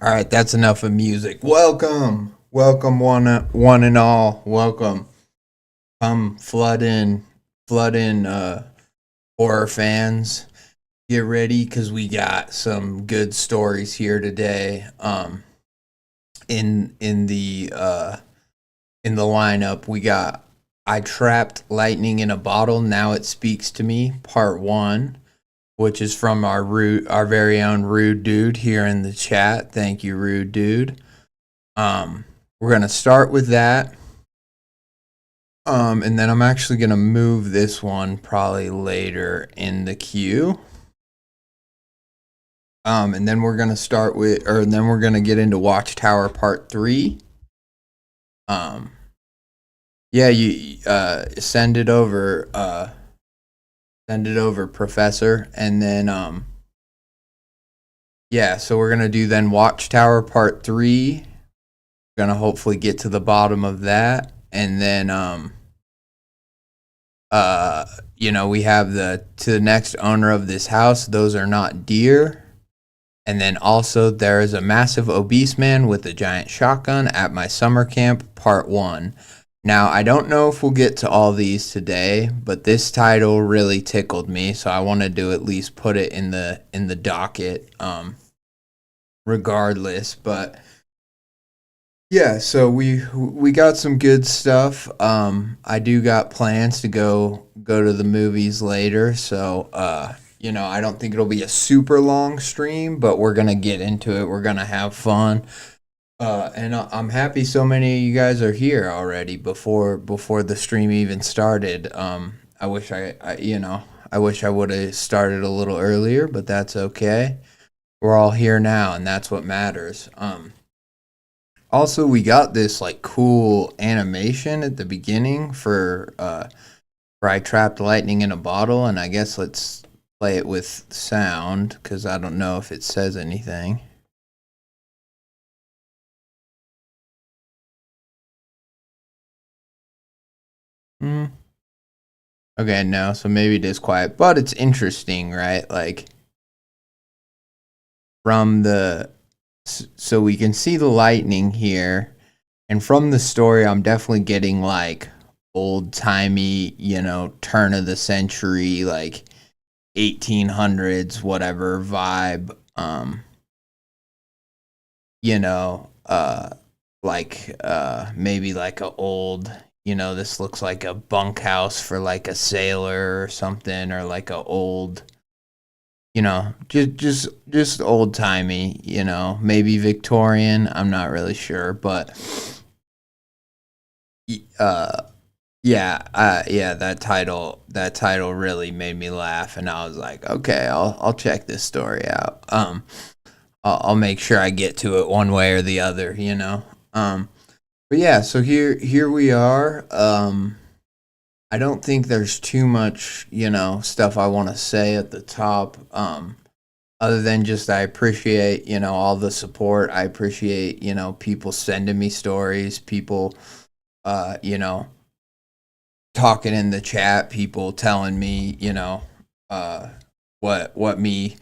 All right, that's enough of music. Welcome, one and all. Welcome. Come flood in, horror fans. Get ready, cause we got some good stories here today. In the lineup, we got I trapped lightning in a bottle. Now it speaks to me. Part one, which is from our very own Rude Dude here in the chat. Thank you, Rude Dude. We're gonna start with that. And then I'm actually gonna move this one probably later in the queue. And then we're gonna then we're gonna get into Watchtower Part 3. Yeah, you send it over, Professor, and then yeah, so we're gonna do then Watchtower Part 3. Gonna hopefully get to the bottom of that, and then we have to the next owner of this house. Those are not deer. And then also there is a massive obese man with a giant shotgun at my summer camp. Part 1. Now I don't know if we'll get to all these today, but this title really tickled me, so I wanted to at least put it in the docket. Regardless, but yeah, so we got some good stuff. I do got plans to go to the movies later, so I don't think it'll be a super long stream, but we're gonna get into it. We're gonna have fun. And I'm happy so many of you guys are here already before the stream even started. I wish I wish I would have started a little earlier, but that's okay. We're all here now, and that's what matters. Also, we got this like cool animation at the beginning for I trapped lightning in a bottle, and I guess let's play it with sound because I don't know if it says anything. Okay, no, so maybe it is quiet, but it's interesting, right? Like so we can see the lightning here, and from the story I'm definitely getting like old-timey, turn of the century, like 1800s whatever vibe. Maybe like a old, this looks like a bunkhouse for like a sailor or something, or like a old, just old timey, maybe Victorian. I'm not really sure, but that title really made me laugh, and I was like, okay, I'll check this story out. I'll make sure I get to it one way or the other, But yeah, so here we are. I don't think there's too much, stuff I want to say at the top. Other than just I appreciate, all the support. I appreciate, people sending me stories, people, talking in the chat, people telling me, what me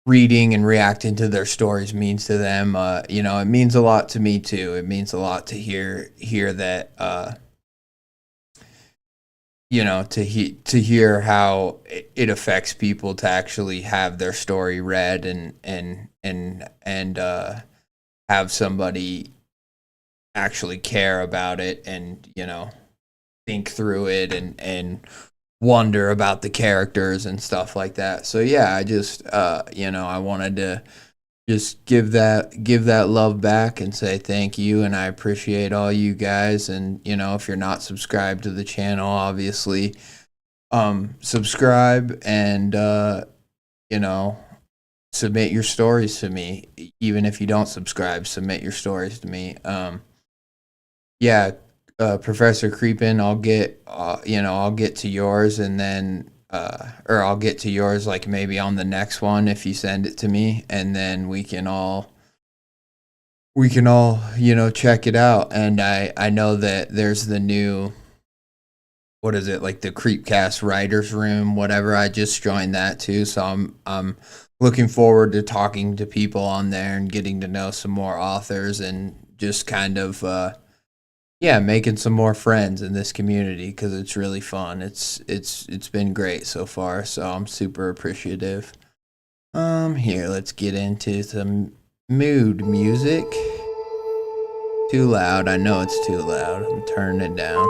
reading and reacting to their stories means to them. It means a lot to me too. It means a lot to hear that, to hear how it affects people to actually have their story read and have somebody actually care about it and, think through it and wonder about the characters and stuff like that. So yeah, I just I wanted to just give that love back and say thank you, and I appreciate all you guys. And if you're not subscribed to the channel, obviously subscribe and submit your stories to me. Even if you don't subscribe, submit your stories to me. Professor Creepin, I'll get to yours, and then or I'll get to yours like maybe on the next one if you send it to me, and then we can all check it out. And I know that there's the new, what is it, like the Creepcast writers room, whatever. I just joined that too, so I'm looking forward to talking to people on there and getting to know some more authors and just kind of making some more friends in this community because it's really fun. It's been great so far, so I'm super appreciative. Here, let's get into some mood music. Too loud. I know it's too loud. I'm turning it down.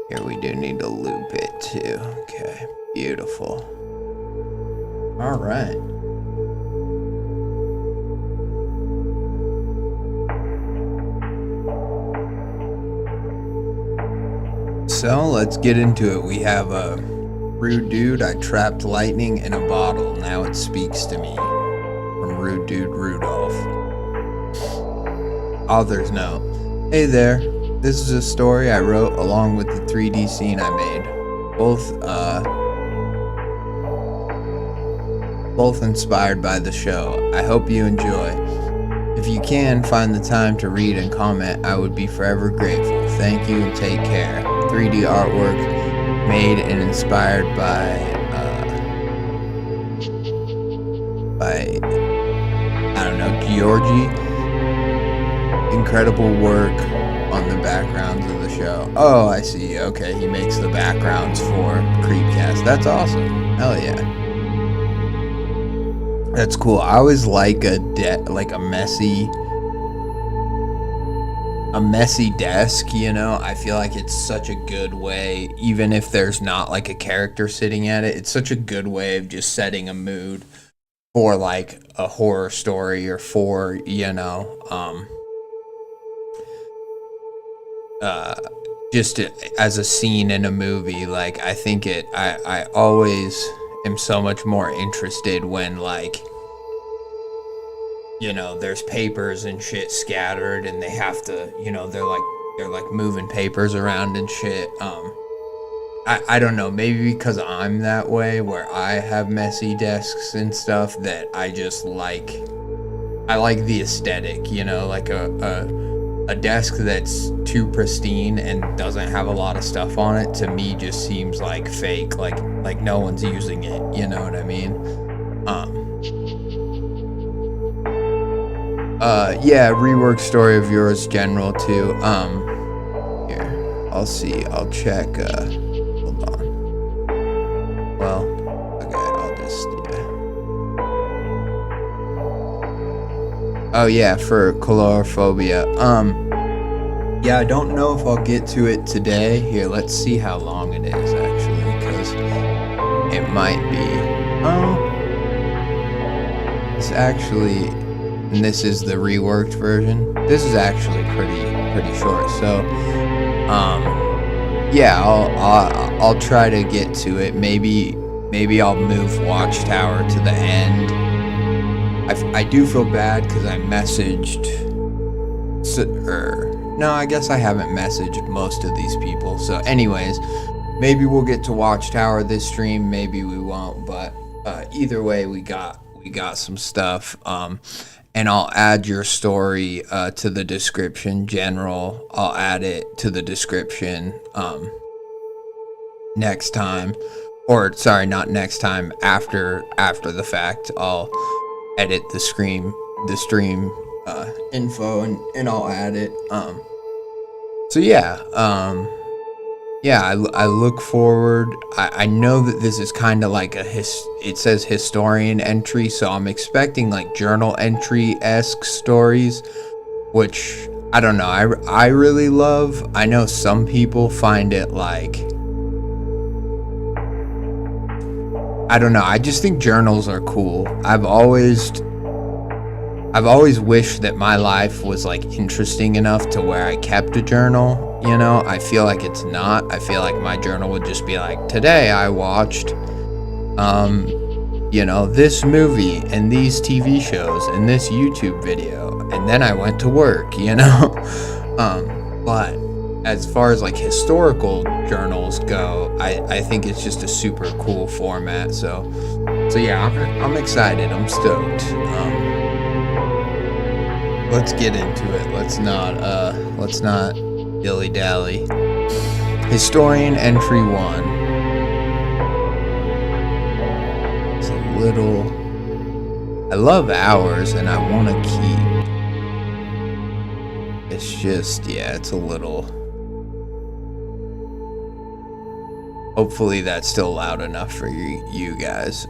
Here, we do need to loop it too. Okay, beautiful. All right. So let's get into it. We have a Rude Dude. I trapped lightning in a bottle. Now it speaks to me. From RudeDudeRudolf. Author's note. Hey there. This is a story I wrote along with the 3D scene I made. Both inspired by the show. I hope you enjoy. If you can find the time to read and comment, I would be forever grateful. Thank you and take care. 3D artwork made and inspired by I don't know, Georgie. Incredible work on the backgrounds of the show. Oh, I see. Okay, he makes the backgrounds for Creepcast. That's awesome. Hell yeah. That's cool. I always like a messy desk, you know. I feel like it's such a good way, even if there's not like a character sitting at it, it's such a good way of just setting a mood for like a horror story or for, you know, just as a scene in a movie. Like, I think I always am so much more interested when, like, you know, there's papers and shit scattered and they have to, you know, they're like moving papers around and shit. I don't know, maybe because I'm that way, where I have messy desks and stuff, that I like the aesthetic, you know, like a desk that's too pristine and doesn't have a lot of stuff on it, to me just seems like fake, like no one's using it, you know what I mean? Yeah, rework story of yours, General, too. Here, I'll check, hold on. Well, okay, I'll just, oh yeah, for calorophobia. Yeah, I don't know if I'll get to it today. Here, let's see how long it is, actually, because it might be, it's actually, and this is the reworked version. This is actually pretty short. So, yeah, I'll try to get to it. Maybe I'll move Watchtower to the end. I do feel bad because I messaged, no, I guess I haven't messaged most of these people. So, anyways, maybe we'll get to Watchtower this stream. Maybe we won't. But either way, we got some stuff. And I'll add your story to the description, General. I'll add it to the description next time. Or, sorry, not next time, after the fact. I'll edit the stream info and I'll add it. So yeah, I look forward. I know that this is kind of like it says historian entry, so I'm expecting like journal entry-esque stories, which I don't know, I really love. I know some people find it like, I don't know, I just think journals are cool. I've always wished that my life was like interesting enough to where I kept a journal. You know, I feel like it's not. I feel like my journal would just be like, today I watched, you know, this movie and these TV shows and this YouTube video, and then I went to work, you know? But as far as like historical journals go, I think it's just a super cool format. So yeah, I'm excited. I'm stoked. Let's get into it. Let's not dilly-dally. Historian entry 1. It's a little... I love ours and I want to keep. It's just, yeah, it's a little... Hopefully that's still loud enough for you guys.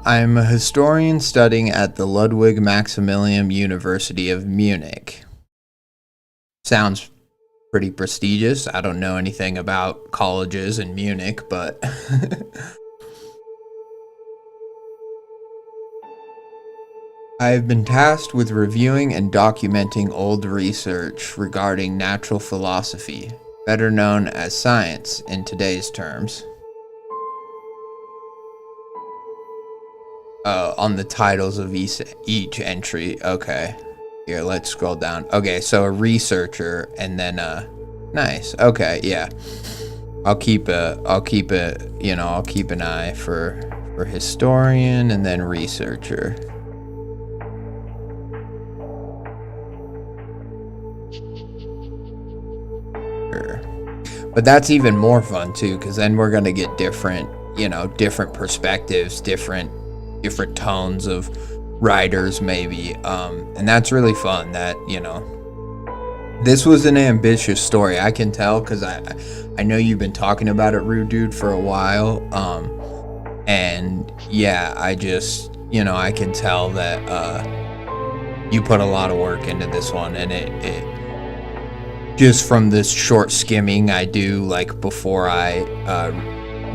I'm a historian studying at the Ludwig Maximilian University of Munich. Sounds pretty prestigious. I don't know anything about colleges in Munich, but... I have been tasked with reviewing and documenting old research regarding natural philosophy, better known as science in today's terms. On the titles of each entry. Okay. Here, let's scroll down. Okay, so a researcher and then nice. Okay, yeah. I'll keep an eye for historian and then researcher. But that's even more fun too, because then we're gonna get different perspectives, different tones of writers maybe, and that's really fun. That this was an ambitious story. I can tell because I know you've been talking about it, Rude Dude, for a while, and yeah, I just I can tell that you put a lot of work into this one, and it just from this short skimming I do like before I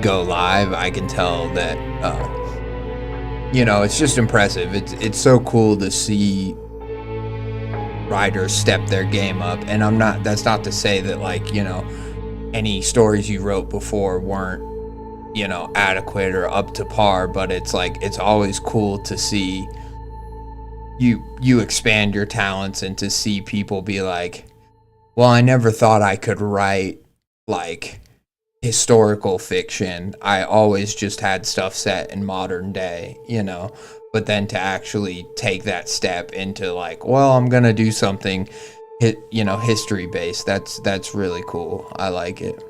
go live, I can tell that it's just impressive. It's so cool to see writers step their game up, and that's not to say that any stories you wrote before weren't adequate or up to par, but it's always cool to see you expand your talents and to see people be like, well, I never thought I could write historical fiction. I always just had stuff set in modern day, but then to actually take that step into well, I'm gonna do something history based. That's really cool. I like it.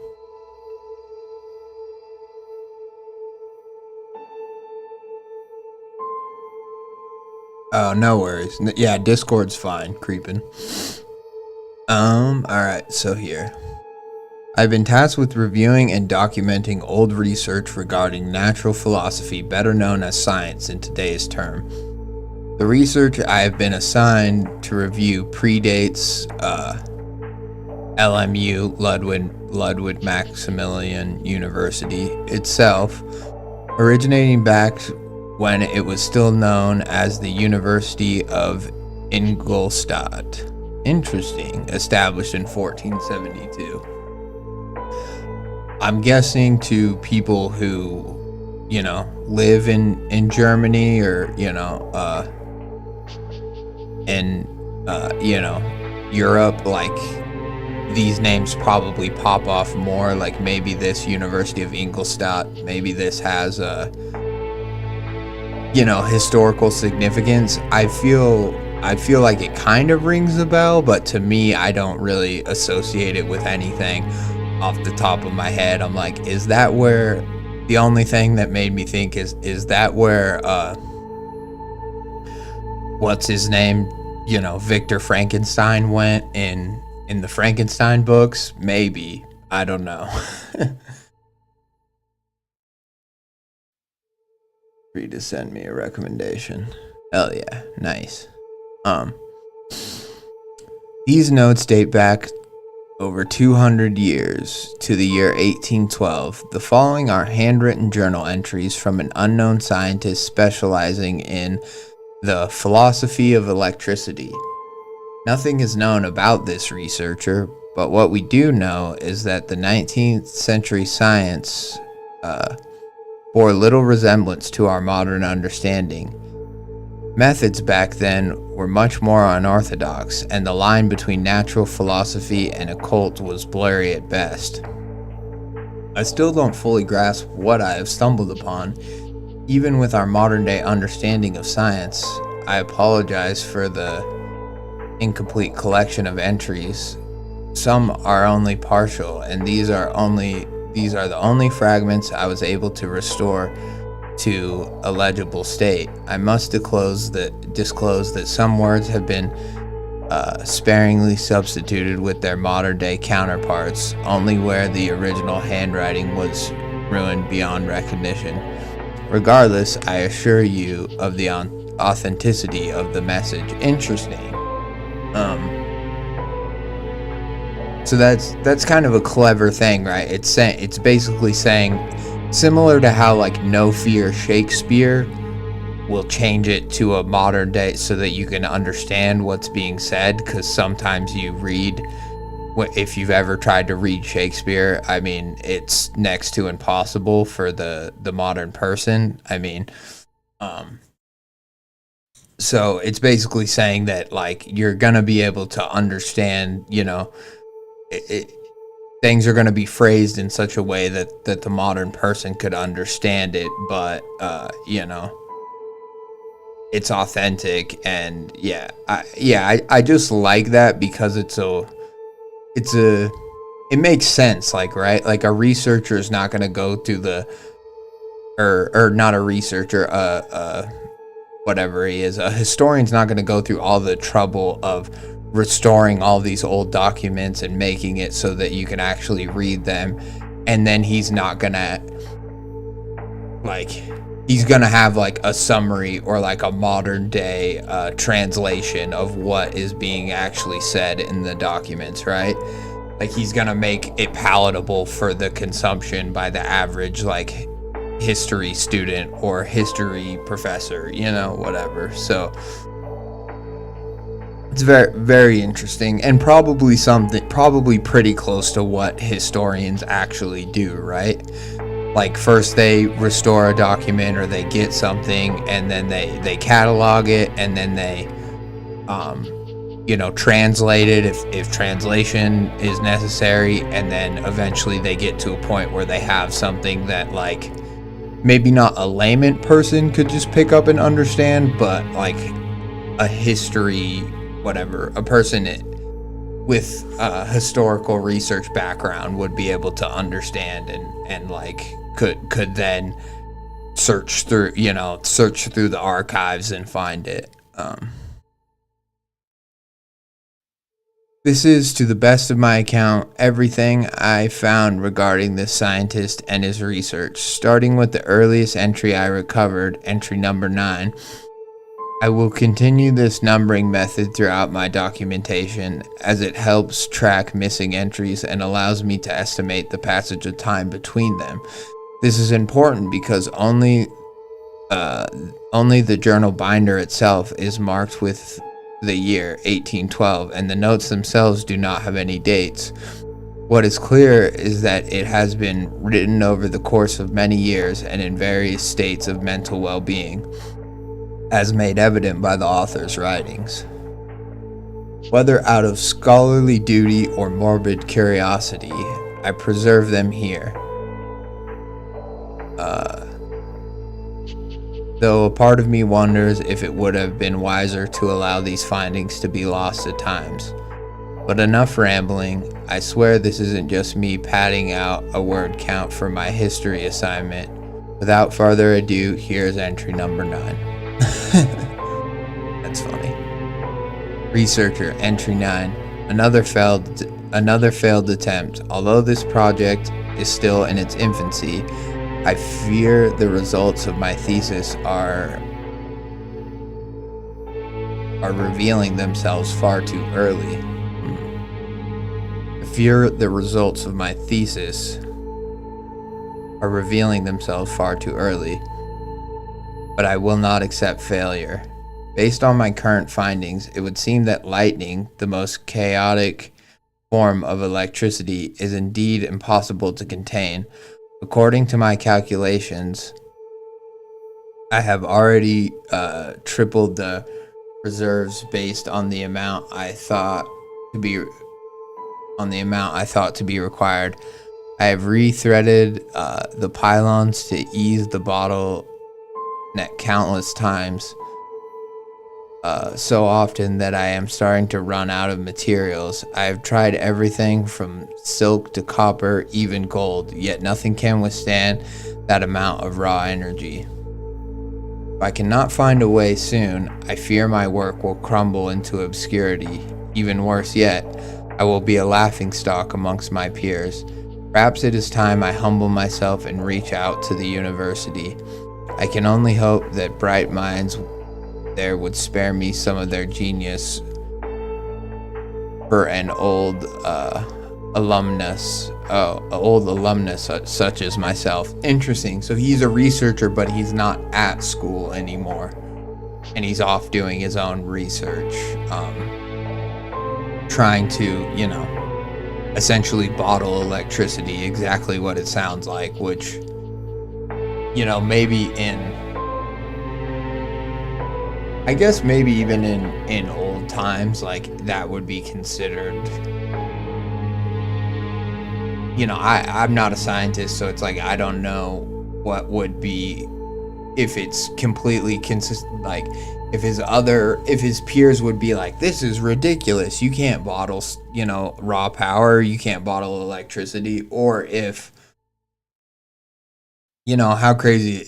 Oh, no worries. Yeah, Discord's fine, creeping. Alright, so here. I've been tasked with reviewing and documenting old research regarding natural philosophy, better known as science in today's term. The research I have been assigned to review predates LMU, Ludwig Maximilian University itself, originating back when it was still known as the University of Ingolstadt. Interesting. Established in 1472. I'm guessing to people who, live in Germany or, in, Europe, these names probably pop off more. Maybe this University of Ingolstadt, maybe this has a, historical significance. I feel like it kind of rings a bell, but to me, I don't really associate it with anything off the top of my head. I'm like, is that where the only thing that made me think is that where what's his name, Victor Frankenstein went in the Frankenstein books? Maybe, I don't know. Free to send me a recommendation. Hell yeah, nice. These notes date back over 200 years to the year 1812. The following are handwritten journal entries from an unknown scientist specializing in the philosophy of electricity. Nothing is known about this researcher, but what we do know is that the 19th century science bore little resemblance to our modern understanding. Methods back then were much more unorthodox, and the line between natural philosophy and occult was blurry at best. I still don't fully grasp what I have stumbled upon. Even with our modern day understanding of science, I apologize for the incomplete collection of entries some are only partial, and these are the only fragments I was able to restore to a legible state. I must disclose that some words have been sparingly substituted with their modern day counterparts, only where the original handwriting was ruined beyond recognition. Regardless, I assure you of the authenticity of the message. Interesting. So that's kind of a clever thing, right? It's basically saying, similar to how like No Fear Shakespeare will change it to a modern day so that you can understand what's being said, because sometimes you read, if you've ever tried to read Shakespeare, I mean, it's next to impossible for the modern person. I mean, so it's basically saying that like you're gonna be able to understand, things are gonna be phrased in such a way that the modern person could understand it, but it's authentic. And I just like that because it makes sense, like, right, like a researcher is not going to go through or not a researcher, whatever he is, a historian's not going to go through all the trouble of restoring all these old documents and making it so that you can actually read them, and then he's not going to he's gonna have like a summary or like a modern day translation of what is being actually said in the documents, right? Like he's gonna make it palatable for the consumption by the average like history student or history professor, whatever. So it's very, very interesting, and probably pretty close to what historians actually do, right? Like first they restore a document or they get something, and then they catalog it, and then they translate it if translation is necessary, and then eventually they get to a point where they have something that like maybe not a layman person could just pick up and understand, but like a history, whatever, a person with a historical research background would be able to understand and like could then search through the archives and find it. This is, to the best of my account, everything I found regarding this scientist and his research, starting with the earliest entry I recovered, entry number 9. I will continue this numbering method throughout my documentation, as it helps track missing entries and allows me to estimate the passage of time between them. This is important because only the journal binder itself is marked with the year 1812, and the notes themselves do not have any dates. What is clear is that it has been written over the course of many years and in various states of mental well-being, as made evident by the author's writings. Whether out of scholarly duty or morbid curiosity, I preserve them here. Though a part of me wonders if it would have been wiser to allow these findings to be lost at times. But enough rambling. I swear this isn't just me padding out a word count for my history assignment. Without further ado, here's entry number 9. That's funny. Researcher, entry 9. Another failed attempt. Although this project is still in its infancy, I fear the results of my thesis are revealing themselves far too early. I fear the results of my thesis are revealing themselves far too early, but I will not accept failure. Based on my current findings, it would seem that lightning, the most chaotic form of electricity, is indeed impossible to contain. According to my calculations, I have already tripled the reserves based on the amount I thought to be required. I have rethreaded the pylons to ease the bottleneck countless times. so often that I am starting to run out of materials. I have tried everything from silk to copper, even gold, yet nothing can withstand that amount of raw energy. If I cannot find a way soon, I fear my work will crumble into obscurity. Even worse yet, I will be a laughingstock amongst my peers. Perhaps it is time I humble myself and reach out to the university. I can only hope that bright minds there would spare me some of their genius for an old alumnus such as myself. Interesting. So he's a researcher, but he's not at school anymore, and he's off doing his own research, trying to, essentially bottle electricity, exactly what it sounds like, which, maybe I guess maybe even in old times, like, that would be considered, I'm not a scientist, so it's like, I don't know what would be, if it's completely consistent, like, if his peers would be like, this is ridiculous, you can't bottle, raw power, you can't bottle electricity, or if, how crazy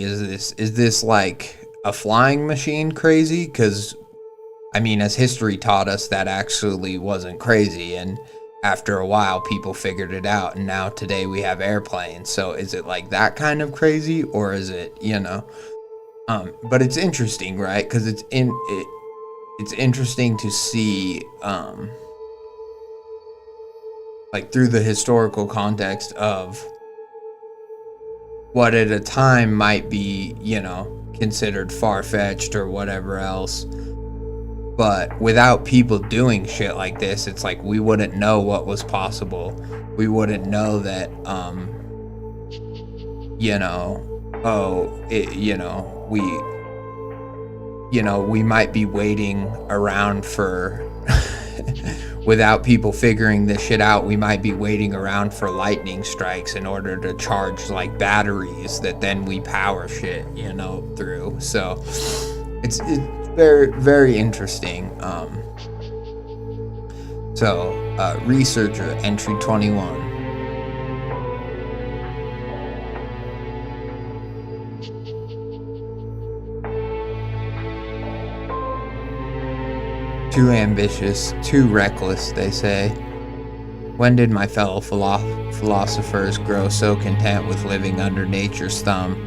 is this? Is this like a flying machine crazy? Because, as history taught us, that actually wasn't crazy, and after a while people figured it out, and now today we have airplanes. So is it like that kind of crazy, or is it, but it's interesting, right? Because it's interesting to see, like, through the historical context of what at a time might be, considered far-fetched or whatever else. But without people doing shit like this, it's like we wouldn't know what was possible. We wouldn't know that, we might be waiting around for, without people figuring this shit out, we might be waiting around for lightning strikes in order to charge, like, batteries that then we power shit, through. So it's very, very interesting. Researcher, entry 21. Too ambitious, too reckless, they say. When did my fellow philosophers grow so content with living under nature's thumb?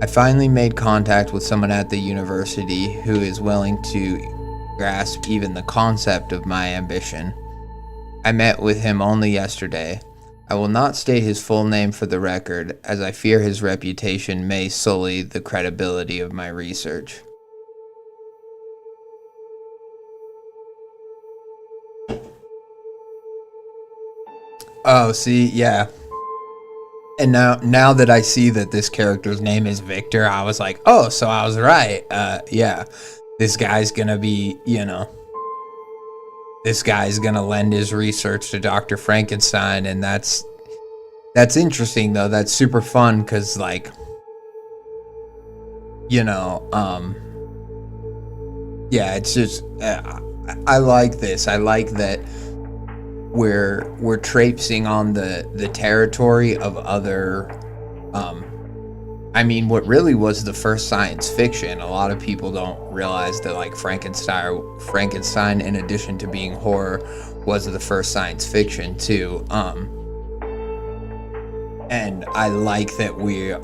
I finally made contact with someone at the university who is willing to grasp even the concept of my ambition. I met with him only yesterday. I will not state his full name for the record, as I fear his reputation may sully the credibility of my research. Oh, see, yeah. And now that I see that this character's name is Victor, I was like, oh, so I was right. Yeah, this guy's gonna be, this guy's gonna lend his research to Dr. Frankenstein, and that's interesting, though. That's super fun, because, like, yeah, it's just, I like this. I like that we're traipsing on the territory of other, what really was the first science fiction. A lot of people don't realize that, like, Frankenstein, in addition to being horror, was the first science fiction too. And I like that we're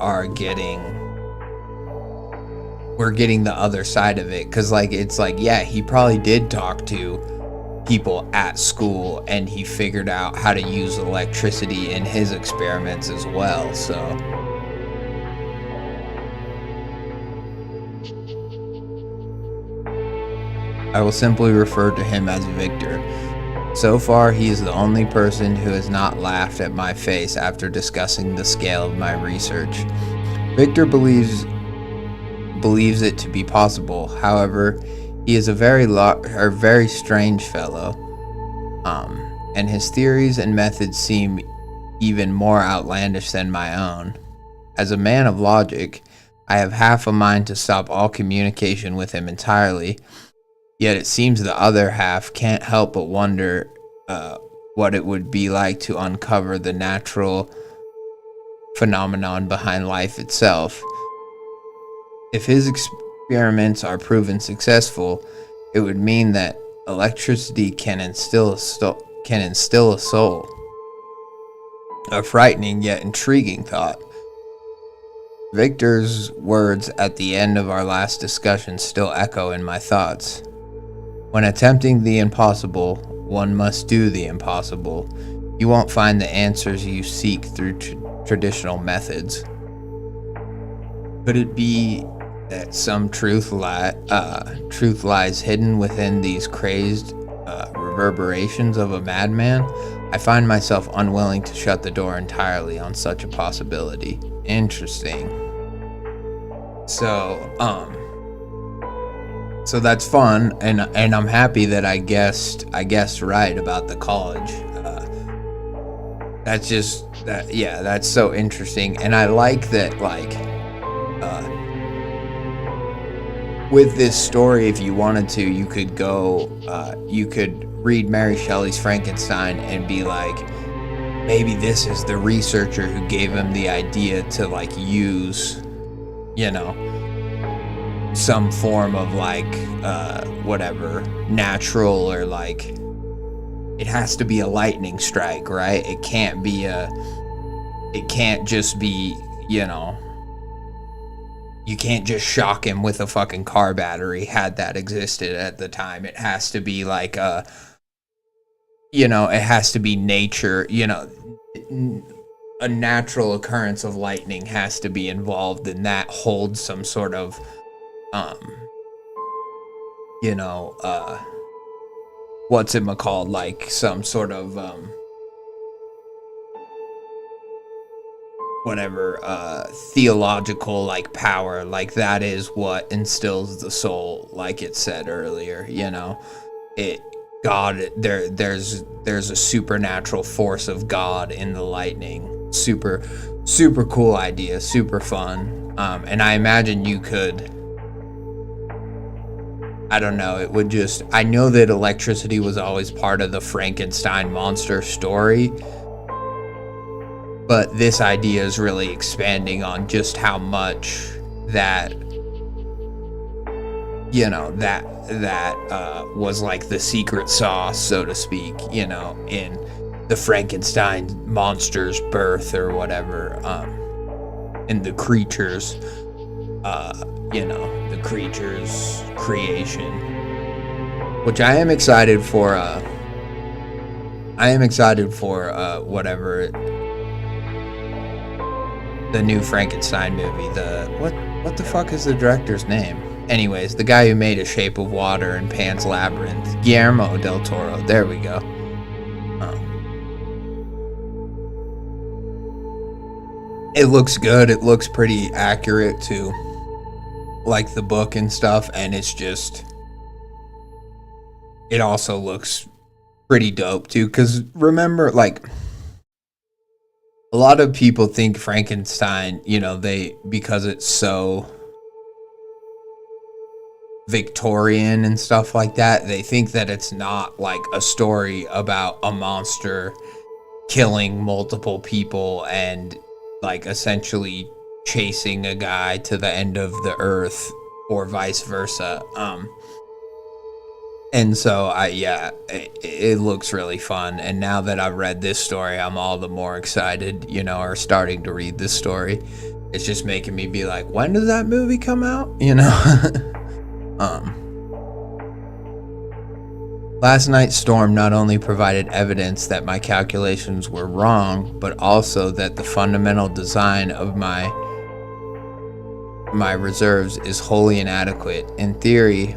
getting the other side of it, because, like, it's like, yeah, he probably did talk to people at school, and he figured out how to use electricity in his experiments as well. So I will simply refer to him as Victor. So far, he is the only person who has not laughed at my face after discussing the scale of my research. Victor believes it to be possible. However, he is a very strange fellow, and his theories and methods seem even more outlandish than my own. As a man of logic, I have half a mind to stop all communication with him entirely, yet it seems the other half can't help but wonder what it would be like to uncover the natural phenomenon behind life itself. If his experiments are proven successful, it would mean that electricity can instill a soul. A frightening yet intriguing thought. Victor's words at the end of our last discussion still echo in my thoughts. When attempting the impossible, one must do the impossible. You won't find the answers you seek through traditional methods. Could it be that some truth lies hidden within these crazed reverberations of a madman? I find myself unwilling to shut the door entirely on such a possibility. Interesting. So that's fun, and I'm happy that I guessed right about the college. That's so interesting, and I like that, with this story, if you wanted to, you could go, you could read Mary Shelley's Frankenstein and be like, maybe this is the researcher who gave him the idea to use, some form of whatever, natural, or it has to be a lightning strike, right? It can't just be, you can't just shock him with a fucking car battery, had that existed at the time. It has to be it has to be nature, a natural occurrence of lightning has to be involved, and that holds some sort of, what's it called? Some sort of, theological power, that is what instills the soul, like it said earlier. There's a supernatural force of God in the lightning. Super cool idea, super fun. And I imagine you could, I don't know, it would just, I know that electricity was always part of the Frankenstein monster story, but this idea is really expanding on just how much that, was the secret sauce, so to speak, in the Frankenstein monster's birth or whatever, in the creature's, the creature's creation, which I am excited for, whatever, the new Frankenstein movie, what the fuck is the director's name? Anyways, the guy who made A Shape of Water and Pan's Labyrinth, Guillermo del Toro, there we go. It looks good, it looks pretty accurate to, the book and stuff, and it's just, it also looks pretty dope too, because remember, a lot of people think Frankenstein, because it's so Victorian and stuff like that, they think that it's not a story about a monster killing multiple people and essentially chasing a guy to the end of the earth, or vice versa. And so it looks really fun, and now that I've read this story, I'm all the more excited, or starting to read this story. It's just making me be like, when does that movie come out? Last night's storm not only provided evidence that my calculations were wrong, but also that the fundamental design of my reserves is wholly inadequate. In theory,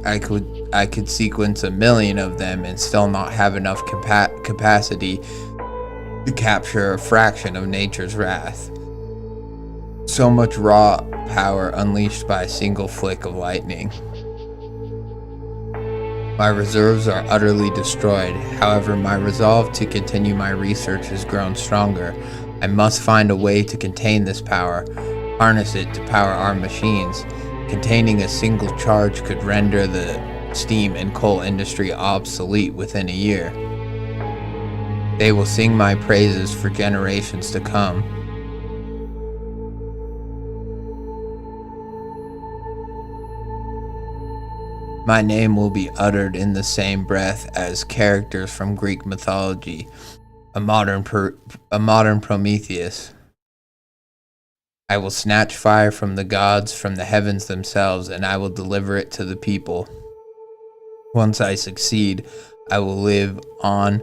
I could sequence 1 million of them and still not have enough capacity to capture a fraction of nature's wrath. So much raw power unleashed by a single flick of lightning. My reserves are utterly destroyed. However, my resolve to continue my research has grown stronger. I must find a way to contain this power, harness it to power our machines. Containing a single charge could render the steam and coal industry obsolete within a year. They will sing my praises for generations to come. My name will be uttered in the same breath as characters from Greek mythology, a modern Prometheus. I will snatch fire from the gods, from the heavens themselves, and I will deliver it to the people. Once I succeed, I will live on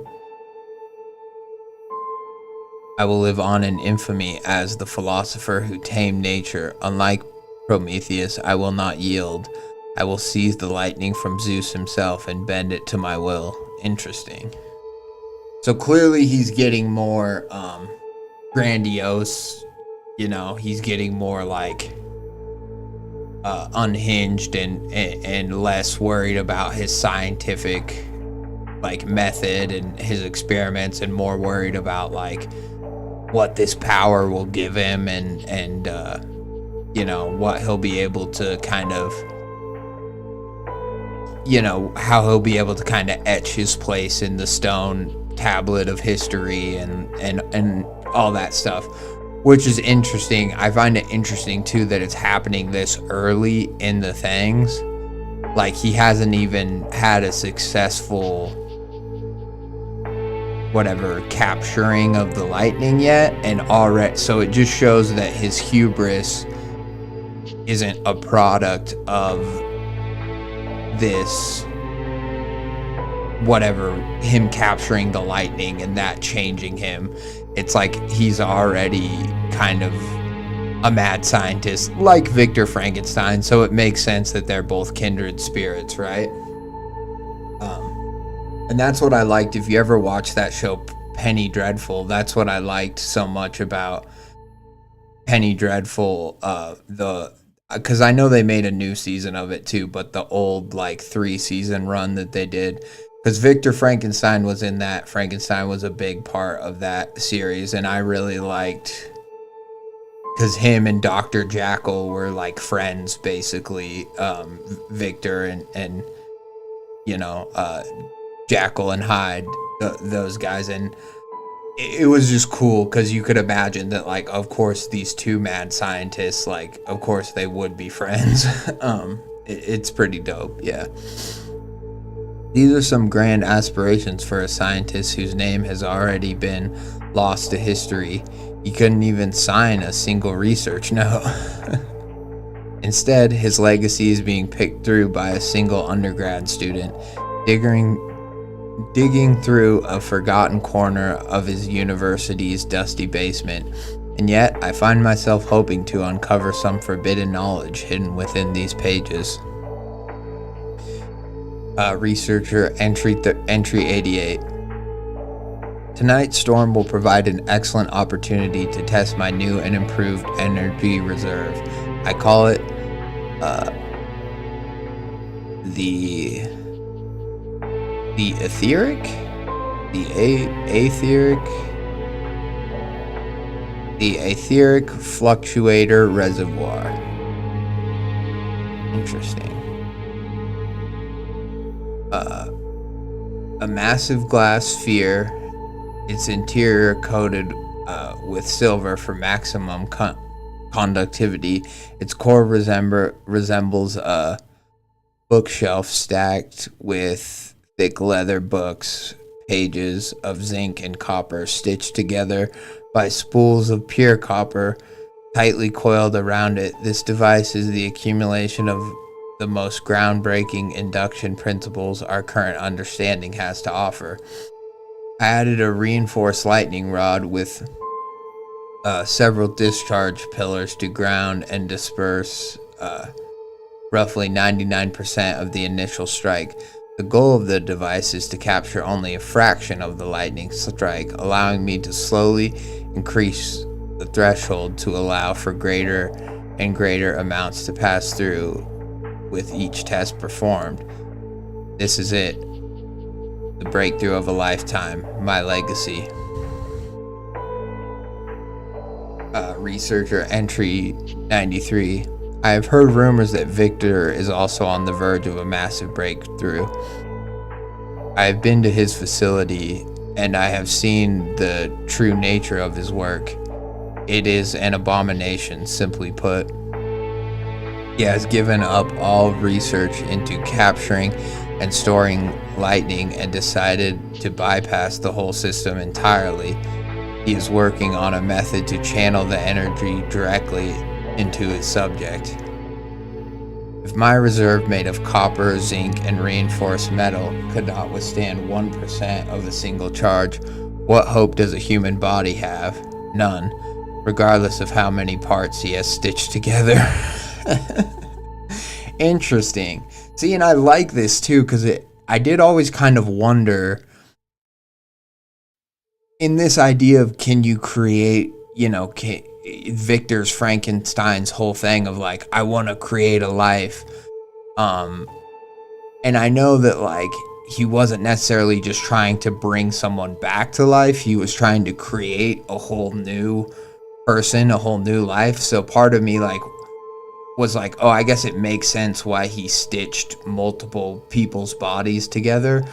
in infamy as the philosopher who tamed nature. Unlike Prometheus, I will not yield. I will seize the lightning from Zeus himself and bend it to my will. Interesting. So clearly he's getting more grandiose. You know, he's getting more like unhinged and less worried about his scientific like method and his experiments, and more worried about like what this power will give him, and you know, what he'll be able to kind of, you know, how he'll be able to kind of etch his place in the stone tablet of history and all that stuff, which is interesting. I find it interesting too that it's happening this early in the things. Like, he hasn't even had a successful whatever capturing of the lightning yet, and already, so it just shows that his hubris isn't a product of this whatever, him capturing the lightning and that changing him. It's like he's already kind of a mad scientist like Victor Frankenstein, so it makes sense that they're both kindred spirits, right? And that's what I liked. If you ever watched that show Penny Dreadful, that's what I liked so much about Penny Dreadful, because I know they made a new season of it too, but the old like 3-season run that they did, because Victor Frankenstein was in that. Frankenstein was a big part of that series, and I really liked, because him and Dr. Jackal were like friends basically, Victor and you know, Jackal and Hyde, those guys, and it was just cool because you could imagine that, like, of course these two mad scientists, like, of course they would be friends. It's pretty dope. Yeah, these are some grand aspirations for a scientist whose name has already been lost to history. He couldn't even sign a single research note. Instead, his legacy is being picked through by a single undergrad student, digging through a forgotten corner of his university's dusty basement. And yet, I find myself hoping to uncover some forbidden knowledge hidden within these pages. Researcher entry 88. Tonight's storm will provide an excellent opportunity to test my new and improved energy reserve. I call it the etheric, the etheric fluctuator reservoir. Interesting. A massive glass sphere, its interior coated with silver for maximum conductivity. Its core resembles a bookshelf stacked with thick leather books, pages of zinc and copper stitched together by spools of pure copper tightly coiled around it. This device is the accumulation of the most groundbreaking induction principles our current understanding has to offer. I added a reinforced lightning rod with several discharge pillars to ground and disperse roughly 99% of the initial strike. The goal of the device is to capture only a fraction of the lightning strike, allowing me to slowly increase the threshold to allow for greater and greater amounts to pass through with each test performed. This is it. The breakthrough of a lifetime. My legacy. researcher entry 93. I have heard rumors that Victor is also on the verge of a massive breakthrough. I have been to his facility and I have seen the true nature of his work. It is an abomination, simply put. He has given up all research into capturing and storing lightning and decided to bypass the whole system entirely. He is working on a method to channel the energy directly into its subject. If my reserve made of copper, zinc, and reinforced metal could not withstand 1% of a single charge, what hope does a human body have? None, regardless of how many parts he has stitched together. Interesting. See, and I like this too, because I did always kind of wonder in this idea of, can you create, Victor's Frankenstein's whole thing of like, I want to create a life. And I know that like he wasn't necessarily just trying to bring someone back to life. He was trying to create a whole new person, a whole new life. So part of me like was like, oh, I guess it makes sense why he stitched multiple people's bodies together.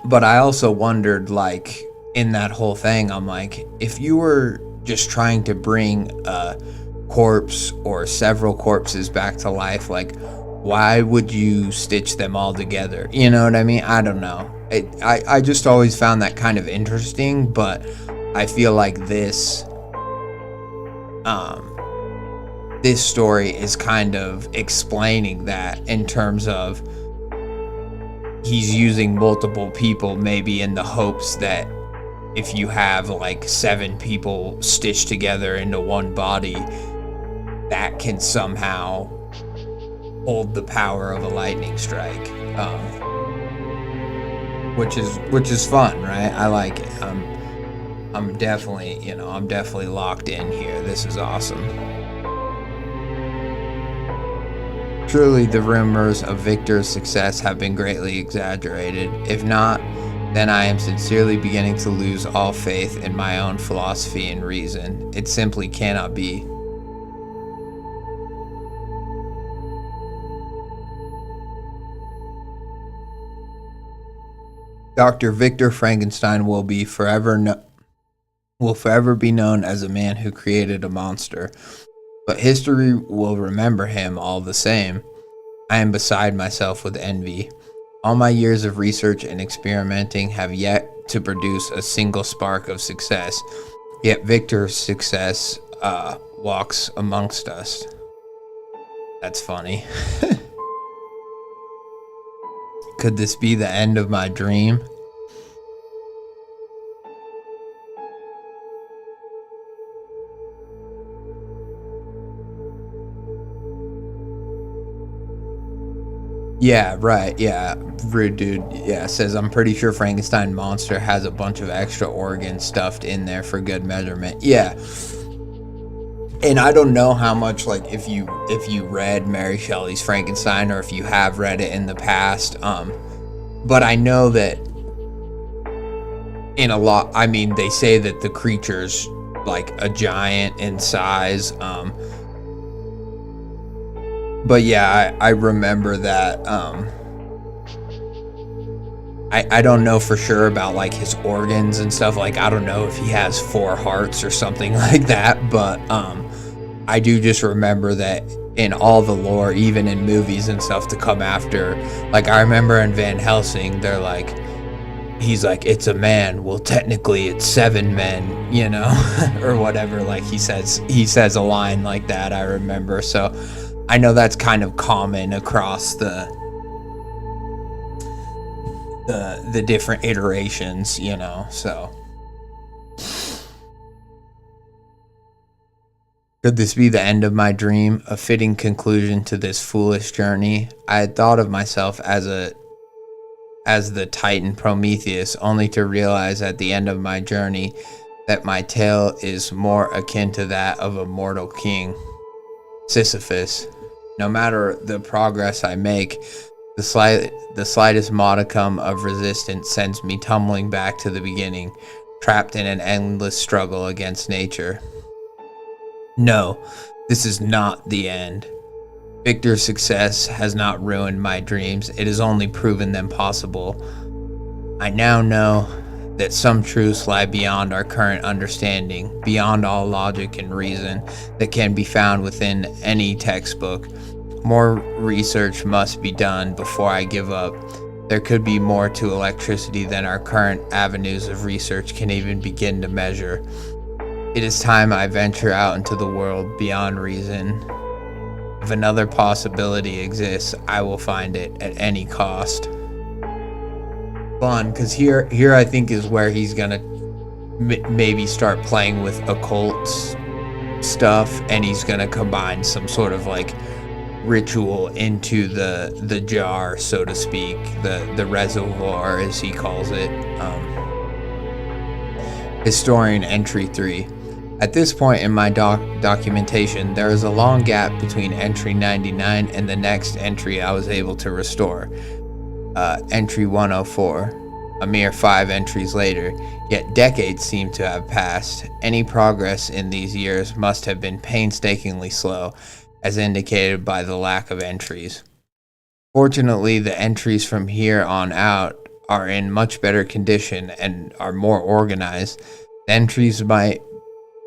But I also wondered, like, in that whole thing, I'm like, if you were just trying to bring a corpse or several corpses back to life, like, why would you stitch them all together? You know what I mean? I don't know. I just always found that kind of interesting, but I feel like this story is kind of explaining that, in terms of he's using multiple people maybe in the hopes that if you have like 7 people stitched together into one body, that can somehow hold the power of a lightning strike, which is fun, right? I like it. I'm definitely locked in here. This is awesome. Truly, the rumors of Victor's success have been greatly exaggerated. If not, then I am sincerely beginning to lose all faith in my own philosophy and reason. It simply cannot be. Dr. Victor Frankenstein will forever be known as a man who created a monster, but history will remember him all the same. I am beside myself with envy. All my years of research and experimenting have yet to produce a single spark of success, yet Victor's success walks amongst us. That's funny. Could this be the end of my dream? Yeah, right. Yeah, Rude Dude. Yeah, says I'm pretty sure Frankenstein monster has a bunch of extra organs stuffed in there for good measurement. Yeah, and I don't know how much, like, if you read Mary Shelley's Frankenstein or if you have read it in the past. But I know that in a lot, I mean, they say that the creature's like a giant in size. But yeah, I remember that. I don't know for sure about like his organs and stuff. Like, I don't know if he has 4 hearts or something like that. But I do just remember that in all the lore, even in movies and stuff to come after. Like, I remember in Van Helsing, they're like, he's like, it's a man. Well, technically it's 7 men, you know, or whatever. Like he says a line like that, I remember. So I know that's kind of common across the different iterations, you know, so. Could this be the end of my dream? A fitting conclusion to this foolish journey? I had thought of myself as the Titan Prometheus, only to realize at the end of my journey that my tale is more akin to that of a mortal king, Sisyphus. No matter the progress I make, the slightest modicum of resistance sends me tumbling back to the beginning, trapped in an endless struggle against nature. No, this is not the end. Victor's success has not ruined my dreams, it has only proven them possible. I now know that some truths lie beyond our current understanding, beyond all logic and reason that can be found within any textbook. More research must be done before I give up. There could be more to electricity than our current avenues of research can even begin to measure. It is time I venture out into the world beyond reason. If another possibility exists, I will find it at any cost. Fun, because here I think is where he's gonna maybe start playing with occult stuff, and he's gonna combine some sort of like ritual into the jar, so to speak, the reservoir as he calls it. Historian entry 3. At this point in my documentation, there is a long gap between entry 99 and the next entry I was able to restore. Entry 104, a mere 5 entries later, yet decades seem to have passed. Any progress in these years must have been painstakingly slow, as indicated by the lack of entries. Fortunately, the entries from here on out are in much better condition and are more organized. The entries might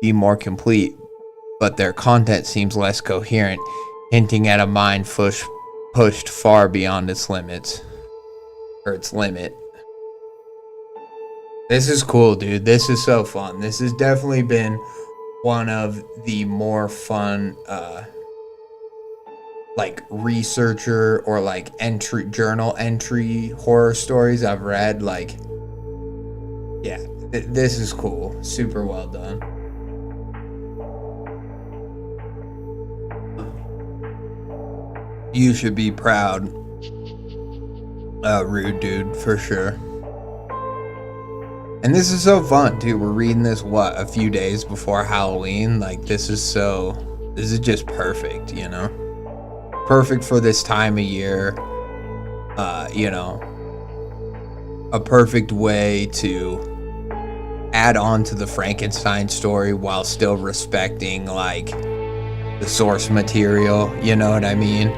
be more complete, but their content seems less coherent, hinting at a mind pushed far beyond its limits. Or its limit. This is cool, dude. This is so fun. This has definitely been one of the more fun like researcher or like journal entry horror stories I've read. Like, yeah, this is cool. Super well done. You should be proud, Rude Dude, for sure. And this is so fun too. We're reading this a few days before Halloween. Like, this is just perfect, you know? Perfect for this time of year. You know, a perfect way to add on to the Frankenstein story while still respecting like the source material, you know what I mean?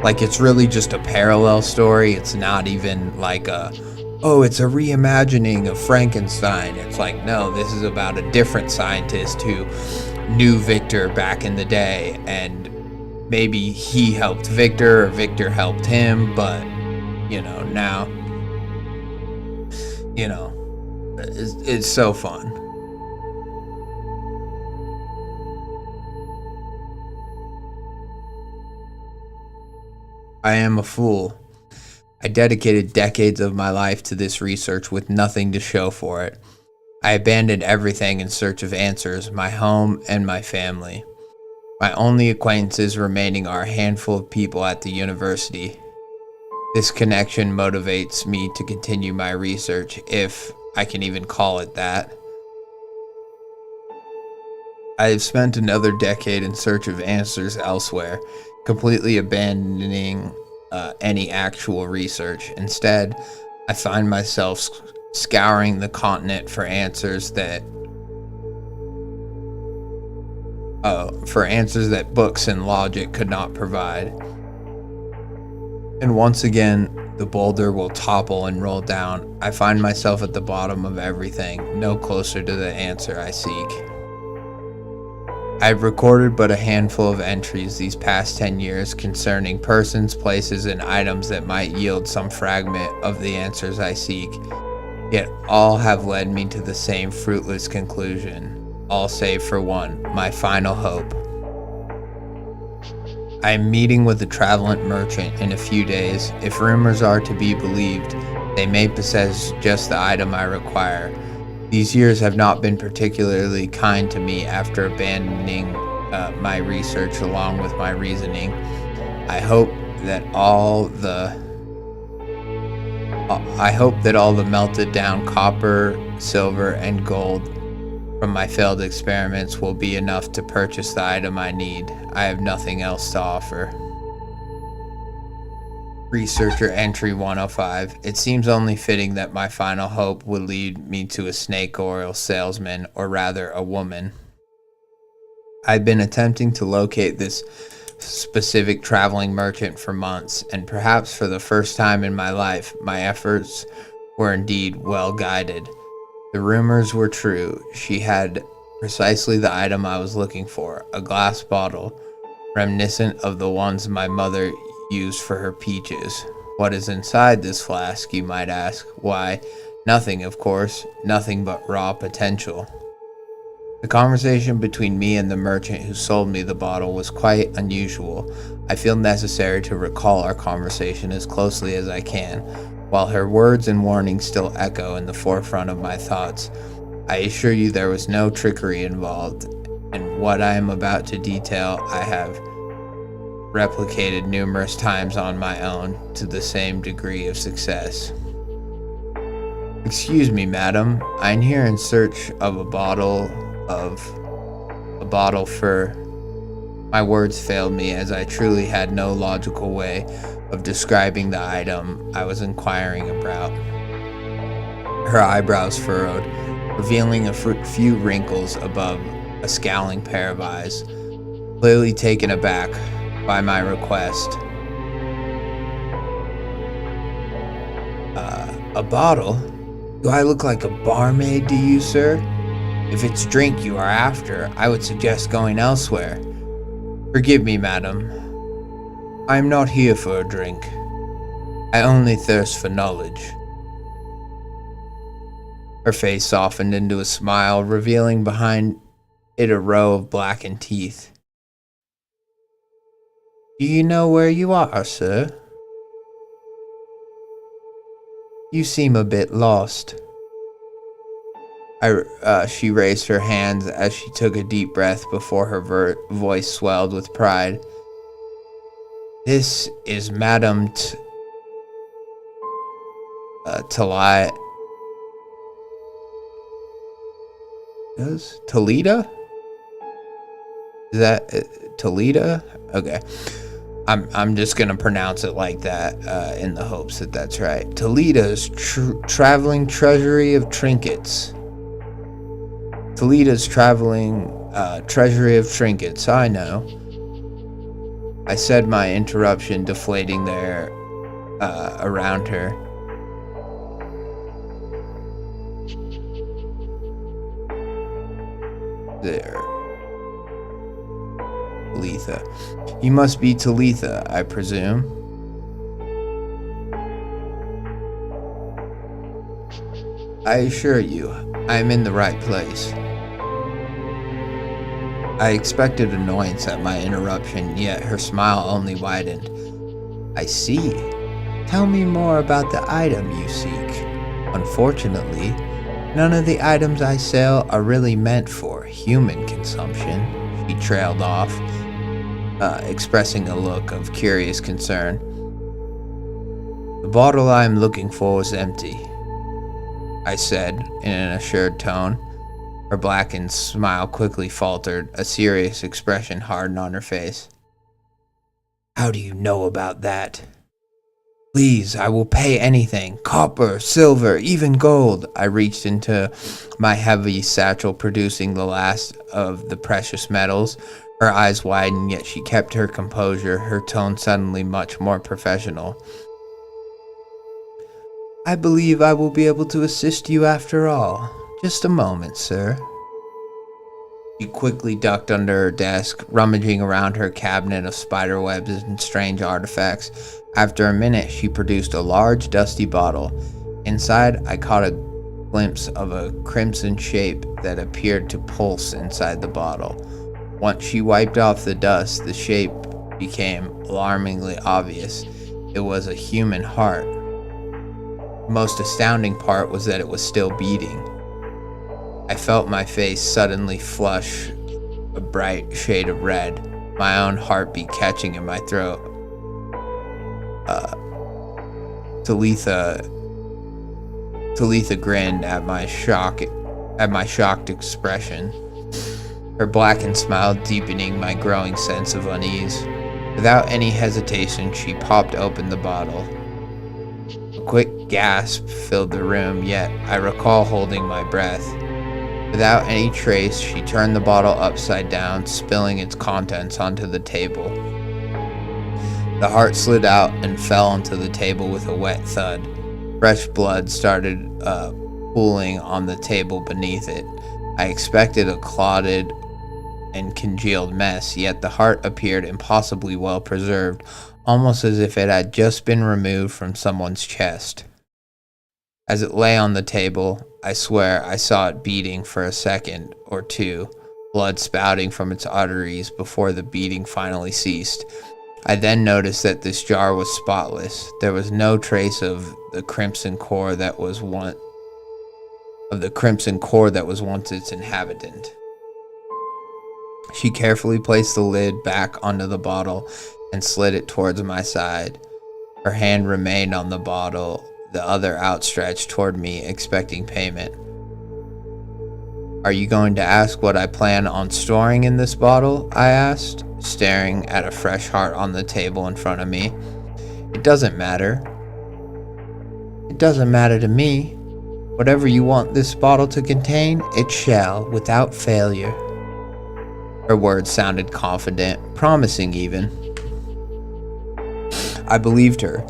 Like, it's really just a parallel story. It's not even like it's a reimagining of Frankenstein. It's like, no, this is about a different scientist who knew Victor back in the day, and maybe he helped Victor or Victor helped him, but, you know, now, you know, it's so fun. I am a fool. I dedicated decades of my life to this research with nothing to show for it. I abandoned everything in search of answers, my home and my family. My only acquaintances remaining are a handful of people at the university. This connection motivates me to continue my research, if I can even call it that. I have spent another decade in search of answers elsewhere, completely abandoning any actual research. Instead, I find myself scouring the continent for answers that books and logic could not provide. And once again, the boulder will topple and roll down. I find myself at the bottom of everything, no closer to the answer I seek. I've recorded but a handful of entries these past 10 years concerning persons, places, and items that might yield some fragment of the answers I seek. Yet all have led me to the same fruitless conclusion, all save for one, my final hope. I am meeting with a travelant merchant in a few days. If rumors are to be believed, they may possess just the item I require. These years have not been particularly kind to me after abandoning my research along with my reasoning. I hope that all the melted down copper, silver, and gold from my failed experiments will be enough to purchase the item I need. I have nothing else to offer. Researcher entry 105. It seems only fitting that my final hope would lead me to a snake oil salesman, or rather a woman. I'd been attempting to locate this specific traveling merchant for months, and perhaps for the first time in my life, my efforts were indeed well guided. The rumors were true. She had precisely the item I was looking for, a glass bottle, reminiscent of the ones my mother used for her peaches. What is inside this flask, you might ask? Why, nothing, of course, nothing but raw potential. The conversation between me and the merchant who sold me the bottle was quite unusual. I feel necessary to recall our conversation as closely as I can, while her words and warnings still echo in the forefront of my thoughts. I assure you there was no trickery involved, and what I am about to detail I have replicated numerous times on my own to the same degree of success. Excuse me, madam. I'm here in search of a bottle for... My words failed me, as I truly had no logical way of describing the item I was inquiring about. Her eyebrows furrowed, revealing a few wrinkles above a scowling pair of eyes. Clearly taken aback by my request. A bottle? Do I look like a barmaid to you, sir? If it's drink you are after, I would suggest going elsewhere. Forgive me, madam. I am not here for a drink. I only thirst for knowledge. Her face softened into a smile, revealing behind it a row of blackened teeth. Do you know where you are, sir? You seem a bit lost. She raised her hands as she took a deep breath before her voice swelled with pride. This is Madame Talita? Talita? Is that Talita? Okay. I'm just gonna pronounce it like that in the hopes that that's right. Talita's traveling treasury of trinkets. Talita's traveling treasury of trinkets. I know. I said, my interruption deflating the air around her. There. Talitha. You must be Talitha, I presume. I assure you, I am in the right place. I expected annoyance at my interruption, yet her smile only widened. I see. Tell me more about the item you seek. Unfortunately, none of the items I sell are really meant for human consumption. She trailed off, expressing a look of curious concern. The bottle I am looking for is empty, I said in an assured tone. Her blackened smile quickly faltered, a serious expression hardened on her face. How do you know about that? Please, I will pay anything. Copper, silver, even gold. I reached into my heavy satchel, producing the last of the precious metals. Her eyes widened, yet she kept her composure, her tone suddenly much more professional. I believe I will be able to assist you after all. Just a moment, sir. She quickly ducked under her desk, rummaging around her cabinet of spiderwebs and strange artifacts. After a minute, she produced a large, dusty bottle. Inside, I caught a glimpse of a crimson shape that appeared to pulse inside the bottle. Once she wiped off the dust, the shape became alarmingly obvious. It was a human heart. The most astounding part was that it was still beating. I felt my face suddenly flush a bright shade of red, my own heartbeat catching in my throat. Talitha grinned at my shocked expression, her blackened smile deepening my growing sense of unease. Without any hesitation, she popped open the bottle. A quick gasp filled the room, yet I recall holding my breath. Without any trace, she turned the bottle upside down, spilling its contents onto the table. The heart slid out and fell onto the table with a wet thud. Fresh blood started pooling on the table beneath it. I expected a clotted and congealed mess, yet the heart appeared impossibly well preserved, almost as if it had just been removed from someone's chest. As it lay on the table, I swear I saw it beating for a second or two, blood spouting from its arteries before the beating finally ceased. I then noticed that this jar was spotless. There was no trace of the crimson core that was once its inhabitant. She carefully placed the lid back onto the bottle and slid it towards my side. Her hand remained on the bottle, the other outstretched toward me, expecting payment. "Are you going to ask what I plan on storing in this bottle?" I asked, staring at a fresh heart on the table in front of me. "It doesn't matter." "It doesn't matter to me. Whatever you want this bottle to contain, it shall, without failure." Her words sounded confident, promising even. I believed her,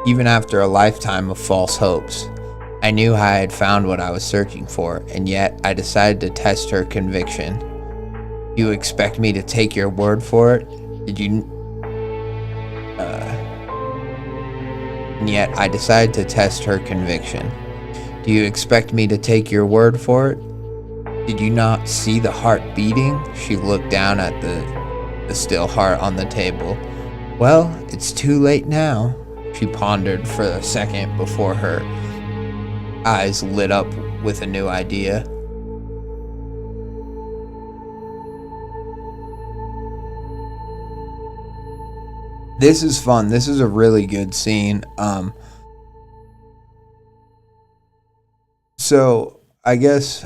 even after a lifetime of false hopes. I knew I had found what I was searching for, and yet I decided to test her conviction. "You expect me to take your word for it? And yet I decided to test her conviction. "Do you expect me to take your word for it? Did you not see the heart beating?" She looked down at the still heart on the table. "Well, it's too late now." She pondered for a second before her eyes lit up with a new idea. This is fun. This is a really good scene. So I guess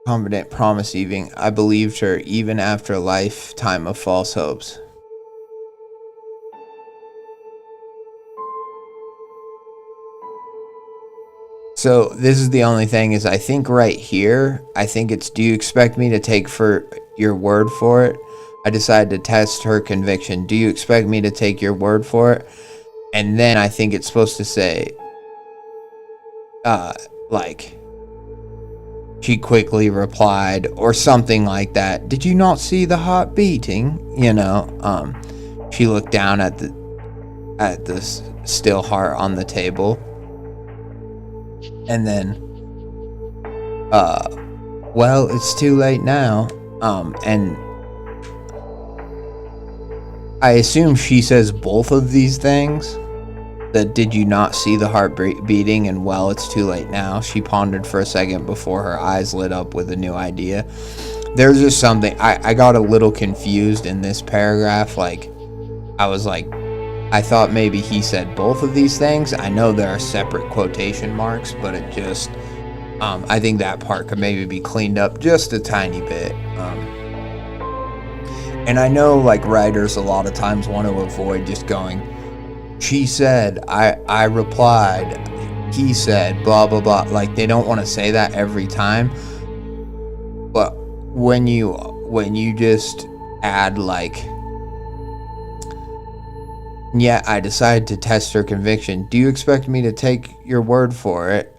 confident, promising. I believed her even after a lifetime of false hopes. So this is the only thing is I think right here, I think it's, "Do you expect me to take for your word for it?" I decided to test her conviction. "Do you expect me to take your word for it?" And then I think it's supposed to say, like, she quickly replied, or something like that. "Did you not see the heart beating?" She looked down at the still heart on the table. And then, "Well, it's too late now." And I assume she says both of these things. That "Did you not see the heart beating?" and "Well, it's too late now." She pondered for a second before her eyes lit up with a new idea. There's just something, I got a little confused in this paragraph. Like, I was like, I thought maybe he said both of these things. I know there are separate quotation marks, but it just, I think that part could maybe be cleaned up just a tiny bit. And I know, like, writers a lot of times want to avoid just going, "She said," I replied, "He said," blah, blah, blah. Like, they don't want to say that every time. But when you just add, like, "Yet I decided to test her conviction. Do you expect me to take your word for it?"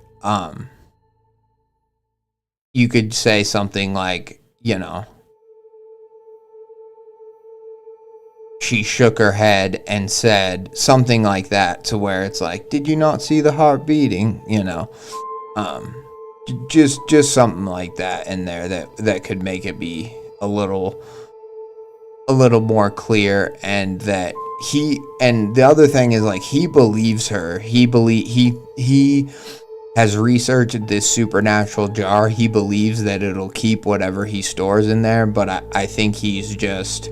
You could say something like, she shook her head and said something like that, to where it's like, "Did you not see the heart beating?" Just something like that in there that could make it be a little more clear. And that and the other thing is, like, he believes her. He has researched this supernatural jar. He believes that it'll keep whatever he stores in there, but I think he's just,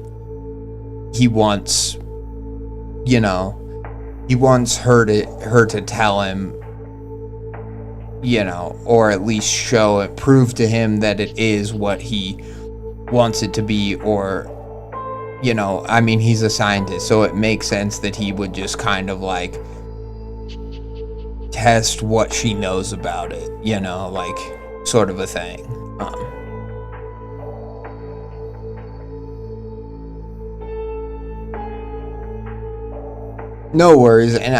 he wants her to tell him, or at least prove to him that it is what he wants it to be. Or, I mean, he's a scientist, so it makes sense that he would just kind of, like, test what she knows about it, you know, like sort of a thing. No worries, and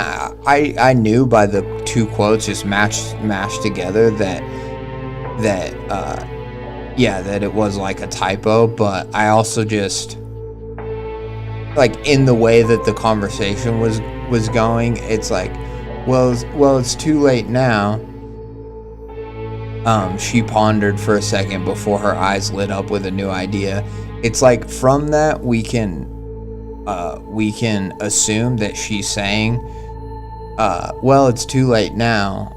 I knew by the two quotes just mashed together that that it was like a typo, but I also just like in the way that the conversation was going, it's like, well, it's too late now. She pondered for a second before her eyes lit up with a new idea. It's like from that we can assume that she's saying, well, it's too late now.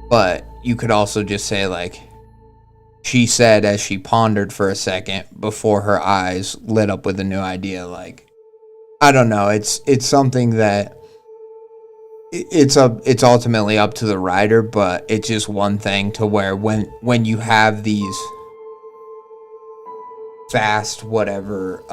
But you could also just say like, she said as she pondered for a second before her eyes lit up with a new idea. Like, I don't know. It's something that it's ultimately up to the writer, but it's just one thing to where when you have these fast whatever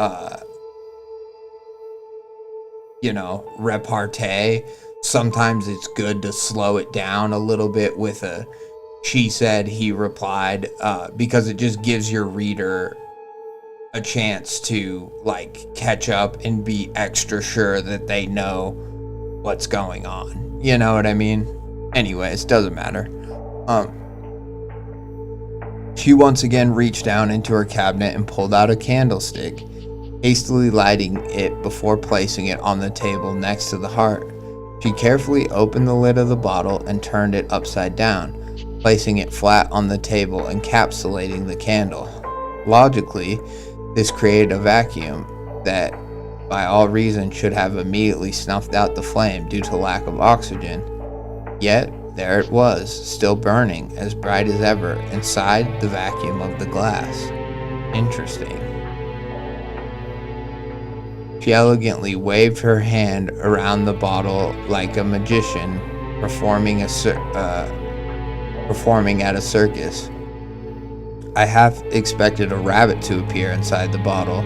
repartee, sometimes it's good to slow it down a little bit with a she said, he replied, because it just gives your reader a chance to like catch up and be extra sure that they know what's going on. You know what I mean? Anyways, doesn't matter. She once again reached down into her cabinet and pulled out a candlestick, hastily lighting it before placing it on the table next to the heart. She carefully opened the lid of the bottle and turned it upside down, placing it flat on the table, encapsulating the candle. Logically, this created a vacuum that, by all reason, should have immediately snuffed out the flame due to lack of oxygen. Yet, there it was, still burning, as bright as ever, inside the vacuum of the glass. Interesting. She elegantly waved her hand around the bottle like a magician performing at a circus. I half expected a rabbit to appear inside the bottle.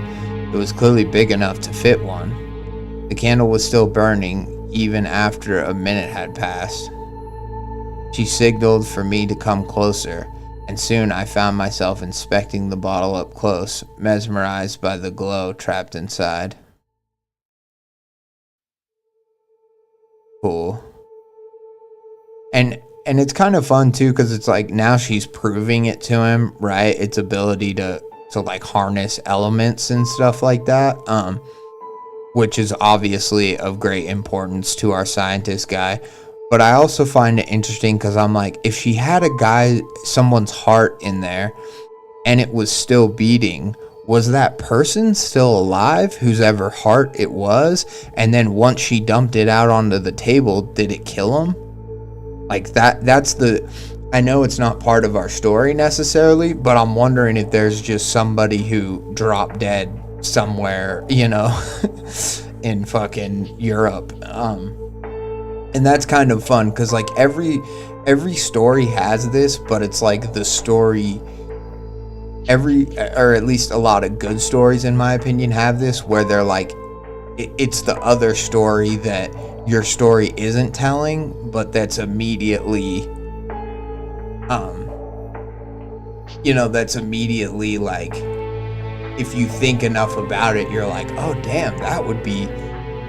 It was clearly big enough to fit one. The candle was still burning even after a minute had passed. She signaled for me to come closer, and soon I found myself inspecting the bottle up close, mesmerized by the glow trapped inside. Cool. And it's kind of fun too, because it's like now she's proving it to him, right? Its ability to like harness elements and stuff like that, which is obviously of great importance to our scientist guy. But I also find it interesting because I'm like, if she had someone's heart in there and it was still beating, was that person still alive, whose ever heart it was? And then once she dumped it out onto the table, did it kill him? Like that's I know it's not part of our story necessarily, but I'm wondering if there's just somebody who dropped dead somewhere, in fucking Europe. And that's kind of fun because like every story has this, but it's like the story, or at least a lot of good stories in my opinion have this, where they're like, it's the other story that your story isn't telling, but that's immediately like, if you think enough about it, you're like, oh damn, that would be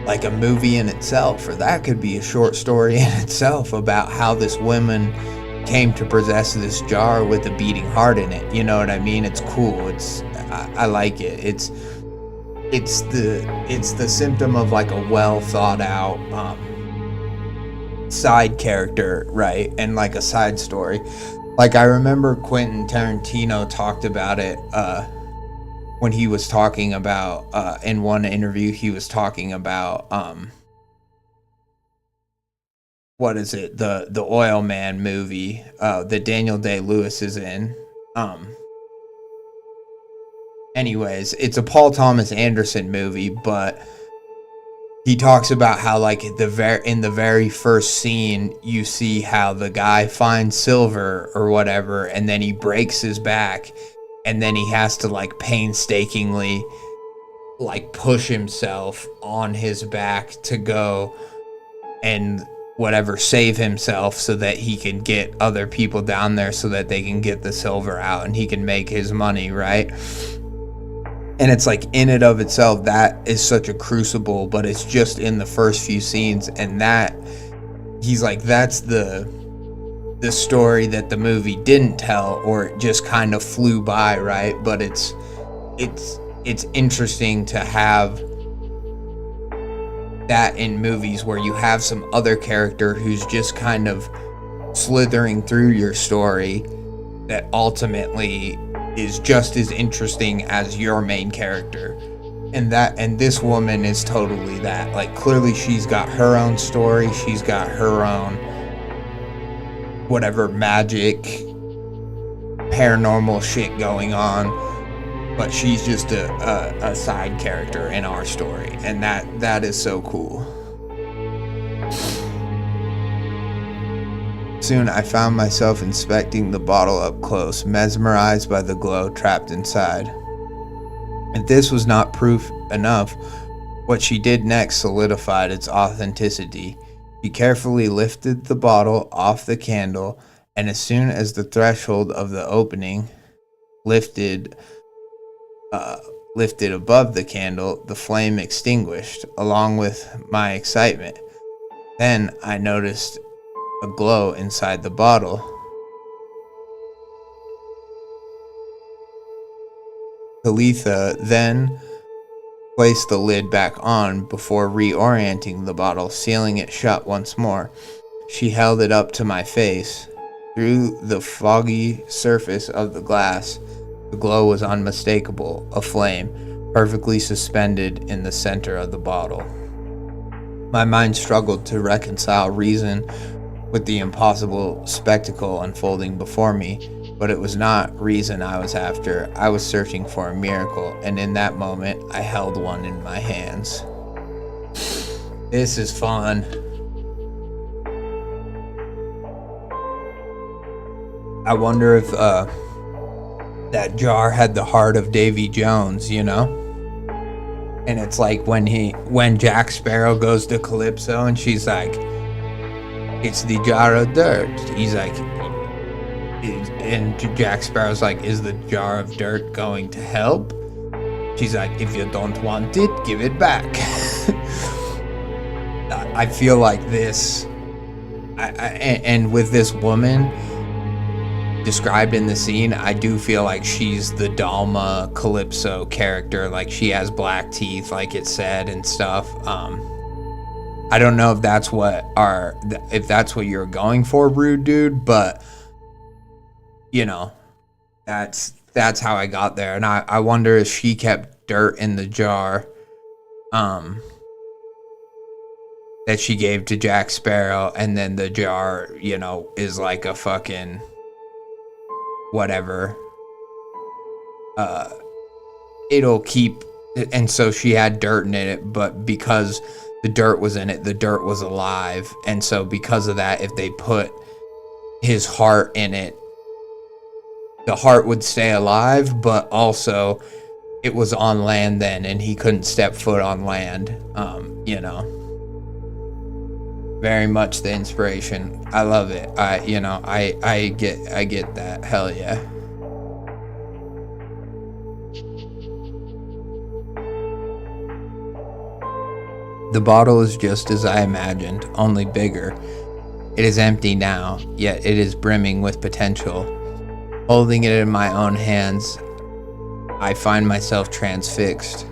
like a movie in itself, or that could be a short story in itself about how this woman came to possess this jar with a beating heart in it. You know what I mean? It's cool. I like it. It's the symptom of like a well thought out side character, right? And like a side story. Like I remember Quentin Tarantino talked about it when he was talking about in one interview, he was talking about what is it, the Oil Man movie that Daniel Day-Lewis is in. Anyways, it's a Paul Thomas Anderson movie, but he talks about how like in the very first scene you see how the guy finds silver or whatever, and then he breaks his back, and then he has to like painstakingly like push himself on his back to go and whatever, save himself so that he can get other people down there so that they can get the silver out and he can make his money, right? And it's like, in and of itself, that is such a crucible, but it's just in the first few scenes. And that, he's like, that's the story that the movie didn't tell, or it just kind of flew by, right? But it's interesting to have that in movies where you have some other character who's just kind of slithering through your story that ultimately is just as interesting as your main character. And this woman is totally that. Like, clearly she's got her own story, she's got her own whatever magic, paranormal shit going on, but she's just a side character in our story, and that is so cool. Soon I found myself inspecting the bottle up close, mesmerized by the glow trapped inside. If this was not proof enough, what she did next solidified its authenticity. She carefully lifted the bottle off the candle, and as soon as the threshold of the opening lifted above the candle, the flame extinguished, along with my excitement. Then I noticed a glow inside the bottle. Talitha then placed the lid back on before reorienting the bottle, sealing it shut once more. She held it up to my face. Through the foggy surface of the glass, the glow was unmistakable, a flame, perfectly suspended in the center of the bottle. My mind struggled to reconcile reason with the impossible spectacle unfolding before me, but it was not reason I was after. I was searching for a miracle, and in that moment, I held one in my hands. This is fun. I wonder if that jar had the heart of Davy Jones, you know? And it's like when Jack Sparrow goes to Calypso and she's like, it's the jar of dirt. He's like, and Jack Sparrow's like, is the jar of dirt going to help? She's like, if you don't want it, give it back. I feel like this, and with this woman described in the scene, I do feel like she's the Dalma Calypso character. Like, she has black teeth, like it said, and stuff. I don't know if that's what you're going for, Rude Dude, but you know, that's how I got there. And I wonder if she kept dirt in the jar that she gave to Jack Sparrow, and then the jar, you know, is like a fucking whatever. It'll keep, and so she had dirt in it, but because the dirt was in it, the dirt was alive. And so because of that, if they put his heart in it, the heart would stay alive, but also it was on land then, and he couldn't step foot on land. You know, very much the inspiration. I love it. I get that. Hell yeah. The bottle is just as I imagined, only bigger. It is empty now, yet it is brimming with potential. Holding it in my own hands, I find myself transfixed.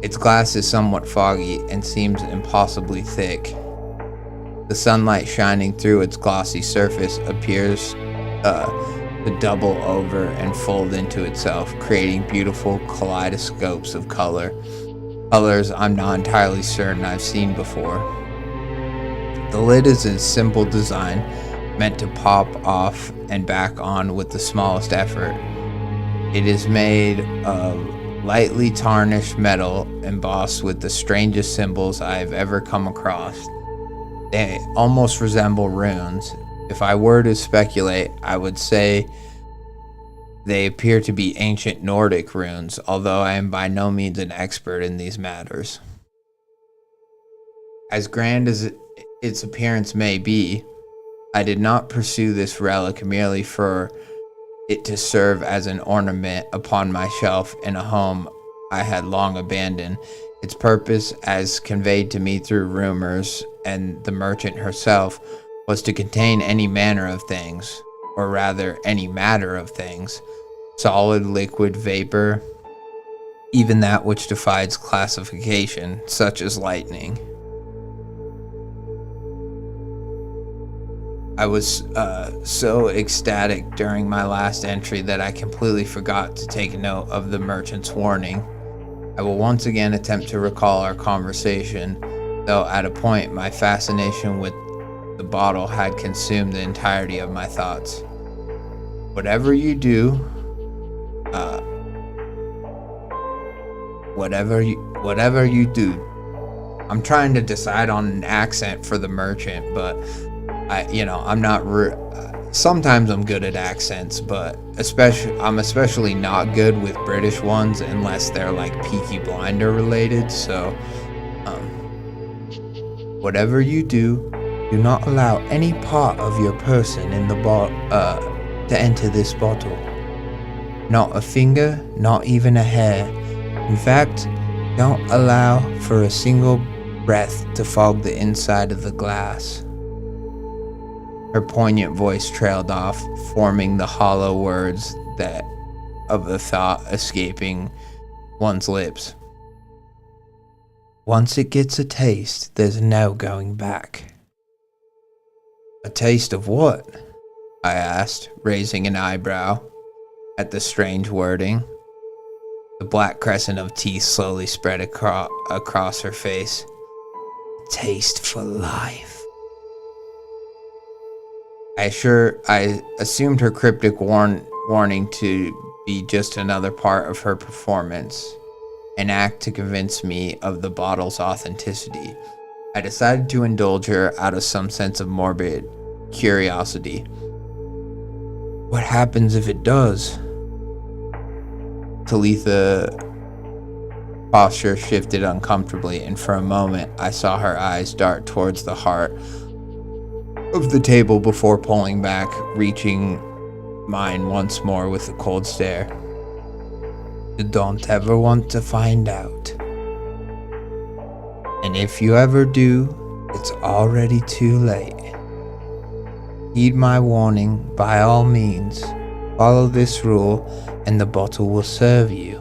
Its glass is somewhat foggy and seems impossibly thick. The sunlight shining through its glossy surface appears to double over and fold into itself, creating beautiful kaleidoscopes of colors I'm not entirely certain I've seen before. The lid is a simple design, meant to pop off and back on with the smallest effort. It is made of lightly tarnished metal embossed with the strangest symbols I have ever come across. They almost resemble runes. If I were to speculate, I would say they appear to be ancient Nordic runes, although I am by no means an expert in these matters. As grand as its appearance may be, I did not pursue this relic merely for it to serve as an ornament upon my shelf in a home I had long abandoned. Its purpose, as conveyed to me through rumors and the merchant herself, was to contain any manner of things, or rather any matter of things, solid, liquid, vapor, even that which defies classification, such as lightning. I was so ecstatic during my last entry that I completely forgot to take note of the merchant's warning. I will once again attempt to recall our conversation, though at a point my fascination with the bottle had consumed the entirety of my thoughts. Whatever you do, whatever you do, I'm trying to decide on an accent for the merchant, but I'm not. Sometimes I'm good at accents, but I'm especially not good with British ones unless they're like Peaky Blinder related. So, whatever you do, do not allow any part of your person in the to enter this bottle. Not a finger, not even a hair. In fact, don't allow for a single breath to fog the inside of the glass. Her poignant voice trailed off, forming the hollow words that of the thought escaping one's lips. Once it gets a taste, there's no going back. A taste of what? I asked, raising an eyebrow at the strange wording. The black crescent of teeth slowly spread across her face. A taste for life. I assumed her cryptic warning to be just another part of her performance, an act to convince me of the bottle's authenticity. I decided to indulge her out of some sense of morbid curiosity. What happens if it does? Talitha's posture shifted uncomfortably, and for a moment I saw her eyes dart towards the heart of the table before pulling back, reaching mine once more with a cold stare. You don't ever want to find out. And if you ever do, it's already too late. Heed my warning, by all means. Follow this rule, and the bottle will serve you.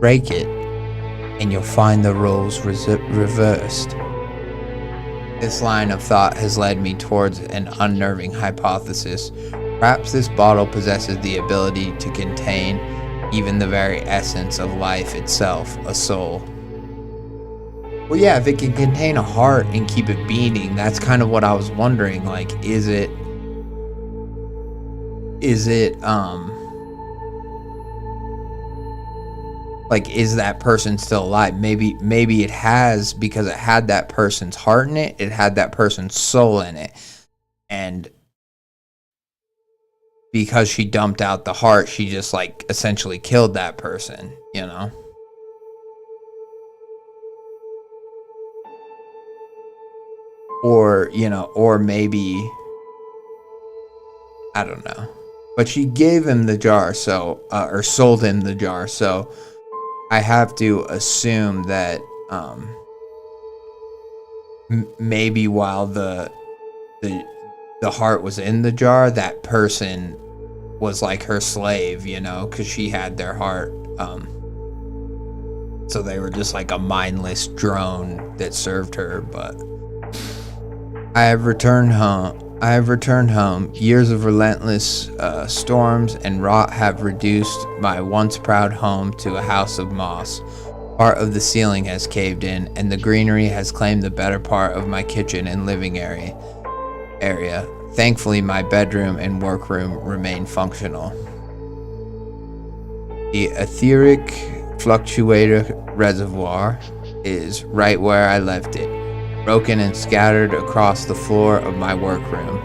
Break it, and you'll find the roles reversed. This line of thought has led me towards an unnerving hypothesis. Perhaps this bottle possesses the ability to contain even the very essence of life itself, a soul. Well, yeah, if it can contain a heart and keep it beating, that's kind of what I was wondering. Like, is that person still alive? Maybe it has, because it had that person's heart in it. It had that person's soul in it. And because she dumped out the heart, she just like essentially killed that person, you know? Or maybe, I don't know. But she gave him the jar, so, or sold him the jar, so I have to assume that maybe while the heart was in the jar, that person was like her slave, because she had their heart. So they were just like a mindless drone that served her. But I have returned home. Years of relentless storms and rot have reduced my once proud home to a house of moss. Part of the ceiling has caved in, and the greenery has claimed the better part of my kitchen and living area. Thankfully, my bedroom and workroom remain functional. The etheric fluctuator reservoir is right where I left it, broken and scattered across the floor of my workroom.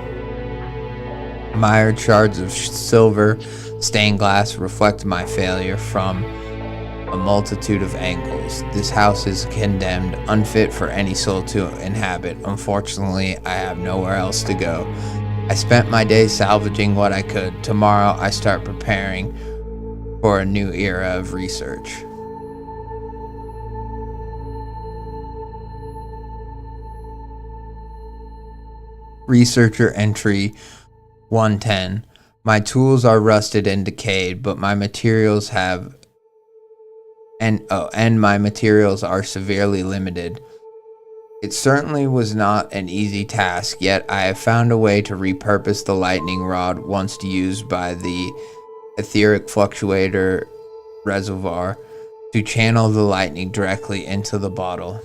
Mired shards of silver stained glass reflect my failure from a multitude of angles. This house is condemned, unfit for any soul to inhabit. Unfortunately, I have nowhere else to go. I spent my day salvaging what I could. Tomorrow, I start preparing for a new era of research. Researcher entry 110. My tools are rusted and decayed, but my materials have and my materials are severely limited. It certainly was not an easy task, yet I have found a way to repurpose the lightning rod once used by the etheric fluctuator reservoir to channel the lightning directly into the bottle.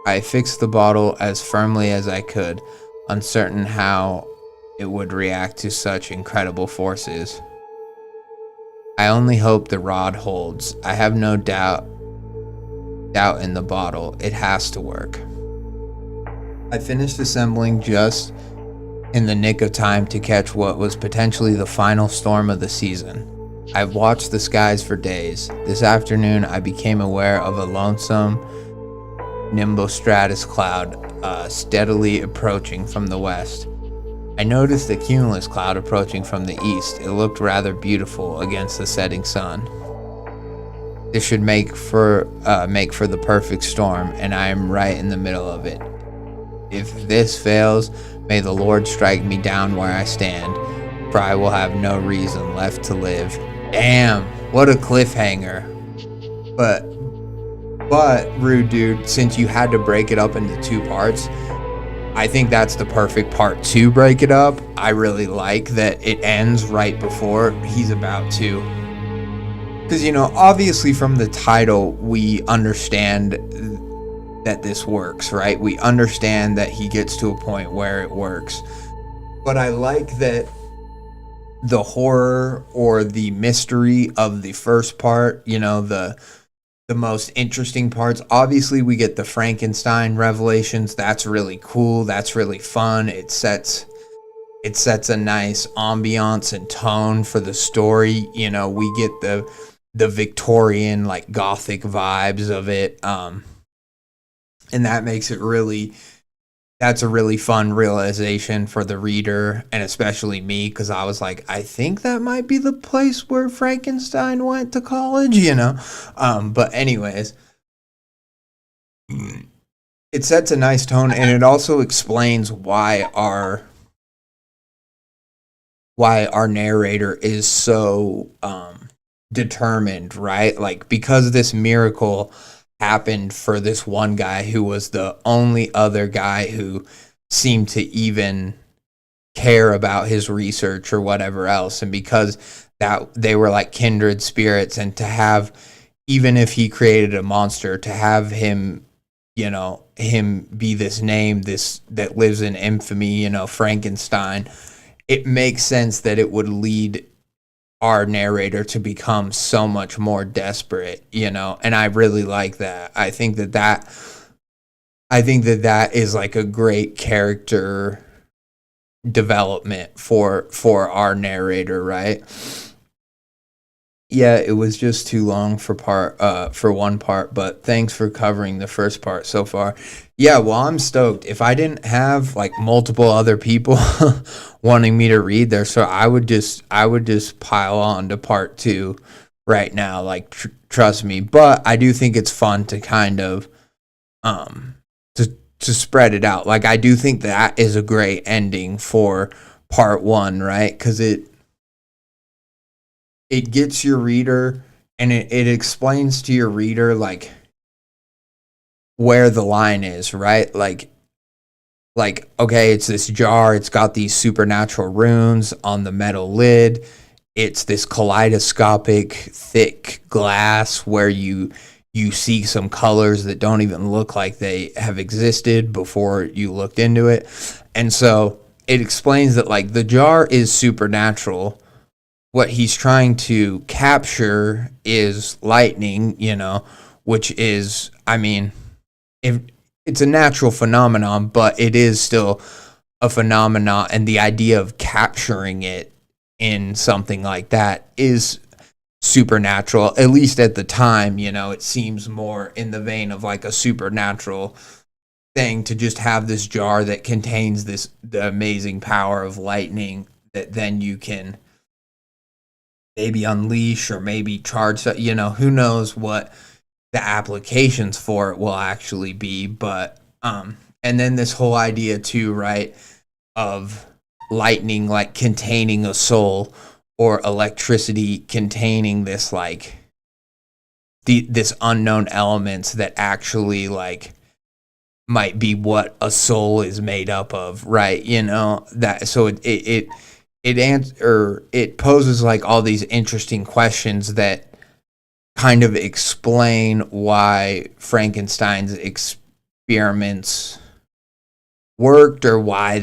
I fixed the bottle as firmly as I could, uncertain how it would react to such incredible forces. I only hope the rod holds. I have no doubt in the bottle. It has to work. I finished assembling just in the nick of time to catch what was potentially the final storm of the season. I've watched the skies for days. This afternoon, I became aware of a lonesome nimbostratus cloud steadily approaching from the west. I noticed a cumulus cloud approaching from the east. It looked rather beautiful against the setting sun. This should make for the perfect storm, and I am right in the middle of it. If this fails, may the Lord strike me down where I stand, for I will have no reason left to live. Damn, what a cliffhanger. But Rude Dude, since you had to break it up into two parts, I think that's the perfect part to break it up. I really like that it ends right before he's about to. Because, obviously from the title, we understand that this works, right? We understand that he gets to a point where it works. But I like that the horror or the mystery of the first part, the most interesting parts. Obviously, we get the Frankenstein revelations. That's really cool. That's really fun. It sets a nice ambiance and tone for the story. We get the Victorian, like, gothic vibes of it. And that makes it that's a really fun realization for the reader, and especially me, because I was like, I think that might be the place where Frankenstein went to college, But anyways, it sets a nice tone, and it also explains why our narrator is so determined, right? Like, because this miracle happened for this one guy who was the only other guy who seemed to even care about his research or whatever else, and because that they were like kindred spirits, and to have, even if he created a monster, to have him him be this name that lives in infamy, Frankenstein, it makes sense that it would lead our narrator to become so much more desperate, and I really like that. I think that is like a great character development for our narrator, right? Yeah, it was just too long for one part, but thanks for covering the first part so far. Yeah, well, I'm stoked. If I didn't have like multiple other people wanting me to read there, so I would just pile on to part 2 right now. Like, trust me. But I do think it's fun to kind of to spread it out. Like, I do think that is a great ending for part 1, right? Because it gets your reader, and it explains to your reader like where the line is, right? Like, okay, it's this jar, it's got these supernatural runes on the metal lid. It's this kaleidoscopic thick glass where you see some colors that don't even look like they have existed before you looked into it. And so it explains that like the jar is supernatural. What he's trying to capture is lightning, which is, if it's a natural phenomenon, but it is still a phenomenon, and the idea of capturing it in something like that is supernatural, at least at the time. It seems more in the vein of like a supernatural thing to just have this jar that contains the amazing power of lightning that then you can maybe unleash or maybe charge. Who knows what the applications for it will actually be. But and then this whole idea too, right, of lightning like containing a soul, or electricity containing this like this unknown elements that actually like might be what a soul is made up of, right? That, so it poses like all these interesting questions that kind of explain why Frankenstein's experiments worked, or why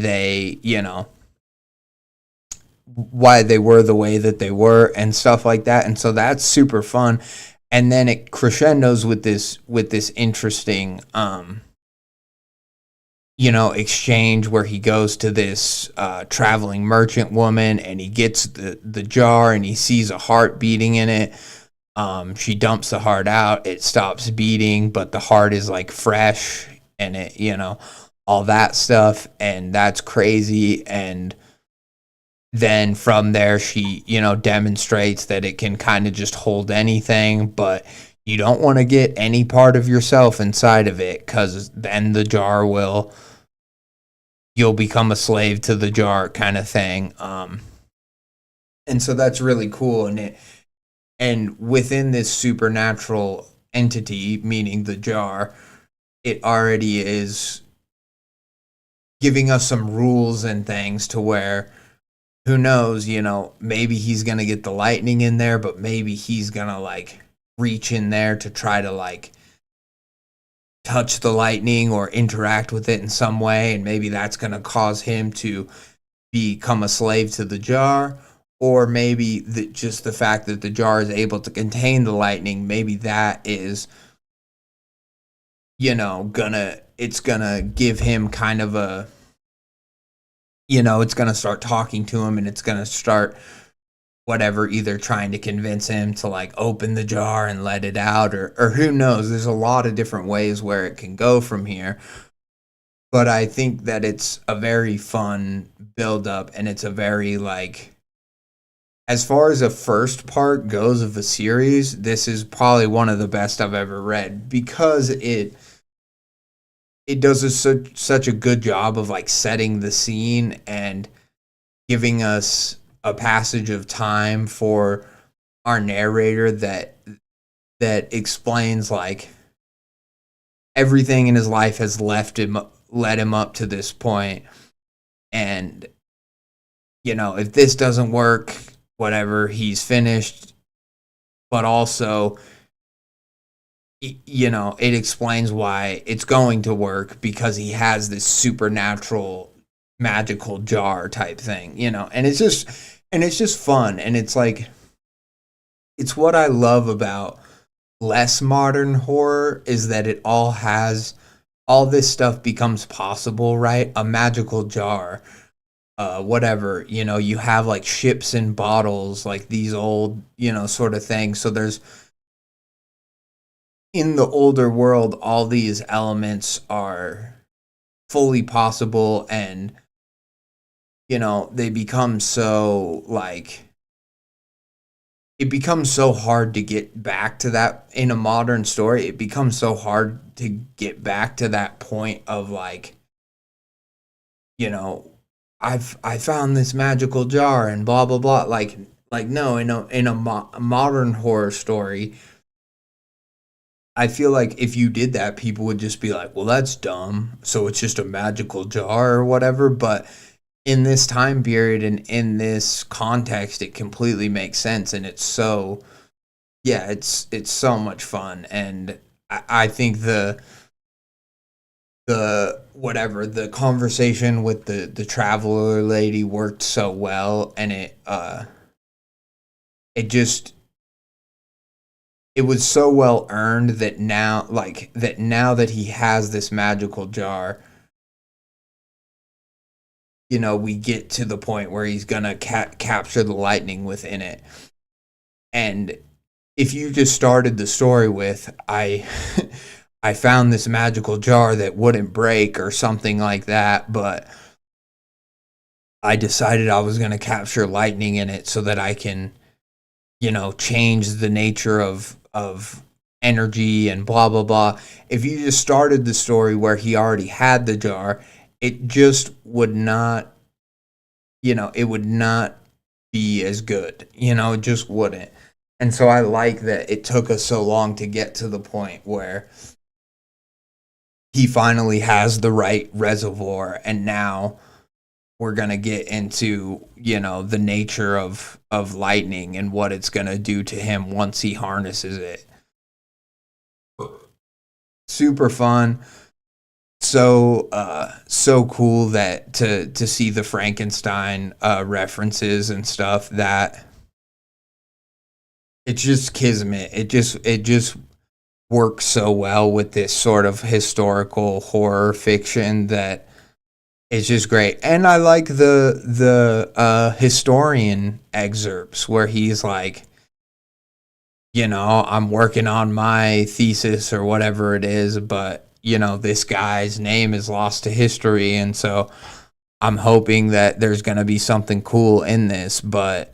why they were the way that they were and stuff like that. And so that's super fun. And then it crescendos with this interesting exchange where he goes to this traveling merchant woman, and he gets the jar, and he sees a heart beating in it. She dumps the heart out, it stops beating, but the heart is like fresh, and it, all that stuff, and that's crazy. And then from there, she, demonstrates that it can kind of just hold anything, but you don't want to get any part of yourself inside of it, because then the jar you'll become a slave to the jar, kind of thing. And so that's really cool. And within this supernatural entity, meaning the jar, it already is giving us some rules and things to where, who knows, maybe he's going to get the lightning in there, but maybe he's going to like reach in there to try to like touch the lightning or interact with it in some way. And maybe that's going to cause him to become a slave to the jar. Or maybe just the fact that the jar is able to contain the lightning, maybe that is, it's gonna give him kind of a, it's gonna start talking to him, and it's gonna start whatever, either trying to convince him to like open the jar and let it out, or who knows. There's a lot of different ways where it can go from here. But I think that it's a very fun build up, and it's a very like, as far as a first part goes of the series, this is probably one of the best I've ever read, because it does such a good job of like setting the scene and giving us a passage of time for our narrator that explains like everything in his life has led him up to this point. And if this doesn't work, whatever, he's finished. But also, it explains why it's going to work, because he has this supernatural magical jar type thing, and it's just fun. And it's like, it's what I love about less modern horror, is that it all this stuff becomes possible, right? A magical jar, whatever, you have like ships and bottles, like these old, sort of things. So there's, in the older world, all these elements are fully possible, and, they become so like, it becomes so hard to get back to that in a modern story. It becomes so hard to get back to that point of like, I found this magical jar and blah blah blah. Like no, in a modern horror story, I feel like if you did that, people would just be like, well, that's dumb. So it's just a magical jar or whatever. But in this time period and in this context, it completely makes sense, and it's so, yeah, it's so much fun. And I think the whatever, the conversation with the traveler lady worked so well, and it was so well earned that now that he has this magical jar, we get to the point where he's gonna capture the lightning within it. And if you just started the story with I I found this magical jar that wouldn't break or something like that, but I decided I was going to capture lightning in it so that I can, change the nature of energy and blah blah blah. If you just started the story where he already had the jar, it just would not, it would not be as good. It just wouldn't. And so I like that it took us so long to get to the point where he finally has the right reservoir, and now we're going to get into, the nature of lightning and what it's going to do to him once he harnesses it. Super fun. So cool that to see the Frankenstein references and stuff. That it's just kismet. It just works so well with this sort of historical horror fiction that it's just great. And I like the historian excerpts where he's like, I'm working on my thesis or whatever it is, but this guy's name is lost to history, and so I'm hoping that there's going to be something cool in this. But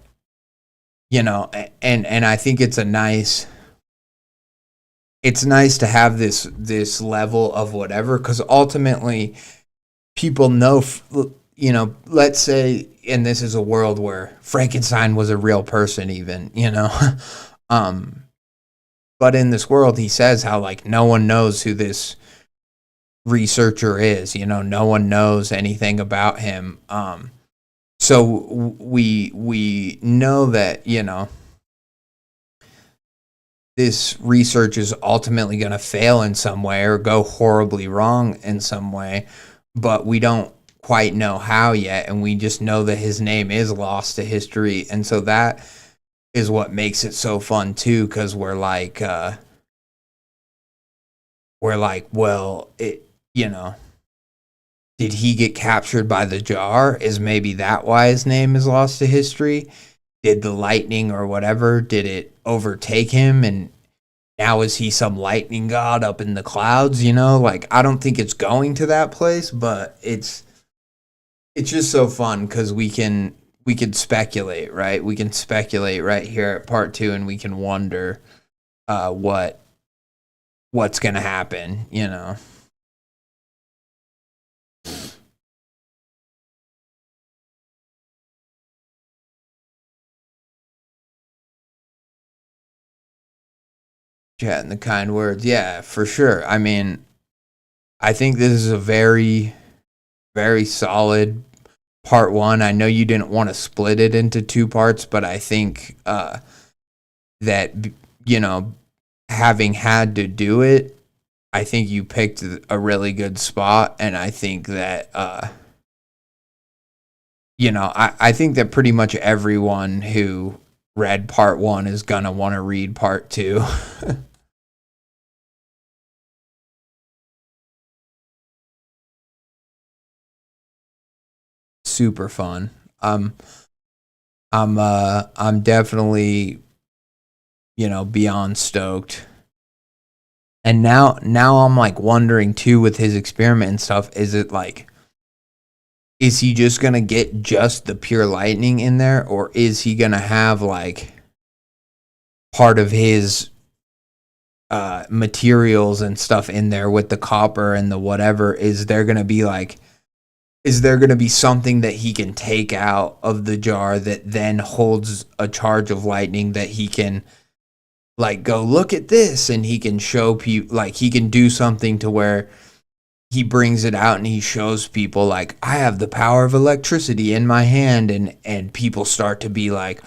and I think it's nice to have this level of whatever, because ultimately people know, let's say, and this is a world where Frankenstein was a real person, even, um, but in this world, he says how, like, no one knows who this researcher is, no one knows anything about him. So we know that, this research is ultimately going to fail in some way or go horribly wrong in some way, but we don't quite know how yet, and we just know that his name is lost to history. And so that is what makes it so fun too, because we're like, well, it, did he get captured by the jar? Is maybe that why his name is lost to history? Did the lightning or whatever, did it overtake him, and now is he some lightning god up in the clouds? Like, I don't think it's going to that place, but it's just so fun because we can speculate, right? We can speculate right here at part two, and we can wonder what's gonna happen. Chatting the kind words, yeah, for sure. I mean, I think this is a very, very solid part one. I know you didn't want to split it into two parts, but I think that, you know, having had to do it, I think you picked a really good spot, and I think that I think that pretty much everyone who read part one is gonna want to read part two. Super fun. Um, I'm definitely, beyond stoked. And now I'm like wondering too, with his experiment and stuff, is he just gonna get just the pure lightning in there, or is he gonna have like part of his materials and stuff in there with the copper and the whatever? Is there gonna be something that he can take out of the jar that then holds a charge of lightning that he can, like, go look at this, and he can show people, like, he can do something to where he brings it out and he shows people, like, I have the power of electricity in my hand, and people start to be like,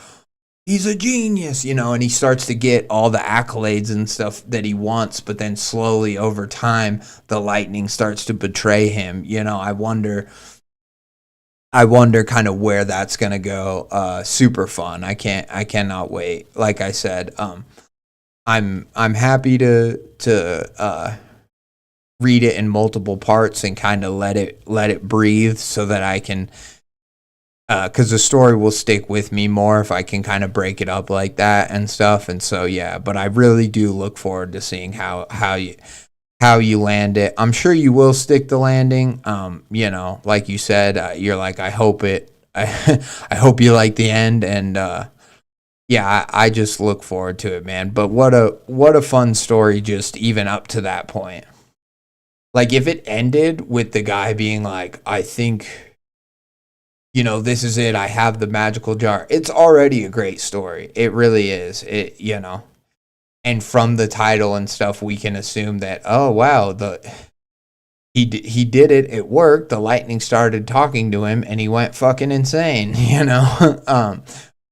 he's a genius, and he starts to get all the accolades and stuff that he wants, but then slowly over time the lightning starts to betray him. I wonder kind of where that's gonna go. Super fun. I cannot wait. Like I said, I'm happy to read it in multiple parts and kind of let it breathe so that I can because the story will stick with me more if I can kind of break it up like that and stuff. And so yeah, but I really do look forward to seeing how you land it. I'm sure you will stick the landing. You know, like you said, you're like, I hope it. I hope you like the end, and yeah, I just look forward to it, man. But what a fun story, just even up to that point. Like if it ended with the guy being like, I think, you know, this is it. I have the magical jar. It's already a great story. It really is. It, you know, and from the title and stuff, we can assume that, oh wow, he did it. It worked. The lightning started talking to him, and he went fucking insane. You know,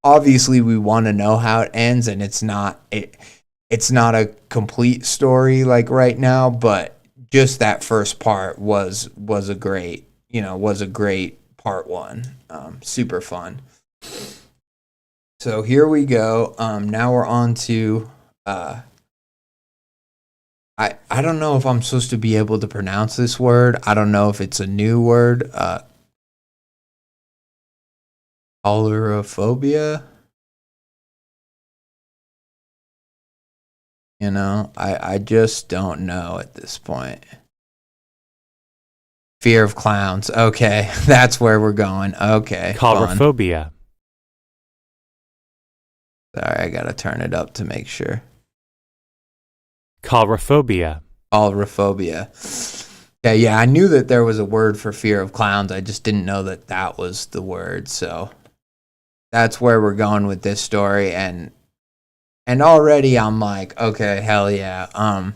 obviously we want to know how it ends, and it's not a complete story like right now, but just that first part was a great, you know, was a great part one. Super fun. So here we go. Now we're on to I don't know if I'm supposed to be able to pronounce this word. I don't know if it's a new word. Coulrophobia. You know, I just don't know at this point. Fear of clowns. Okay, that's where we're going. Okay, fun. Coulrophobia. Sorry, I gotta turn it up to make sure. Coulrophobia. Coulrophobia. Yeah, I knew that there was a word for fear of clowns. I just didn't know that that was the word. So that's where we're going with this story, and already I'm like, okay, hell yeah. I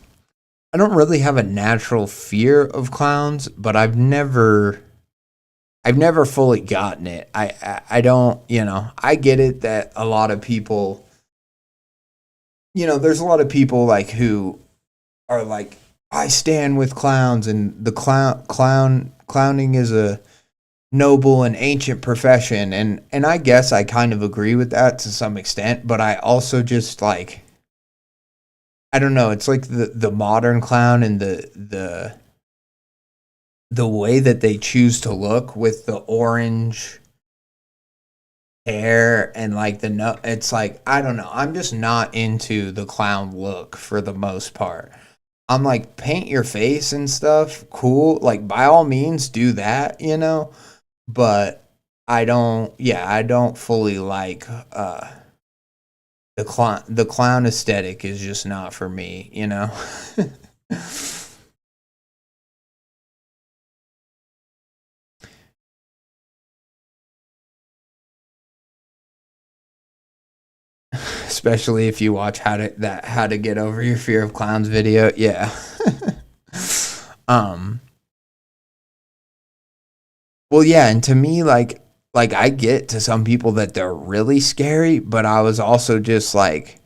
don't really have a natural fear of clowns, but I've never fully gotten it. I don't, you know, I get it that a lot of people, you know, there's a lot of people like who are like, I stand with clowns, and the clowning is a noble and ancient profession, and I guess I kind of agree with that to some extent, but I also just like, I don't know, it's like the modern clown and the way that they choose to look with the orange hair and like the no, it's like, I don't know, I'm just not into the clown look for the most part. I'm like, paint your face and stuff, cool, like by all means do that, you know, but I don't fully like the clown aesthetic is just not for me, you know. Especially if you watch how to get over your fear of clowns video. Yeah. um well yeah, and to me like I get to some people that they're really scary, but I was also just like,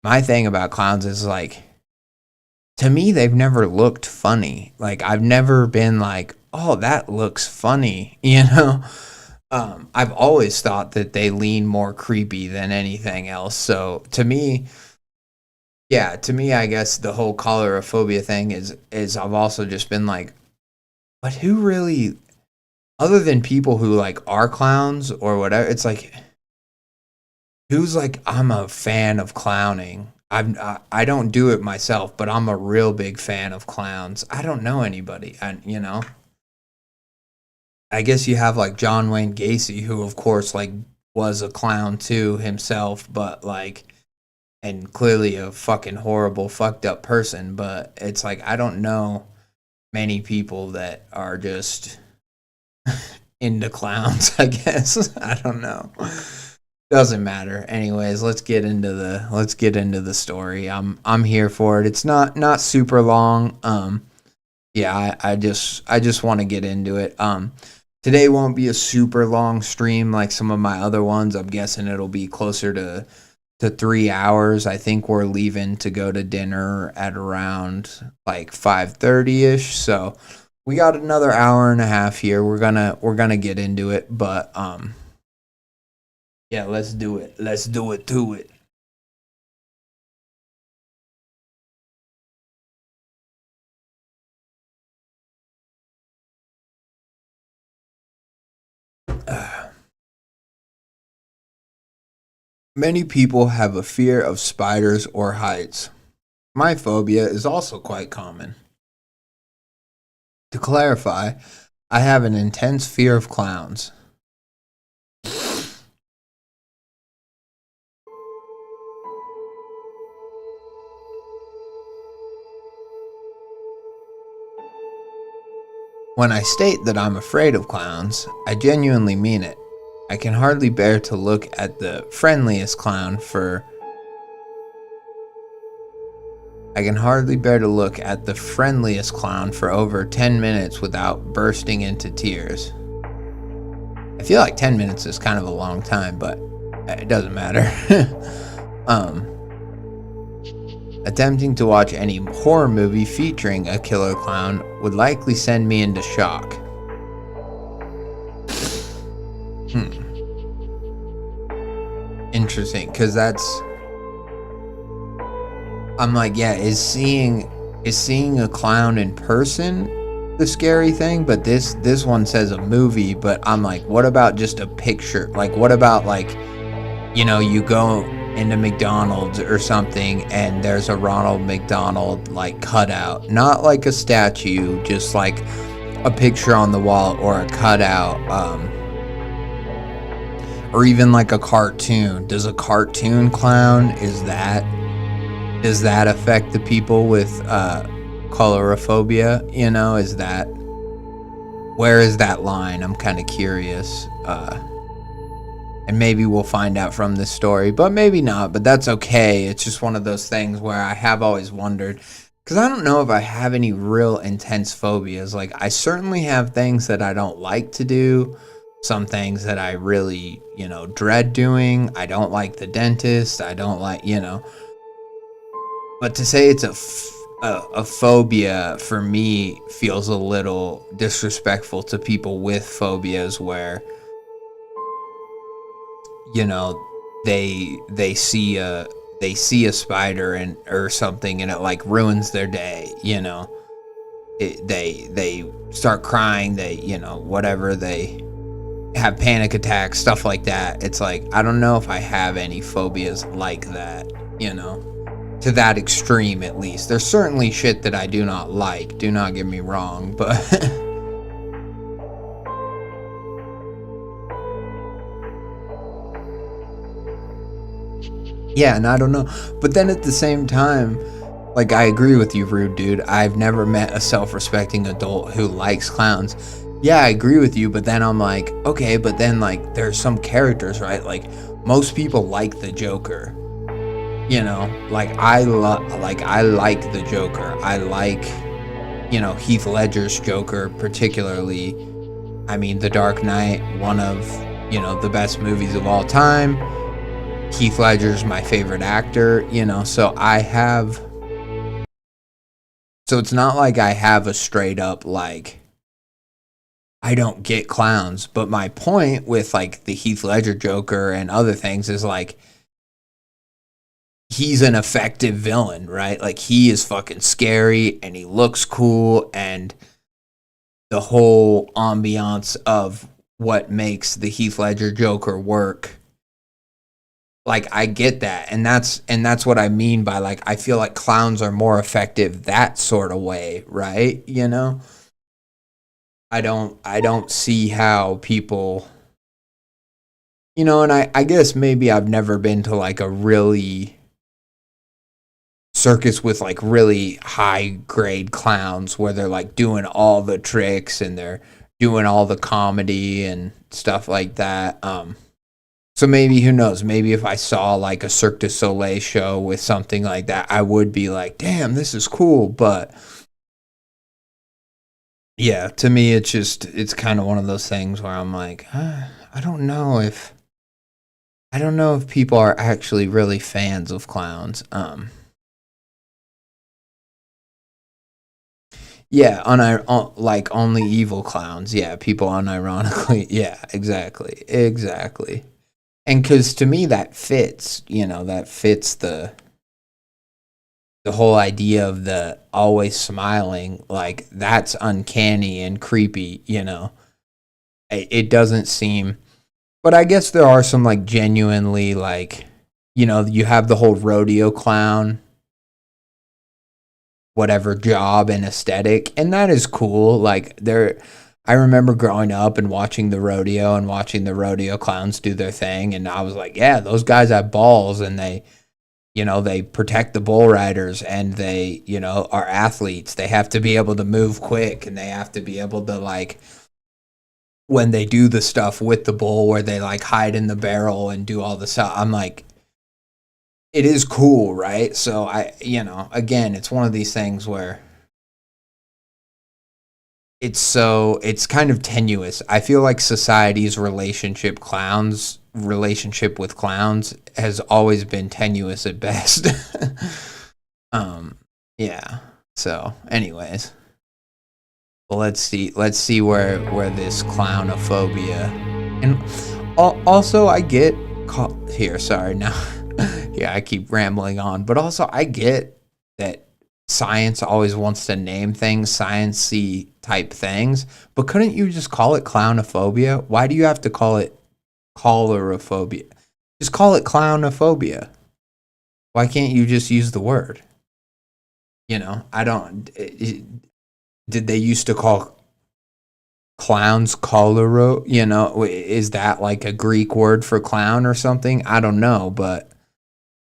my thing about clowns is like, to me they've never looked funny. Like I've never been like, "Oh, that looks funny." You know? I've always thought that they lean more creepy than anything else. So to me, yeah, to me, I guess the whole coulrophobia thing is I've also just been like, but who really, other than people who like are clowns or whatever, it's like, who's like, I'm a fan of clowning. I don't do it myself, but I'm a real big fan of clowns. I don't know anybody, and you know, I guess you have like John Wayne Gacy, who of course like was a clown too himself, but like, and clearly a fucking horrible fucked up person, but it's like I don't know many people that are just into clowns, I guess. I don't know. Doesn't matter. Anyways, let's get into the story. I'm here for it. It's not super long. Yeah, I just want to get into it. Today won't be a super long stream like some of my other ones. I'm guessing it'll be closer to 3 hours. I think we're leaving to go to dinner at around like 5:30 ish. So we got another hour and a half here. We're gonna get into it, but yeah, let's do it. Let's do it to it. Many people have a fear of spiders or heights. My phobia is also quite common. To clarify, I have an intense fear of clowns. When I state that I'm afraid of clowns, I genuinely mean it. I can hardly bear to look at the friendliest clown for over 10 minutes without bursting into tears. I feel like 10 minutes is kind of a long time, but it doesn't matter. Attempting to watch any horror movie featuring a killer clown would likely send me into shock. Interesting, because I'm like, yeah, is seeing a clown in person the scary thing? But this one says a movie, but I'm like, what about just a picture? Like, what about, like, you go into McDonald's or something and there's a Ronald McDonald like cutout, not like a statue, just like a picture on the wall or a cutout, or even like a cartoon. Does a cartoon clown, does that affect the people with colorophobia? Where is that line? I'm kind of curious. And maybe we'll find out from this story, but maybe not, but that's okay. It's just one of those things where I have always wondered, because I don't know if I have any real intense phobias. Like, I certainly have things that I don't like to do, some things that I really, dread doing. I don't like the dentist. I don't like, but to say it's a phobia for me feels a little disrespectful to people with phobias where, they see a spider or something and it like ruins their day. They start crying. They whatever, they have panic attacks, stuff like that. It's like, I don't know if I have any phobias like that, to that extreme. At least there's certainly shit that I do not like, do not get me wrong, but yeah, and I don't know. But then at the same time, like, I agree with you, rude dude. I've never met a self-respecting adult who likes clowns. Yeah, I agree with you, but then I'm like, okay, but then, like, there's some characters, right? Like, most people like the Joker. Like, I like the Joker. I like, Heath Ledger's Joker particularly. I mean, The Dark Knight, one of, the best movies of all time. Heath Ledger's my favorite actor, so it's not like I have a straight up, like, I don't get clowns. But my point with, like, the Heath Ledger Joker and other things is, like, he's an effective villain, right? Like, he is fucking scary and he looks cool, and the whole ambiance of what makes the Heath Ledger Joker work, like, I get that, and that's what I mean by, like, I feel like clowns are more effective that sort of way, right? I don't see how people, and I guess maybe I've never been to, like, a really circus with, like, really high grade clowns where they're, like, doing all the tricks and they're doing all the comedy and stuff like that. So maybe, who knows, maybe if I saw, like, a Cirque du Soleil show with something like that, I would be like, damn, this is cool. But yeah, to me, it's kind of one of those things where I'm like, I don't know if people are actually really fans of clowns. Yeah, like, only evil clowns. Yeah, people unironically. Yeah, exactly. And because to me that fits, the whole idea of the always smiling. Like, that's uncanny and creepy. It doesn't seem, but I guess there are some, like, genuinely, like, you have the whole rodeo clown, whatever job and aesthetic, and that is cool. Like I remember growing up and watching the rodeo and watching the rodeo clowns do their thing, and I was like, yeah, those guys have balls, and they protect the bull riders, and they, are athletes. They have to be able to move quick, and they have to be able to, like, when they do the stuff with the bull where they like hide in the barrel and do all the stuff. I'm like, it is cool, right? So again, it's one of these things where it's kind of tenuous. I feel like society's relationship with clowns has always been tenuous at best. Yeah. So, anyways, well, let's see where this clownophobia, and also I get here. Sorry, now, yeah, I keep rambling on, but also I get that science always wants to name things science-y type things, but couldn't you just call it clownophobia? Why do you have to call it colorophobia? Just call it clownophobia. Why can't you just use the word? I don't. Did they used to call clowns cholero? Is that like a Greek word for clown or something? I don't know, but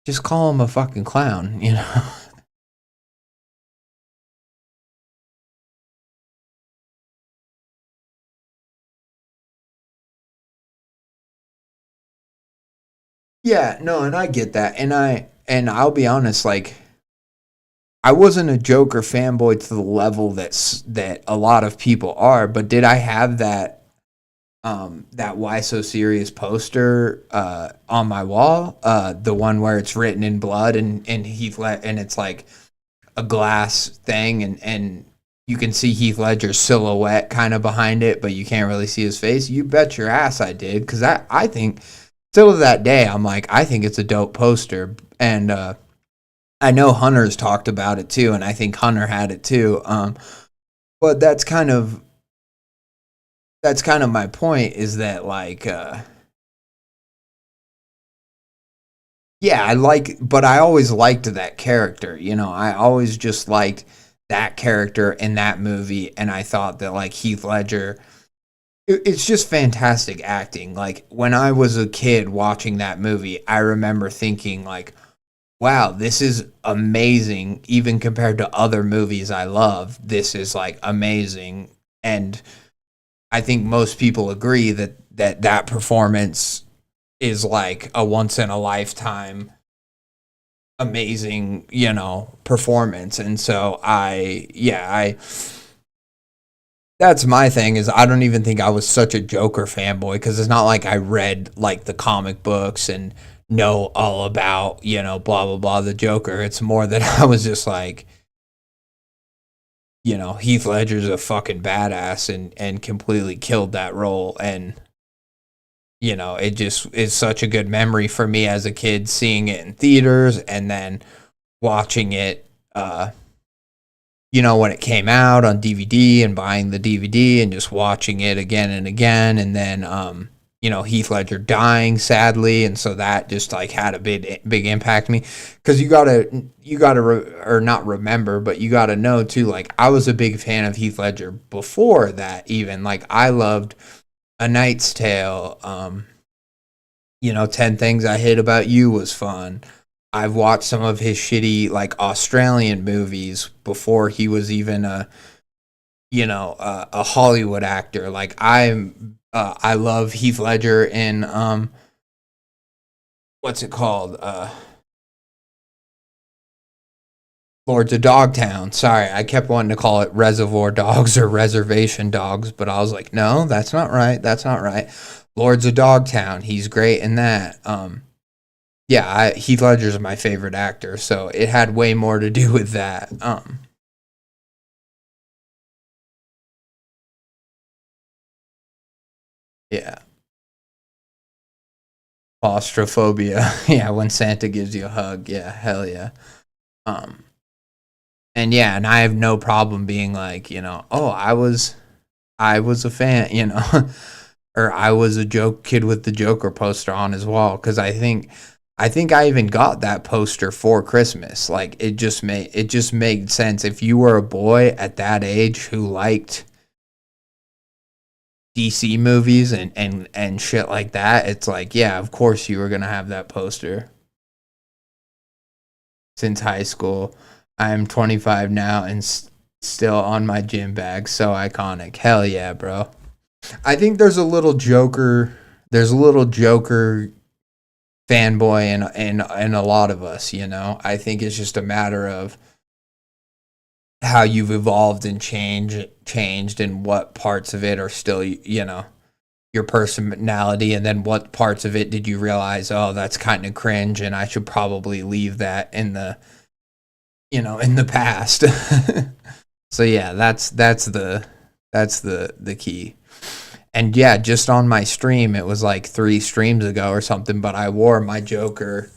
just call him a fucking clown. Yeah, no, and I get that. And I'll be honest, like, I wasn't a Joker fanboy to the level that a lot of people are, but did I have that Why So Serious poster on my wall? The one where it's written in blood, and and it's like a glass thing, and you can see Heath Ledger's silhouette kind of behind it, but you can't really see his face. You bet your ass I did, because I think still to that day, I'm like, I think it's a dope poster. And I know Hunter's talked about it too, and I think Hunter had it too. But that's kind of my point, is that, like, yeah, but I always liked that character. I always just liked that character in that movie, and I thought that, like, Heath Ledger, it's just fantastic acting. Like, when I was a kid watching that movie, I remember thinking, like, wow, this is amazing. Even compared to other movies I love, this is, like, amazing. And I think most people agree that performance is like a once in a lifetime amazing, performance. And so I that's my thing, is I don't even think I was such a Joker fanboy, because it's not like I read, like, the comic books and know all about, blah blah blah, the Joker. It's more that I was just like, Heath Ledger's a fucking badass, and completely killed that role. And it just is such a good memory for me as a kid, seeing it in theaters, and then watching it when it came out on DVD, and buying the DVD and just watching it again and again. And then Heath Ledger dying sadly, and so that just, like, had a big impact on me. Because or not remember, but you gotta know too, like, I was a big fan of Heath Ledger before that. Even, like, I loved A Knight's Tale. 10 Things I Hate About You was fun. I've watched some of his shitty, like, Australian movies before he was even a Hollywood actor. Like, I love Heath Ledger in what's it called? Lords of Dogtown. Sorry, I kept wanting to call it Reservoir Dogs or Reservation Dogs, but I was like, no, that's not right. That's not right. Lords of Dogtown. He's great in that. Yeah, Heath Ledger's my favorite actor, so it had way more to do with that. Yeah, claustrophobia. Yeah, when Santa gives you a hug. Yeah, hell yeah. Um, and yeah, and I have no problem being like, oh, I was a fan, or I was a joke kid with the Joker poster on his wall, because I think I think I even got that poster for Christmas. Like it just made sense. If you were a boy at that age who liked DC movies and shit like that, it's like, yeah, of course you were gonna have that poster. Since high school, I am 25 now and still on my gym bag. So iconic. Hell yeah, bro. I think there's a little Joker. There's a little Joker fanboy in a lot of us. You know, I think it's just a matter of how you've evolved and changed, and what parts of it are still, you know, your personality, and then what parts of it did you realize, oh, that's kind of cringe, and I should probably leave that in the, you know, in the past. So yeah, that's the key. And yeah, just on my stream, it was like 3 streams ago or something, but I wore my Joker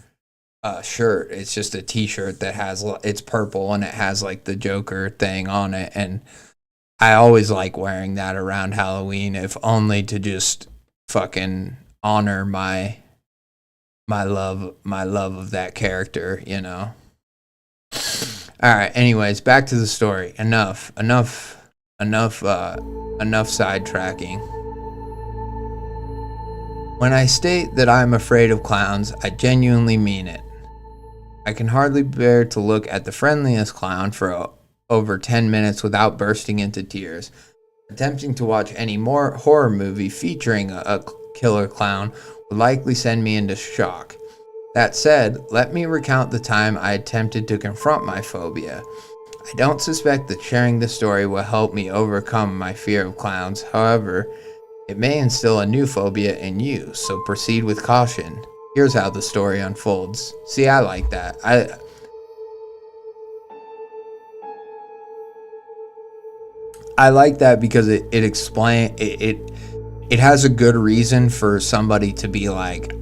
shirt. It's just a t-shirt that has, it's purple and it has like the Joker thing on it, and I always like wearing that around Halloween, if only to just fucking honor my love of that character, you know. All right, anyways, back to the story. Enough sidetracking. When I state that I'm afraid of clowns, I genuinely mean it. I can hardly bear to look at the friendliest clown for over 10 minutes without bursting into tears. Attempting to watch any more horror movie featuring a killer clown would likely send me into shock. That said, let me recount the time I attempted to confront my phobia. I don't suspect that sharing this story will help me overcome my fear of clowns. However, it may instill a new phobia in you, so proceed with caution. Here's how the story unfolds. See, I like that. I like that because it has a good reason for somebody to be like,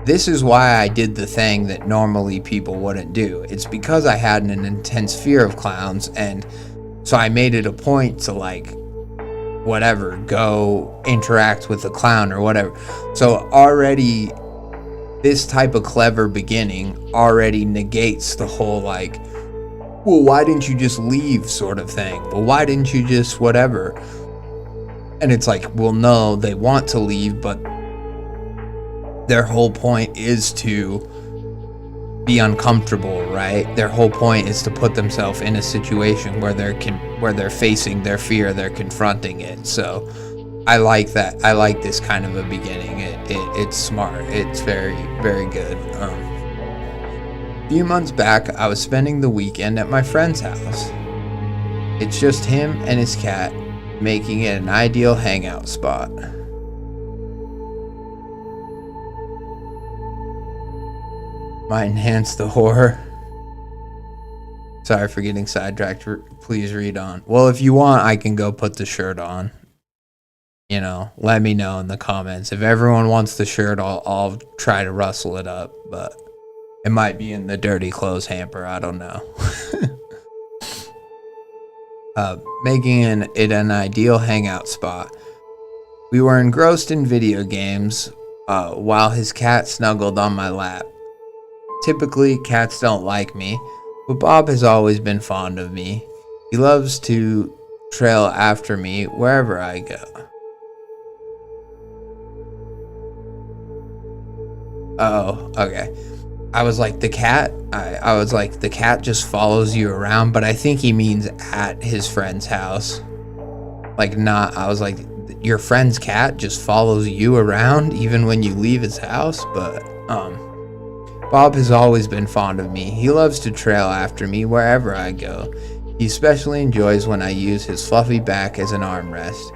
this is why I did the thing that normally people wouldn't do. It's because I had an intense fear of clowns, and so I made it a point to, like, whatever, go interact with a clown or whatever. So already this type of clever beginning already negates the whole, like, well, why didn't you just leave sort of thing? Well, why didn't you just whatever? And it's like, well, no, they want to leave, but their whole point is to be uncomfortable, right? Their whole point is to put themselves in a situation where they're facing their fear, they're confronting it. So I like that. I like this kind of a beginning. It's smart. It's very, very good. A few months back, I was spending the weekend at my friend's house. It's just him and his cat, making it an ideal hangout spot. Might enhance the horror. Sorry for getting sidetracked. Please read on. Well, if you want, I can go put the shirt on. You know, let me know in the comments. If everyone wants the shirt, I'll try to rustle it up, but it might be in the dirty clothes hamper. I don't know. Making it an ideal hangout spot. We were engrossed in video games while his cat snuggled on my lap. Typically, cats don't like me, but Bob has always been fond of me. He loves to trail after me wherever I go. Oh, okay. I was like, the cat? I was like, the cat just follows you around, but I think he means at his friend's house. Like, not, I was like, your friend's cat just follows you around even when you leave his house? But, Bob has always been fond of me. He loves to trail after me wherever I go. He especially enjoys when I use his fluffy back as an armrest.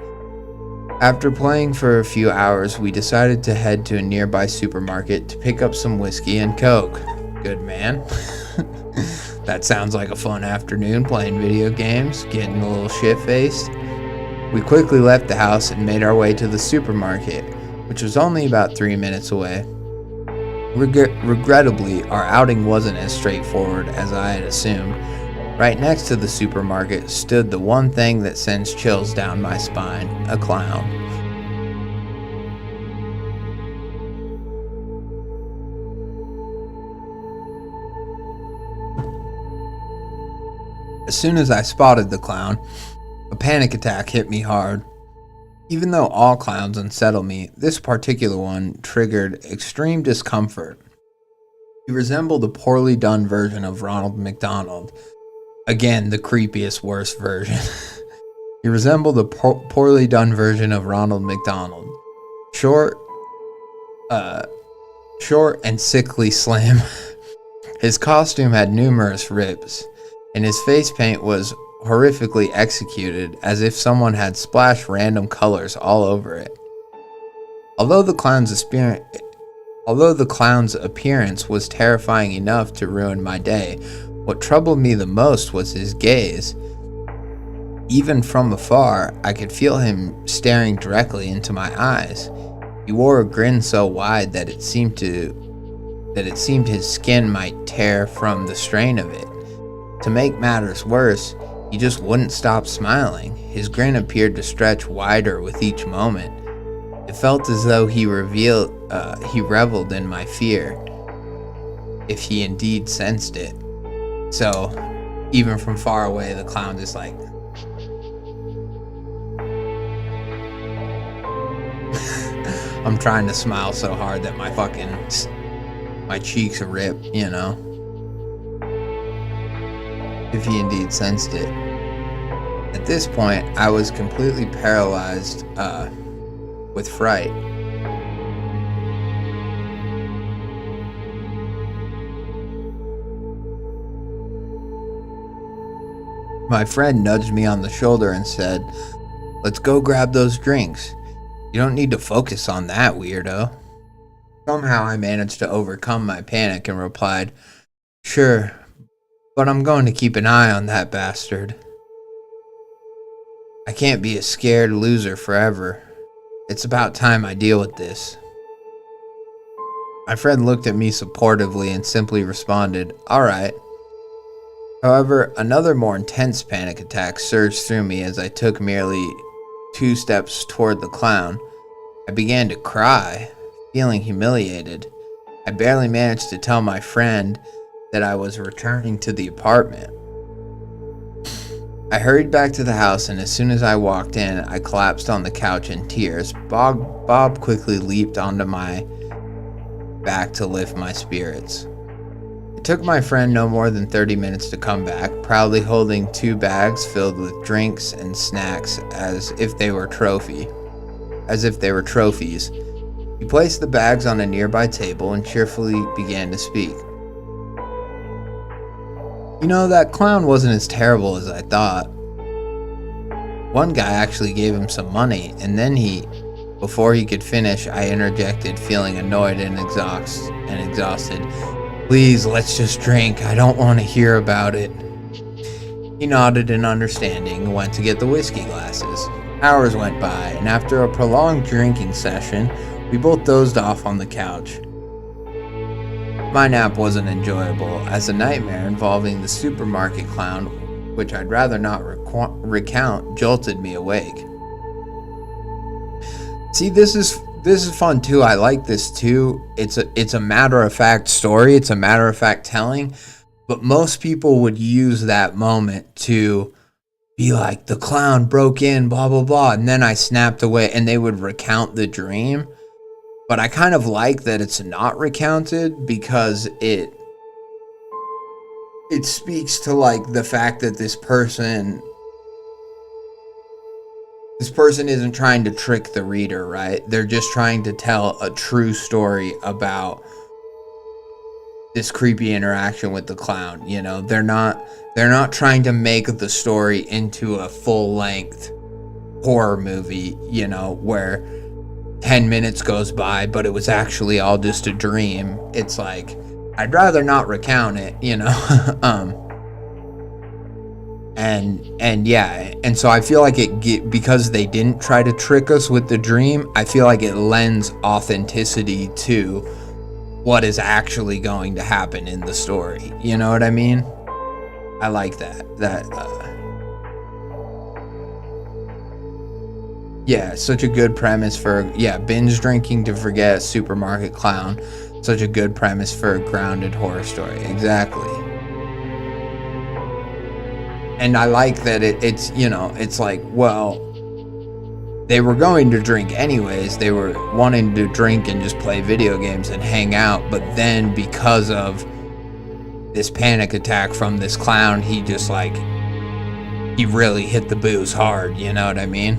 After playing for a few hours, we decided to head to a nearby supermarket to pick up some whiskey and Coke. Good man. That sounds like a fun afternoon playing video games, getting a little shit-faced. We quickly left the house and made our way to the supermarket, which was only about 3 minutes away. Regrettably, our outing wasn't as straightforward as I had assumed. Right next to the supermarket stood the one thing that sends chills down my spine, a clown. As soon as I spotted the clown, a panic attack hit me hard. Even though all clowns unsettle me, this particular one triggered extreme discomfort. He resembled a poorly done version of Ronald McDonald. Again, the creepiest, worst version. He resembled a poorly done version of Ronald McDonald. Short and sickly slim. His costume had numerous rips, and his face paint was horrifically executed, as if someone had splashed random colors all over it. Although the clown's appearance was terrifying enough to ruin my day, what troubled me the most was his gaze. Even from afar, I could feel him staring directly into my eyes. He wore a grin so wide that it seemed his skin might tear from the strain of it. To make matters worse, he just wouldn't stop smiling. His grin appeared to stretch wider with each moment. It felt as though he reveled in my fear, if he indeed sensed it. So, even from far away, the clown just like... I'm trying to smile so hard that my cheeks are ripped, you know. If he indeed sensed it. At this point, I was completely paralyzed with fright. My friend nudged me on the shoulder and said, "Let's go grab those drinks. You don't need to focus on that, weirdo." Somehow I managed to overcome my panic and replied, "Sure, but I'm going to keep an eye on that bastard. I can't be a scared loser forever. It's about time I deal with this." My friend looked at me supportively and simply responded, "All right." However, another more intense panic attack surged through me as I took merely 2 steps toward the clown. I began to cry, feeling humiliated. I barely managed to tell my friend that I was returning to the apartment. I hurried back to the house, and as soon as I walked in, I collapsed on the couch in tears. Bob quickly leaped onto my back to lift my spirits. It took my friend no more than 30 minutes to come back, proudly holding 2 bags filled with drinks and snacks as if they were trophies. He placed the bags on a nearby table and cheerfully began to speak. "You know, that clown wasn't as terrible as I thought. One guy actually gave him some money, and then before he could finish, I interjected, feeling annoyed and exhausted. "Please, let's just drink. I don't want to hear about it." He nodded in understanding and went to get the whiskey glasses. Hours went by, and after a prolonged drinking session, we both dozed off on the couch. My nap wasn't enjoyable, as a nightmare involving the supermarket clown, which I'd rather not recount, jolted me awake. See, this is fun too. I like this too. It's a matter-of-fact story. It's a matter-of-fact telling. But most people would use that moment to be like, the clown broke in, blah, blah, blah. And then I snapped away, and they would recount the dream. But I kind of like that it's not recounted, because it speaks to like the fact that this person isn't trying to trick the reader, right? They're just trying to tell a true story about this creepy interaction with the clown. You know, they're not trying to make the story into a full-length horror movie, you know, where 10 minutes goes by, but it was actually all just a dream. It's like, I'd rather not recount it, you know? And yeah, and so I feel like because they didn't try to trick us with the dream, I feel like it lends authenticity to what is actually going to happen in the story. You know what I mean? I like that. Yeah, such a good premise for, binge drinking to forget a supermarket clown. Such a good premise for a grounded horror story. Exactly. And I like that it's, you know, it's like, well, they were going to drink anyways. They were wanting to drink and just play video games and hang out. But then because of this panic attack from this clown, he just like, he really hit the booze hard, you know what I mean?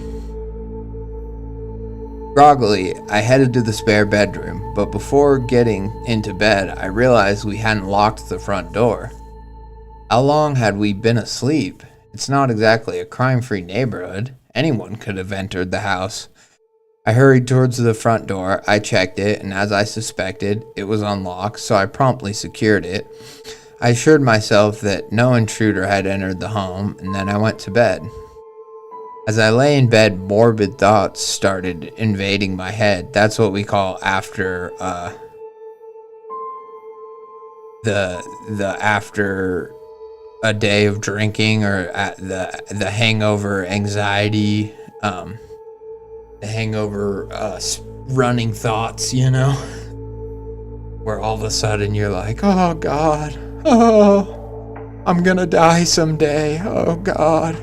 Groggily, I headed to the spare bedroom, but before getting into bed, I realized we hadn't locked the front door. How long had we been asleep? It's not exactly a crime-free neighborhood. Anyone could have entered the house. I hurried towards the front door. I checked it, and as I suspected, it was unlocked, so I promptly secured it. I assured myself that no intruder had entered the home, and then I went to bed. As I lay in bed, morbid thoughts started invading my head. That's what we call after after a day of drinking, or at the hangover anxiety, the hangover running thoughts, you know, where all of a sudden you're like, oh God, oh, I'm gonna die someday, oh God.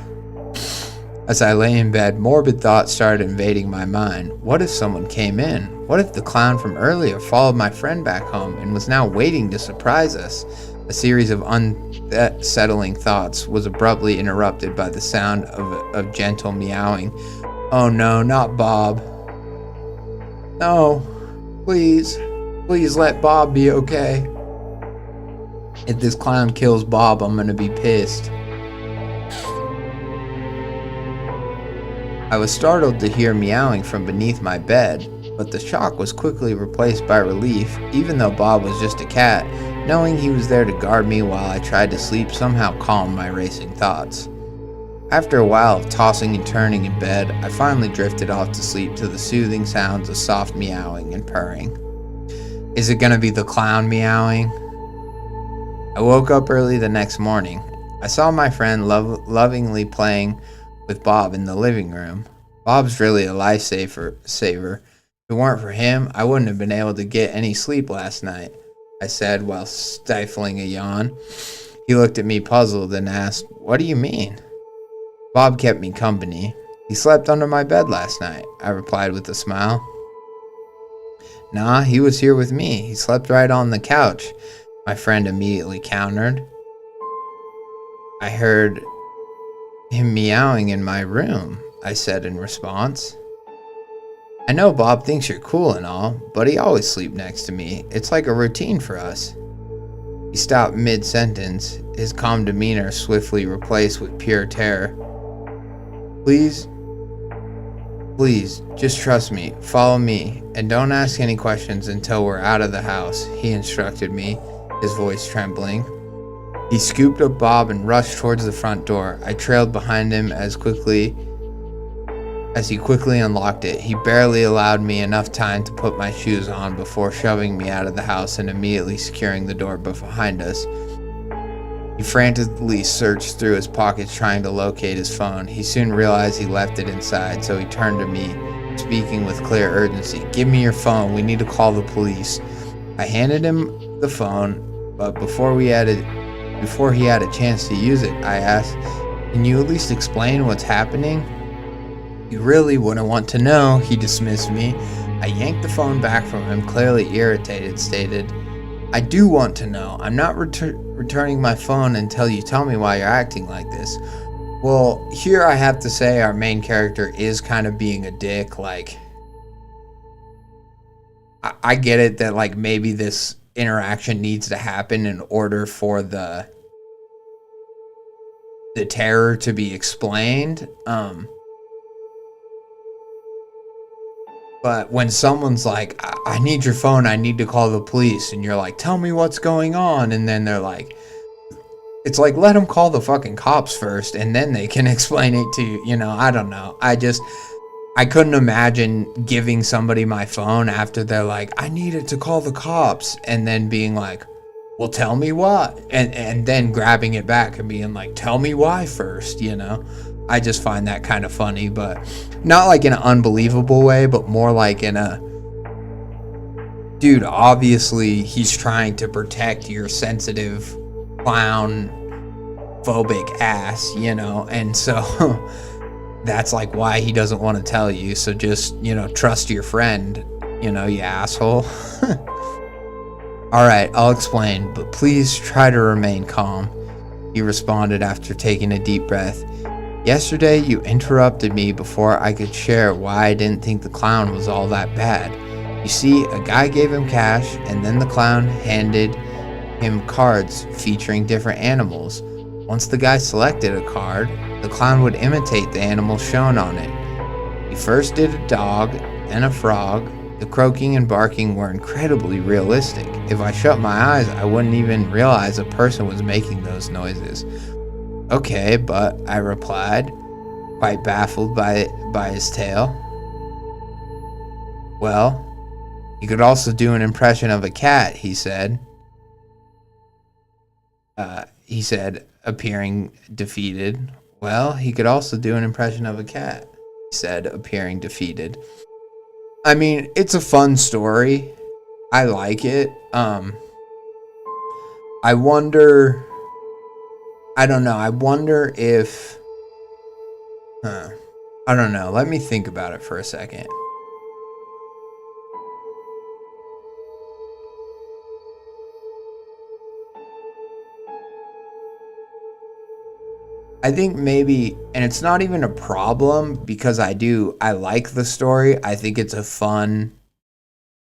As I lay in bed, morbid thoughts started invading my mind. What if someone came in? What if the clown from earlier followed my friend back home and was now waiting to surprise us? A series of unsettling thoughts was abruptly interrupted by the sound of gentle meowing. Oh no, not Bob. No, please let Bob be okay. If this clown kills Bob, I'm gonna be pissed. I was startled to hear meowing from beneath my bed, but the shock was quickly replaced by relief. Even though Bob was just a cat, knowing he was there to guard me while I tried to sleep somehow calmed my racing thoughts. After a while of tossing and turning in bed, I finally drifted off to sleep to the soothing sounds of soft meowing and purring. Is it gonna be the clown meowing? I woke up early the next morning. I saw my friend lovingly playing with Bob in the living room. Bob's really a lifesaver. If it weren't for him, I wouldn't have been able to get any sleep last night, I said while stifling a yawn. He looked at me puzzled and asked, what do you mean? Bob kept me company. He slept under my bed last night, I replied with a smile. Nah, he was here with me. He slept right on the couch, my friend immediately countered. I heard him meowing in my room, I said in response. I know Bob thinks you're cool and all, but he always sleeps next to me. It's like a routine for us. He stopped mid-sentence, his calm demeanor swiftly replaced with pure terror. Please, just trust me, follow me, and don't ask any questions until we're out of the house, he instructed me, his voice trembling. He scooped up Bob and rushed towards the front door. I trailed behind him as he quickly unlocked it. He barely allowed me enough time to put my shoes on before shoving me out of the house and immediately securing the door behind us. He frantically searched through his pockets trying to locate his phone. He soon realized he left it inside, so he turned to me, speaking with clear urgency. Give me your phone. We need to call the police. I handed him the phone, but before he had a chance to use it, I asked, can you at least explain what's happening? You really wouldn't want to know, he dismissed me. I yanked the phone back from him, clearly irritated, stated, I do want to know. I'm not returning my phone until you tell me why you're acting like this. Well, here I have to say our main character is kind of being a dick. Like, I get it that like maybe this interaction needs to happen in order for the terror to be explained. But when someone's like, I need your phone, I need to call the police, and you're like, tell me what's going on, and then they're like, it's like, let them call the fucking cops first, and then they can explain it to you, you know, I don't know. I couldn't imagine giving somebody my phone after they're like, I needed to call the cops, and then being like, well, tell me what, and then grabbing it back and being like, tell me why first, you know. I just find that kind of funny, but not like in an unbelievable way, but more like in a, dude, obviously he's trying to protect your sensitive clown phobic ass, and so that's like why he doesn't want to tell you. So just, trust your friend, you asshole. All right, I'll explain, but please try to remain calm, he responded after taking a deep breath. Yesterday, you interrupted me before I could share why I didn't think the clown was all that bad. You see, a guy gave him cash, and then the clown handed him cards featuring different animals. Once the guy selected a card, the clown would imitate the animals shown on it. He first did a dog, then a frog. The croaking and barking were incredibly realistic. If I shut my eyes, I wouldn't even realize a person was making those noises. Okay, but I replied, quite baffled by his tale. Well, you could also do an impression of a cat, he said. He said, appearing defeated. Well, he could also do an impression of a cat, he said, appearing defeated. I mean, it's a fun story. I like it. I wonder... I don't know. I wonder if... I don't know. Let me think about it for a second. I think maybe, and it's not even a problem because I like the story. I think it's a fun,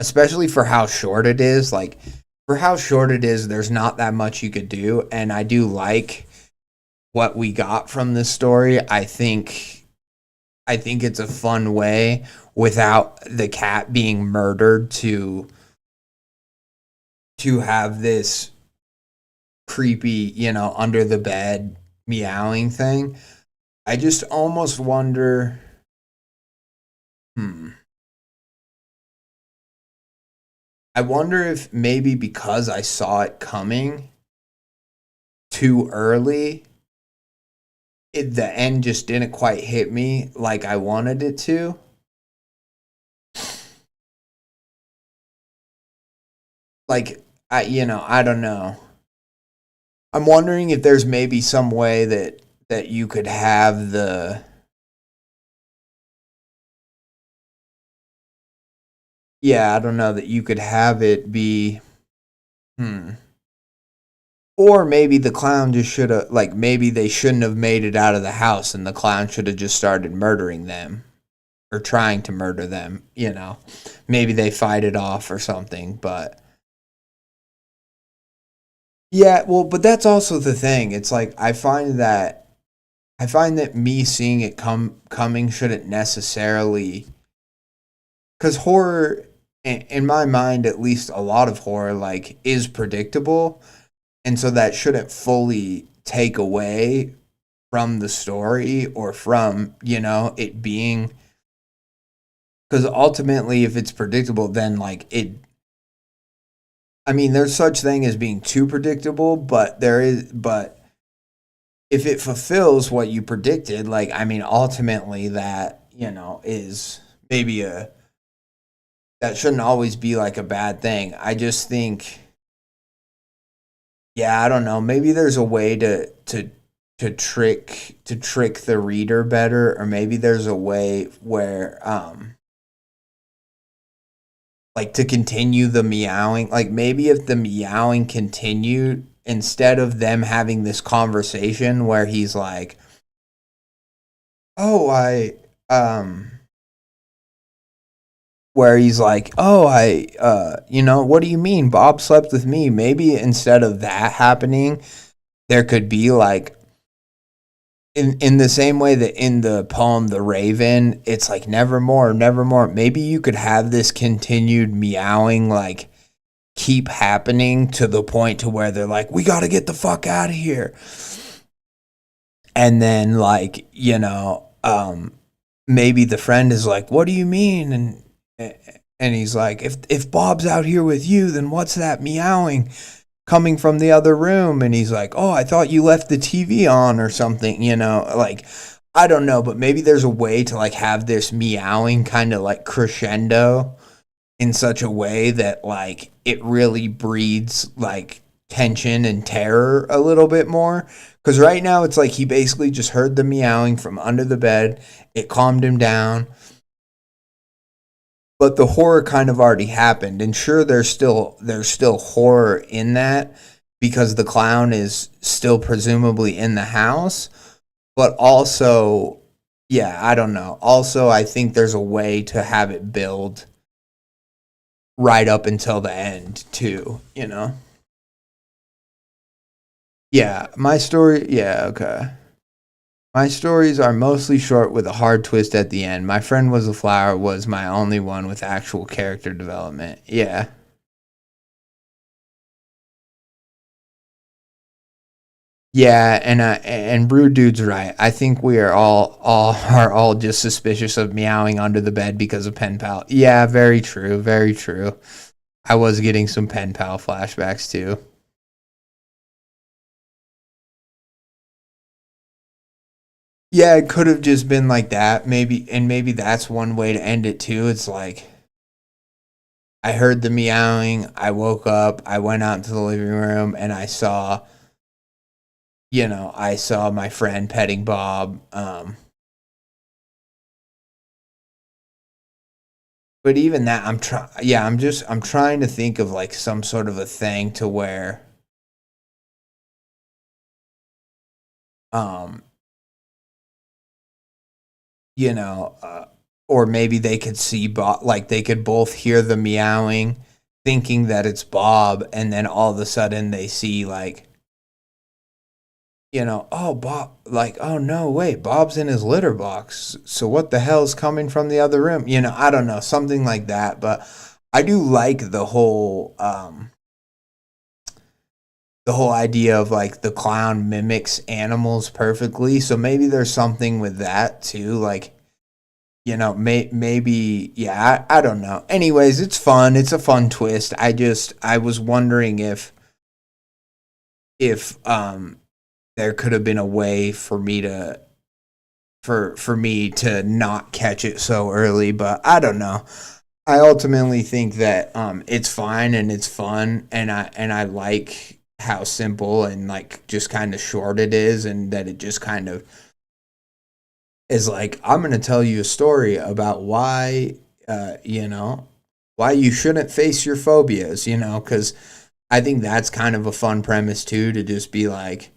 especially for how short it is. Like, for how short it is, there's not that much you could do. And I do like what we got from this story. I think it's a fun way without the cat being murdered to have this creepy, under the bed meowing thing. I just almost wonder, I wonder if maybe because I saw it coming too early, the end just didn't quite hit me like I wanted it to. Like, I don't know. I'm wondering if there's maybe some way that you could have the... Yeah, I don't know, that you could have it be... Or maybe the clown just should have... Like, maybe they shouldn't have made it out of the house and the clown should have just started murdering them. Or trying to murder them, Maybe they fight it off or something, but... Yeah, well, but that's also the thing. It's like I find that me seeing it coming shouldn't necessarily, because horror, in my mind, at least a lot of horror, like, is predictable, and so that shouldn't fully take away from the story or from it being, because ultimately, if it's predictable, then like it. I mean, there's such thing as being too predictable, but if it fulfills what you predicted, like, I mean, ultimately that, is maybe that shouldn't always be like a bad thing. I just think, yeah, I don't know. Maybe there's a way to trick the reader better, or maybe there's a way where, like, to continue the meowing. Like, maybe if the meowing continued, instead of them having this conversation where he's like, oh, where he's like, oh, what do you mean? Bob slept with me. Maybe instead of that happening, there could be like, in the same way that in the poem The Raven, it's like nevermore, nevermore. Maybe you could have this continued meowing, like, keep happening to the point to where they're like, we got to get the fuck out of here. And then, like, maybe the friend is like, what do you mean? And he's like, if Bob's out here with you, then what's that meowing coming from the other room? And he's like, oh, I thought you left the TV on or something, like, I don't know, but maybe there's a way to like have this meowing kind of like crescendo in such a way that like it really breeds like tension and terror a little bit more. Because right now it's like he basically just heard the meowing from under the bed. It calmed him down, but the horror kind of already happened. And sure, there's still horror in that because the clown is still presumably in the house. But also, yeah, I don't know. Also, I think there's a way to have it build right up until the end too. Yeah, my story. Yeah, okay. My stories are mostly short with a hard twist at the end. My friend was a flower was my only one with actual character development. Yeah. Yeah, and Brew Dude's right. I think we are all just suspicious of meowing under the bed because of pen pal. Yeah, very true, very true. I was getting some pen pal flashbacks too. Yeah, it could have just been like that, maybe, and maybe that's one way to end it too. It's like I heard the meowing, I woke up, I went out into the living room, and I saw my friend petting Bob. But even that, I'm trying. Yeah, I'm trying to think of like some sort of a thing to where, um, you know, or maybe they could see Bob, like they could both hear the meowing, thinking that it's Bob, and then all of a sudden they see like, oh Bob, like oh no, wait, Bob's in his litter box. So what the hell's coming from the other room? I don't know, something like that. But I do like the whole idea of like the clown mimics animals perfectly. So maybe there's something with that too. Like, maybe, yeah, I don't know. Anyways, it's fun. It's a fun twist. I was wondering if there could have been a way for me to not catch it so early, but I don't know. I ultimately think that it's fine and it's fun, and I like how simple and like just kind of short it is, and that it just kind of is like I'm gonna tell you a story about why you shouldn't face your phobias, because I think that's kind of a fun premise too, to just be like,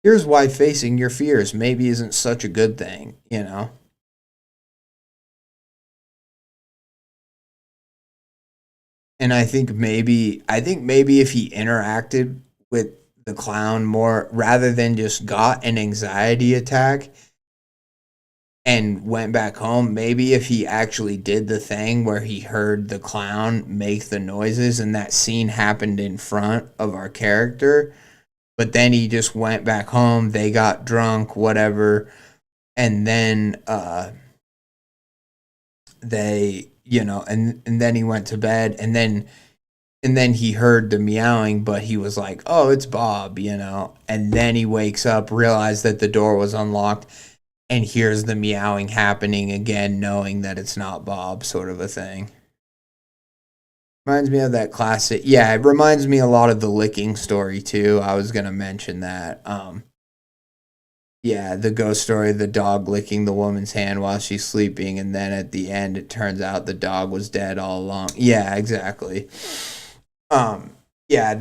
here's why facing your fears maybe isn't such a good thing. And I think maybe if he interacted with the clown more rather than just got an anxiety attack and went back home, maybe if he actually did the thing where he heard the clown make the noises and that scene happened in front of our character, but then he just went back home, they got drunk, whatever, and then and then he went to bed, and then he heard the meowing, but he was like, "Oh, it's Bob," and then he wakes up, realized that the door was unlocked, and hears the meowing happening again, knowing that it's not Bob, sort of a thing. Reminds me of that classic. Yeah, it reminds me a lot of the licking story too. I was gonna mention that. Yeah, the ghost story, the dog licking the woman's hand while she's sleeping, and then at the end, it turns out the dog was dead all along. Yeah, exactly. Um, yeah,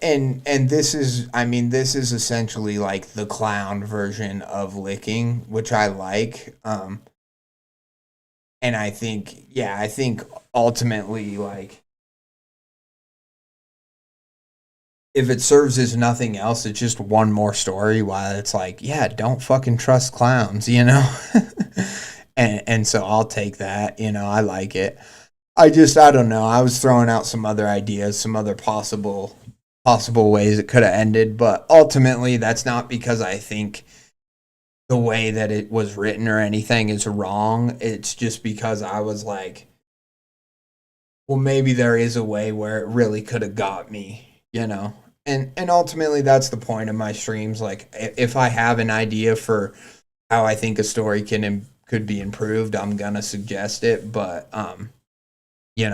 and this is essentially like the clown version of licking, which I like. And I think ultimately, like, if it serves as nothing else, it's just one more story. While it's like, yeah, don't fucking trust clowns. And so I'll take that. I like it. I don't know. I was throwing out some other ideas, some other possible ways it could have ended, but ultimately that's not because I think the way that it was written or anything is wrong. It's just because I was like, well, maybe there is a way where it really could have got me. And ultimately that's the point of my streams. Like, if I have an idea for how I think a story could be improved, I'm gonna suggest it. But it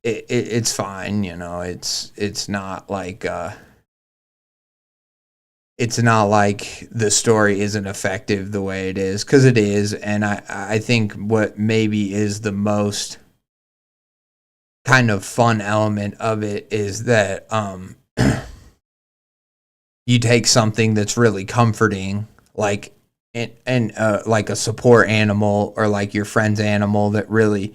it's fine, you know. It's not like it's not like the story isn't effective the way it is, because it is. And I think what maybe is the most kind of fun element of it is that you take something that's really comforting, like and like a support animal, or like your friend's animal that really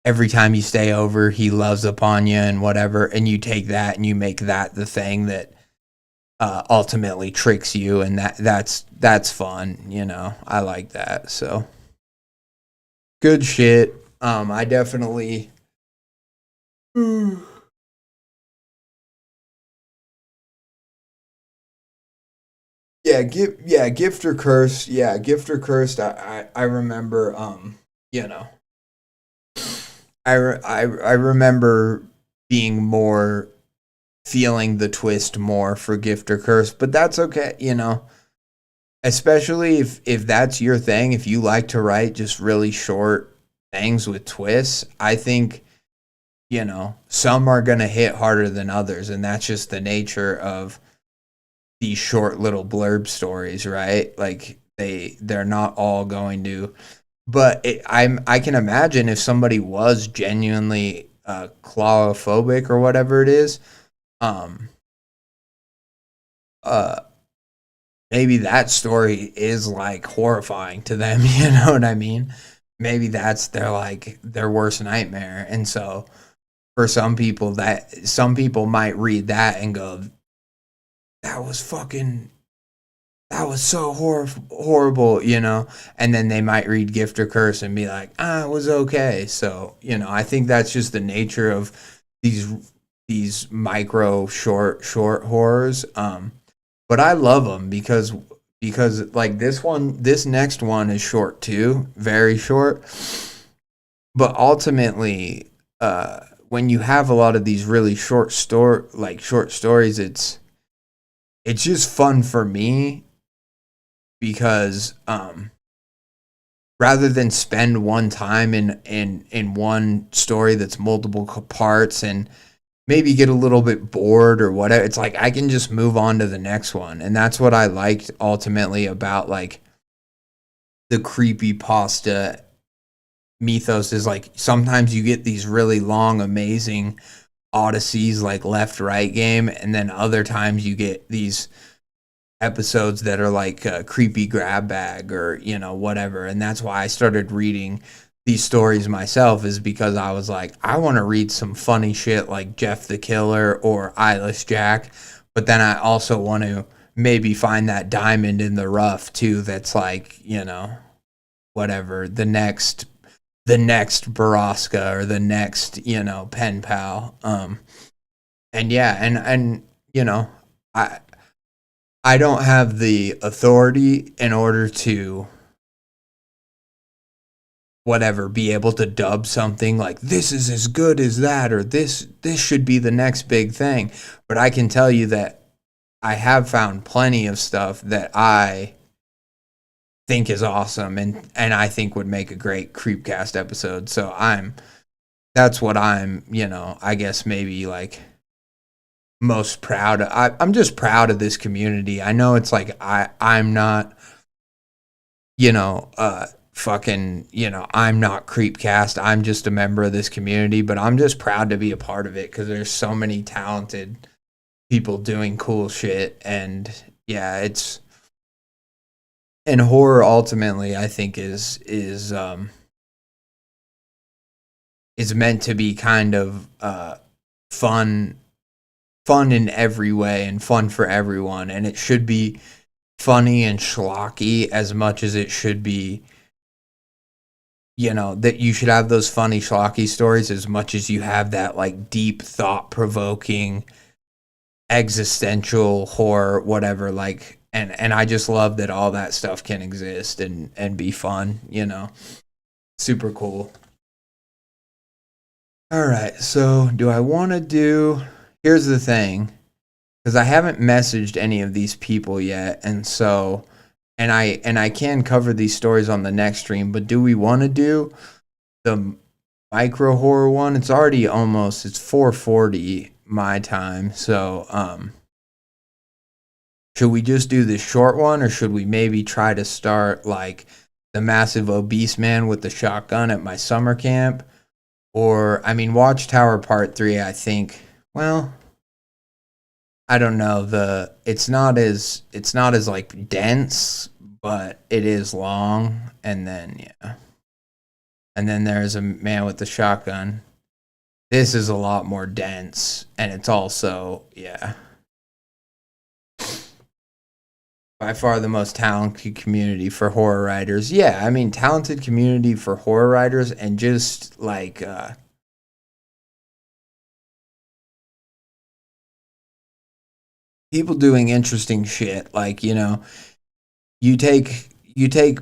every time you stay over he loves upon you and whatever, and you take that and you make that the thing that ultimately tricks you, and that's fun, you know. I like that. So good shit. I definitely gift or curse. Yeah, gift or cursed. I remember you know, I remember being more feeling the twist more for gift or curse, but that's okay, you know. Especially if that's your thing, if you like to write just really short things with twists, I think, you know, some are going to hit harder than others, and that's just the nature of these short little blurb stories, right? Like they're not all going to, but I can imagine if somebody was genuinely claustrophobic or whatever it is, um uh maybe that story is like horrifying to them, you know what I mean? Maybe that's their like their worst nightmare. And so for some people might read that and go, that was fucking that was so horrible, you know. And then they might read gift or curse and be like, it was okay. So, you know, I think that's just the nature of these micro short horrors. But I love them because like this next one is short too, very short. But ultimately, when you have a lot of these really short stories, it's just fun for me because rather than spend one time in one story that's multiple parts and maybe get a little bit bored or whatever, it's like I can just move on to the next one. And that's what I liked ultimately about like the creepy pasta mythos, is like sometimes you get these really long amazing odysseys like left right game, and then other times you get these episodes that are like a creepy grab bag or, you know, whatever. And that's why I started reading these stories myself, is because I was like, I want to read some funny shit like Jeff the Killer or Eyeless Jack, but then I also want to maybe find that diamond in the rough too, that's like, you know, whatever, the next Baraska or the next, you know, pen pal. And yeah, and you know, I I don't have the authority in order to whatever be able to dub something like this is as good as that, or this should be the next big thing. But I can tell you that I have found plenty of stuff that I think is awesome, and I think would make a great Creepcast episode. So that's what I'm, you know, I guess maybe like most proud of. I'm just proud of this community. I know it's like I'm not, you know, fucking, you know, I'm not Creepcast. I'm just a member of this community, but I'm just proud to be a part of it because there's so many talented people doing cool shit. And yeah, it's, and horror ultimately I think is meant to be kind of fun fun in every way and fun for everyone, and it should be funny and schlocky as much as it should be, you know, that you should have those funny schlocky stories as much as you have that like deep thought provoking existential horror, whatever, like. And I just love that all that stuff can exist and be fun, you know. Super cool. All right, so do I want to do, here's the thing, because I haven't messaged any of these people yet, and so and I can cover these stories on the next stream. But do we want to do the micro horror one. It's already almost, it's 4:40 my time. So, should we just do the short one, or should we maybe try to start like the massive obese man with the shotgun at my summer camp? Or, I mean, Watchtower Part 3, I think, well, I don't know. It's not as like dense, but it is long. And then, yeah. And then there's a man with the shotgun. This is a lot more dense, and it's also, yeah, by far the most talented community for horror writers. Yeah, I mean, talented community for horror writers, and just like people doing interesting shit. Like, you take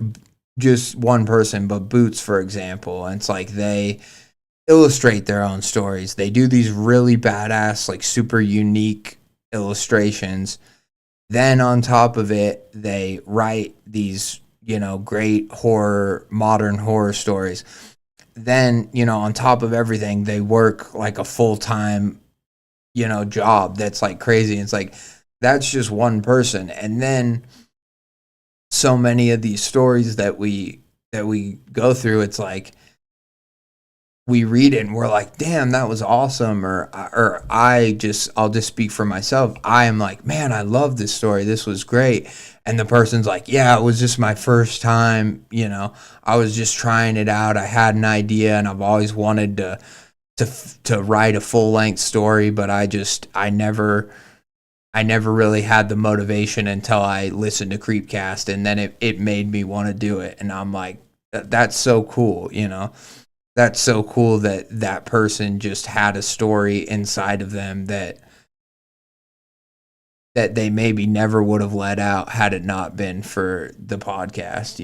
just one person, but Boots, for example, and it's like they illustrate their own stories. They do these really badass, like super unique illustrations. Then on top of it, they write these, great horror, modern horror stories. Then, on top of everything, they work like a full-time, job that's like crazy. It's like that's just one person. And then so many of these stories that we go through, it's like we read it and we're like, damn, that was awesome. Or I'll just speak for myself. I am like, man, I love this story. This was great. And the person's like, yeah, it was just my first time. I was just trying it out. I had an idea, and I've always wanted to write a full length story, but I never really had the motivation until I listened to Creepcast, and then it made me want to do it. And I'm like, that's so cool. That's so cool that that person just had a story inside of them that they maybe never would have let out had it not been for the podcast.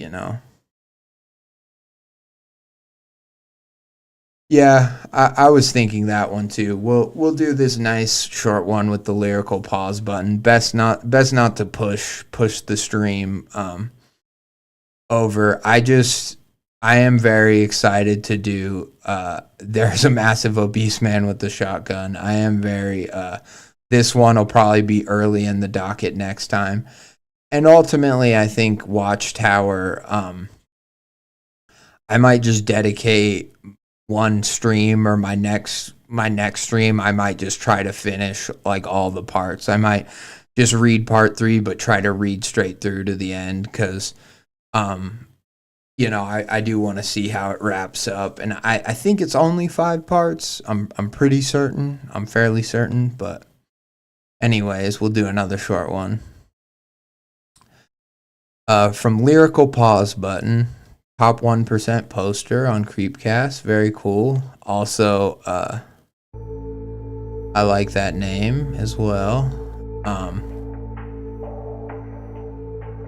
Yeah, I was thinking that one too. We'll do this nice short one with the lyrical pause button. Best not to push the stream over. I am very excited to do there's a massive obese man with the shotgun. I am very this one will probably be early in the docket next time. And ultimately I think Watchtower, I might just dedicate one stream, or my next stream I might just try to finish like all the parts. I might just read part 3 but try to read straight through to the end, cuz um I do want to see how it wraps up, and I think it's only 5 parts. I'm pretty certain. I'm fairly certain, but anyways, we'll do another short one. From Lyrical Pause Button, top 1% poster on Creepcast. Very cool. Also, I like that name as well.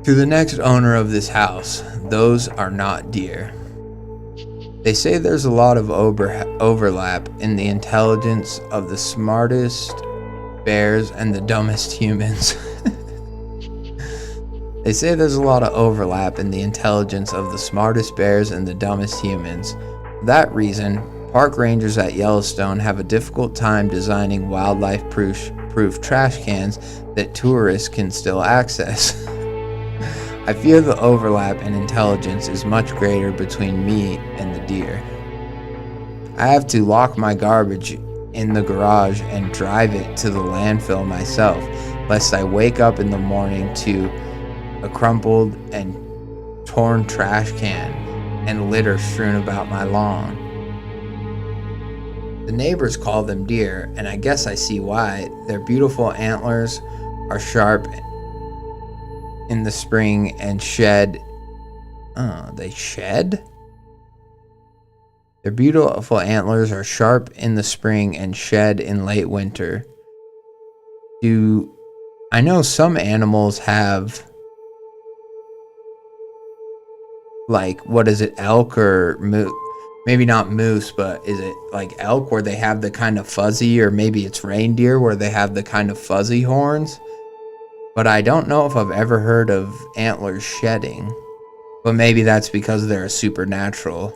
To the next owner of this house, those are not deer. They say there's a lot of overlap in the intelligence of the smartest bears and the dumbest humans. They say there's a lot of overlap in the intelligence of the smartest bears and the dumbest humans. For that reason, park rangers at Yellowstone have a difficult time designing wildlife-proof trash cans that tourists can still access. I fear the overlap in intelligence is much greater between me and the deer. I have to lock my garbage in the garage and drive it to the landfill myself, lest I wake up in the morning to a crumpled and torn trash can and litter strewn about my lawn. The neighbors call them deer, and I guess I see why. Their beautiful antlers are sharp in the spring and shed. They shed? Their beautiful antlers are sharp in the spring and shed in late winter. I know some animals have, like, what is it, elk or moose? Maybe not moose, but is it like elk where they have the kind of fuzzy, or maybe it's reindeer where they have the kind of fuzzy horns? But I don't know if I've ever heard of antlers shedding. But maybe that's because they're a supernatural.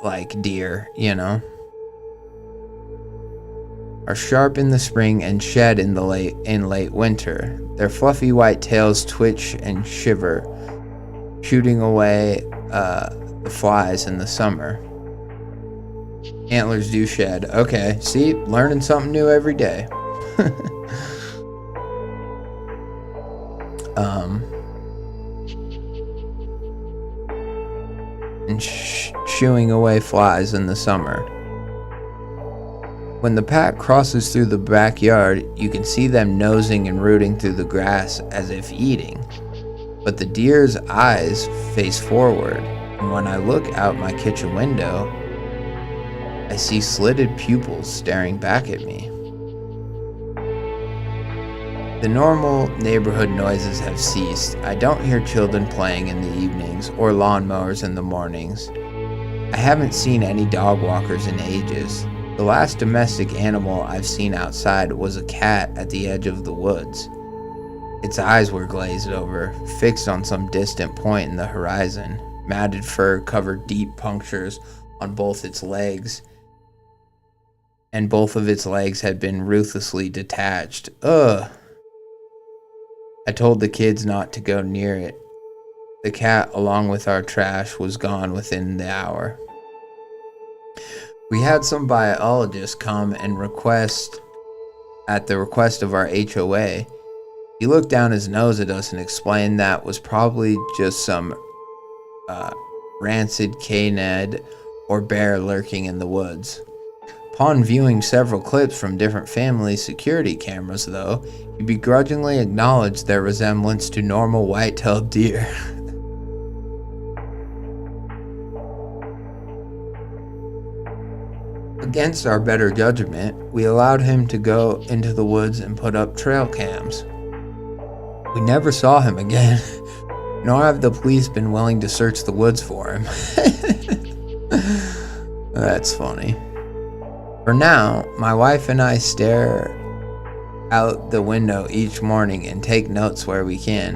like deer, are sharp in the spring and shed in late winter. Their fluffy white tails twitch and shiver, shooting away the flies in the summer. Antlers do shed. Okay, see, learning something new every day. And shooing away flies in the summer. When the pack crosses through the backyard, you can see them nosing and rooting through the grass as if eating. But the deer's eyes face forward, and when I look out my kitchen window, I see slitted pupils staring back at me. The normal neighborhood noises have ceased. I don't hear children playing in the evenings or lawnmowers in the mornings. I haven't seen any dog walkers in ages. The last domestic animal I've seen outside was a cat at the edge of the woods. Its eyes were glazed over, fixed on some distant point in the horizon. Matted fur covered deep punctures on both its legs, and both of its legs had been ruthlessly detached. Ugh! I told the kids not to go near it. The cat, along with our trash, was gone within the hour. We had some biologist come and at the request of our HOA. He looked down his nose at us and explained that was probably just some rancid canid or bear lurking in the woods. Upon viewing several clips from different family security cameras, though, he begrudgingly acknowledged their resemblance to normal white-tailed deer. Against our better judgment, we allowed him to go into the woods and put up trail cams. We never saw him again, nor have the police been willing to search the woods for him. That's funny. For now, my wife and I stare out the window each morning and take notes where we can.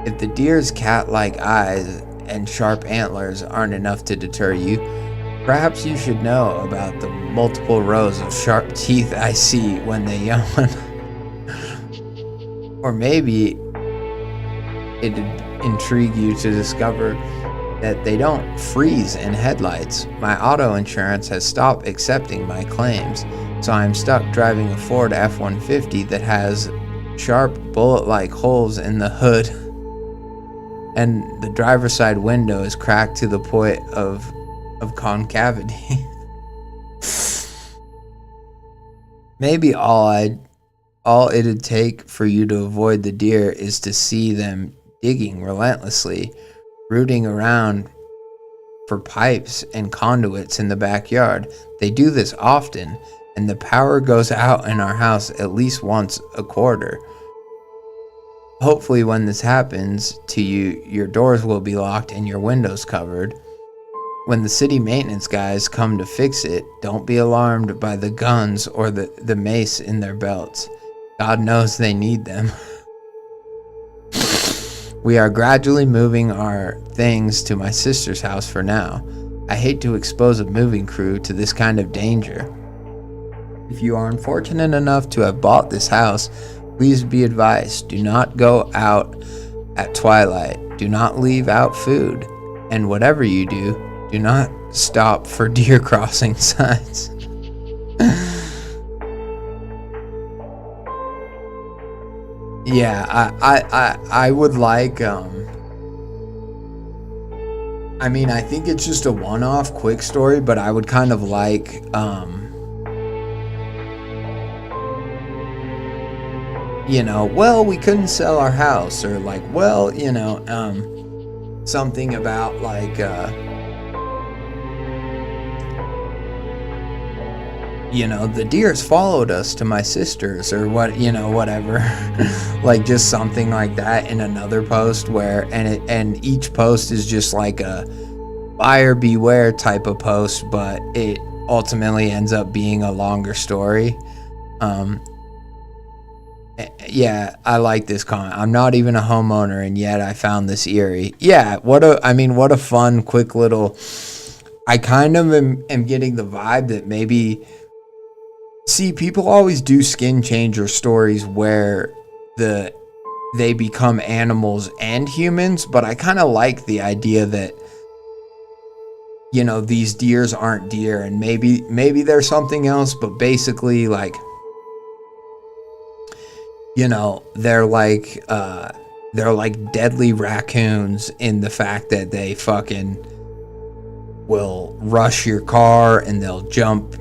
If the deer's cat-like eyes and sharp antlers aren't enough to deter you, perhaps you should know about the multiple rows of sharp teeth I see when they yawn. Or maybe it'd intrigue you to discover that they don't freeze in headlights. My auto insurance has stopped accepting my claims, so I'm stuck driving a Ford F-150 that has sharp bullet-like holes in the hood, and the driver's side window is cracked to the point of concavity. Maybe all it'd take for you to avoid the deer is to see them digging relentlessly, rooting around for pipes and conduits in the backyard. They do this often, and the power goes out in our house at least once a quarter. Hopefully when this happens to you, your doors will be locked and your windows covered. When the city maintenance guys come to fix it, don't be alarmed by the guns or the mace in their belts. God knows they need them. We are gradually moving our things to my sister's house for now. I hate to expose a moving crew to this kind of danger. If you are unfortunate enough to have bought this house, please be advised, do not go out at twilight. Do not leave out food. And whatever you do not stop for deer crossing signs. Yeah, I would like, I mean, I think it's just a one-off quick story, but I would kind of like, well, we couldn't sell our house, or like, well, something about like, the deers followed us to my sister's, or what, whatever. Like just something like that in another post where, and each post is just like a buyer beware type of post, but it ultimately ends up being a longer story. Yeah, I like this comment. I'm not even a homeowner and yet I found this eerie. Yeah, what a fun, quick little I kind of am getting the vibe that maybe, see, people always do skin changer stories where the they become animals and humans, but I kind of like the idea that, these deers aren't deer, and maybe there's something else, but basically, like, they're like deadly raccoons in the fact that they fucking will rush your car, and they'll jump,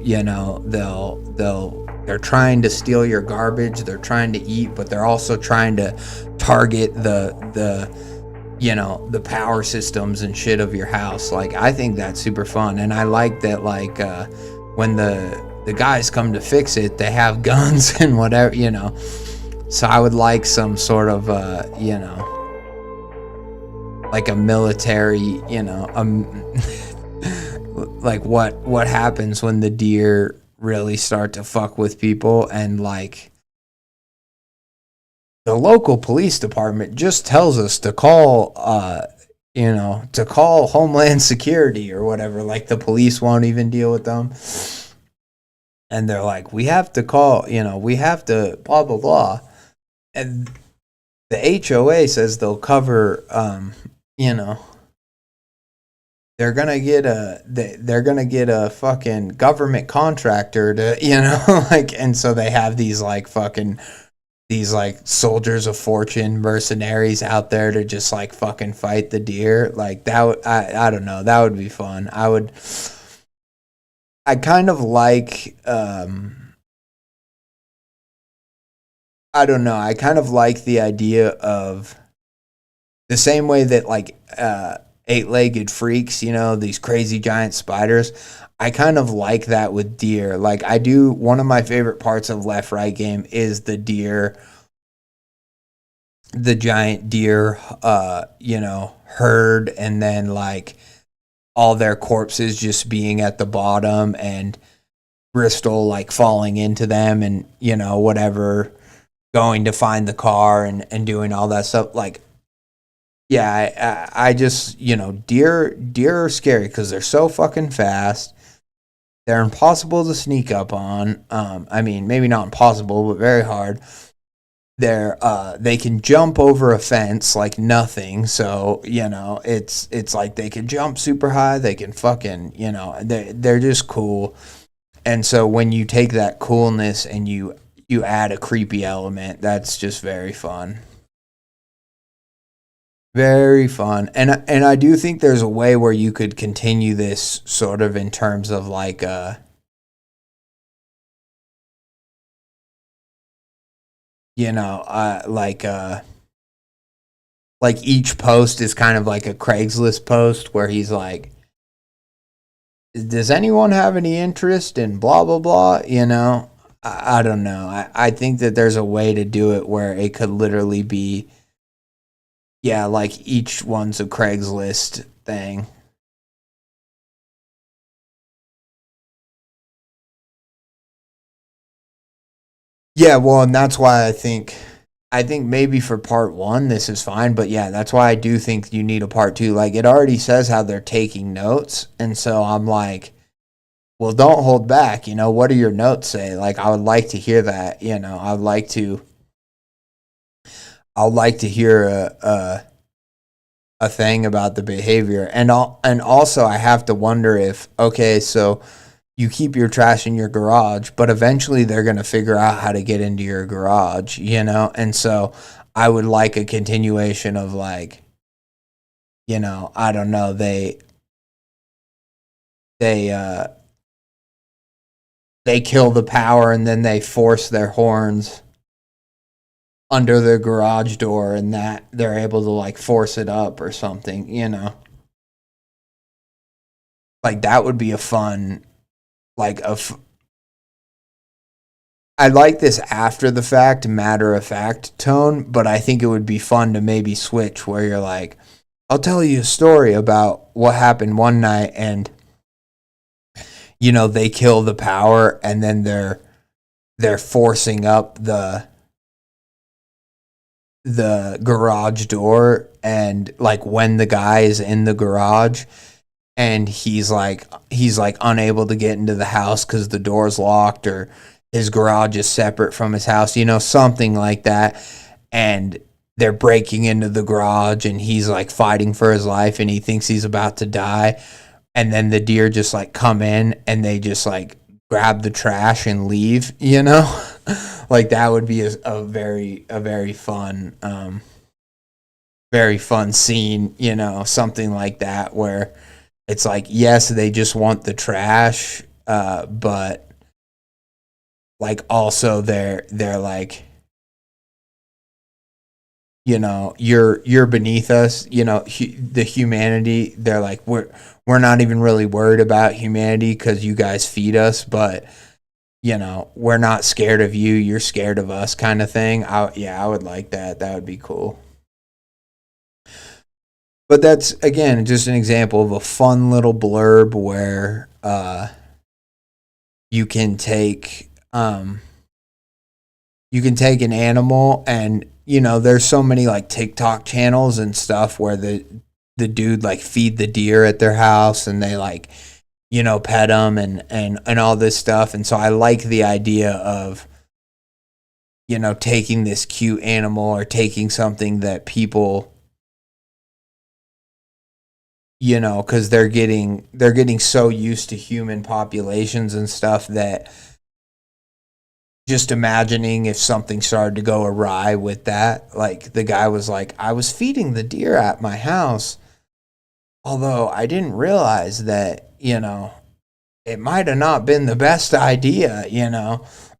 they're trying to steal your garbage, they're trying to eat, but they're also trying to target the power systems and shit of your house. Like, I think that's super fun, and I like that, like, when the guys come to fix it, they have guns and whatever, so I would like some sort of like a military, like what happens when the deer really start to fuck with people, and like the local police department just tells us to call to call Homeland Security or whatever. Like, the police won't even deal with them, and they're like, we have to call, we have to blah blah blah, and the HOA says they'll cover, they're gonna get a fucking government contractor to, like, and so they have these like soldiers of fortune mercenaries out there to just like fucking fight the deer. Like, that would, I don't know, that would be fun. I kind of like, I don't know, I kind of like the idea of the same way that, like, eight-legged freaks, these crazy giant spiders. I kind of like that with deer. Like, I do, one of my favorite parts of Left Right game is the giant deer, herd, and then like all their corpses just being at the bottom, and Bristol like falling into them, and whatever, going to find the car, and doing all that stuff. Like, yeah, I just, deer are scary because they're so fucking fast. They're impossible to sneak up on. I mean, maybe not impossible, but very hard. They can jump over a fence like nothing. So, it's like they can jump super high. They can fucking, they're just cool. And so when you take that coolness and you add a creepy element, that's just very fun. Very fun. And I do think there's a way where you could continue this sort of in terms of like like each post is kind of like a Craigslist post where he's like, does anyone have any interest in blah blah blah? I don't know. I think that there's a way to do it where it could literally be, yeah, like each one's a Craigslist thing. Yeah, well, and that's why I think maybe for part one this is fine, but yeah, that's why I do think you need a part two. Like, it already says how they're taking notes, and so I'm like, well, don't hold back. What do your notes say? Like, I would like to hear that. I'd like to hear a thing about the behavior, and also I have to wonder if, okay, so you keep your trash in your garage, but eventually they're going to figure out how to get into your garage, and so I would like a continuation of, like, I don't know, they they kill the power, and then they force their horns under their garage door, and that they're able to like force it up or something. Like, that would be a fun, like, I like this after the fact, matter of fact tone, but I think it would be fun to maybe switch where you're like, I'll tell you a story about what happened one night, and they kill the power, and then they're forcing up the garage door, and like when the guy is in the garage, and he's like unable to get into the house because the door's locked, or his garage is separate from his house, something like that. And they're breaking into the garage, and he's like fighting for his life, and he thinks he's about to die. And then the deer just like come in, and they just like grab the trash and leave, like that would be a very fun very fun scene, something like that, where it's like, yes, they just want the trash, but like also they're like, you're beneath us, the humanity. They're like, we're not even really worried about humanity because you guys feed us, but we're not scared of you, you're scared of us, kind of thing. I would like that. That would be cool. But that's, again, just an example of a fun little blurb where you can take an animal, and there's so many like TikTok channels and stuff where the dude like feed the deer at their house, and they like pet them and all this stuff. And so I like the idea of taking this cute animal, or taking something that people, because they're getting so used to human populations and stuff, that just imagining if something started to go awry with that. Like the guy was like, I was feeding the deer at my house, although I didn't realize that, it might have not been the best idea,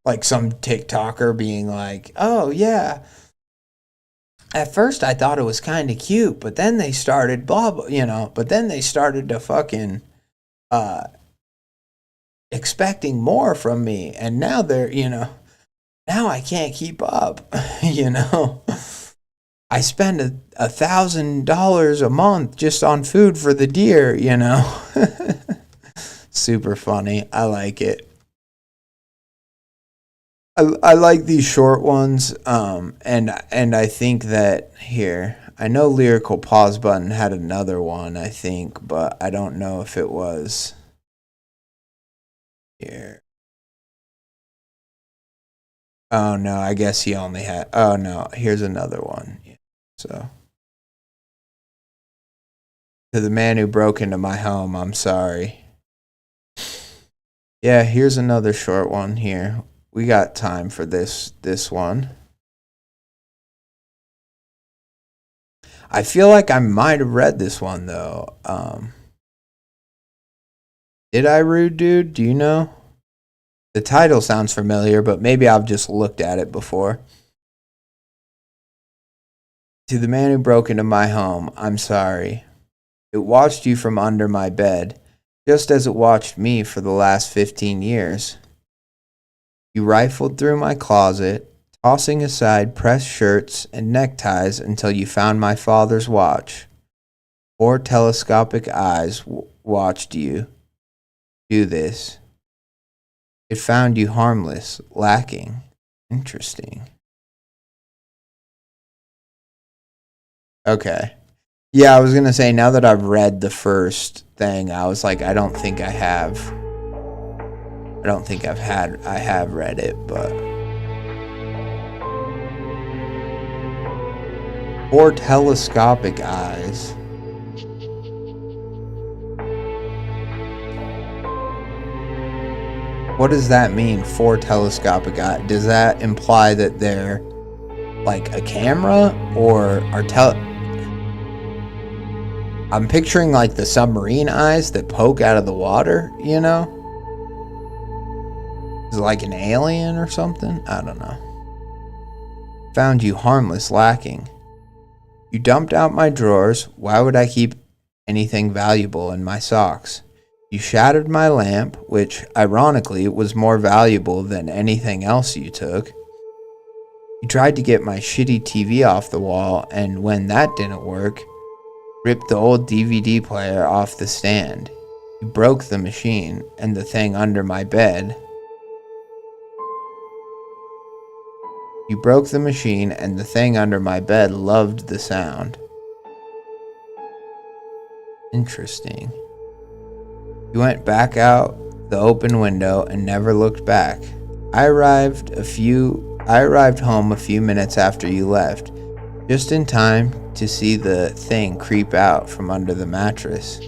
like some TikToker being like, oh yeah, at first I thought it was kind of cute, but then they started blah, blah, but then they started to fucking uh expecting more from me, and now they're, now I can't keep up. I spend $1,000 a month just on food for the deer. Super funny. I like it. I like these short ones, and I think that here, I know Lyrical Pause Button had another one, I think, but I don't know if it was here. Oh no, I guess he only had. Oh no, here's another one. Yeah, so, to the man who broke into my home, I'm sorry. Yeah, here's another short one here. We got time for this one. I feel like I might have read this one though. Did I, Rude Dude? Do you know? The title sounds familiar, but maybe I've just looked at it before. To the man who broke into my home, I'm sorry. It watched you from under my bed, just as it watched me for the last 15 years. You rifled through my closet, tossing aside pressed shirts and neckties until you found my father's watch. 4 telescopic eyes watched you do this. It found you harmless, lacking. Interesting. Okay. Yeah, I was gonna say, now that I've read the first thing, I was like, I don't think I have. I don't think I have read it, but 4 telescopic eyes. What does that mean, 4 telescopic eyes? Does that imply that they're like a camera, or are I'm picturing like the submarine eyes that poke out of the water, Is it like an alien or something? I don't know. Found you harmless, lacking. You dumped out my drawers. Why would I keep anything valuable in my socks? You shattered my lamp, which, ironically, was more valuable than anything else you took. You tried to get my shitty TV off the wall, and when that didn't work, ripped the old DVD player off the stand. You broke the machine, and the thing under my bed. You broke the machine, and the thing under my bed loved the sound. Interesting. He went back out the open window and never looked back. I arrived home a few minutes after you left, just in time to see the thing creep out from under the mattress.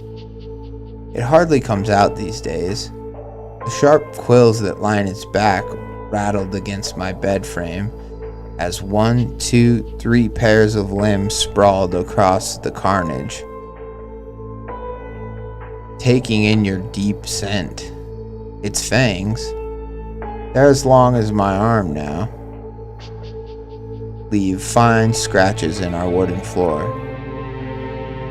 It hardly comes out these days. The sharp quills that line its back rattled against my bed frame as 1, 2, 3 pairs of limbs sprawled across the carnage, taking in your deep scent. Its fangs, they're as long as my arm now, leave fine scratches in our wooden floor.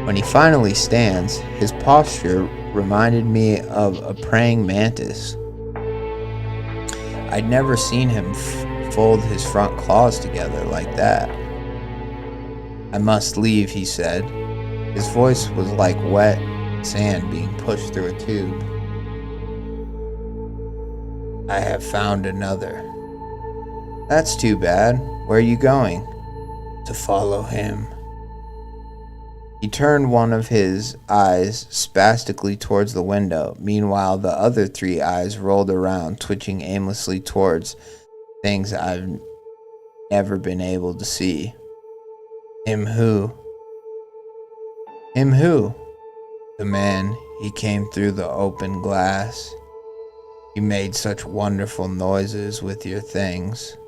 When he finally stands, his posture reminded me of a praying mantis. I'd never seen him fold his front claws together like that. I must leave, he said. His voice was like wet sand being pushed through a tube. I have found another. That's too bad. Where are you going? To follow him. He turned one of his eyes spastically towards the window. Meanwhile, the other 3 eyes rolled around, twitching aimlessly towards things I've never been able to see. Him who? Him who? The man. He came through the open glass. You made such wonderful noises with your things.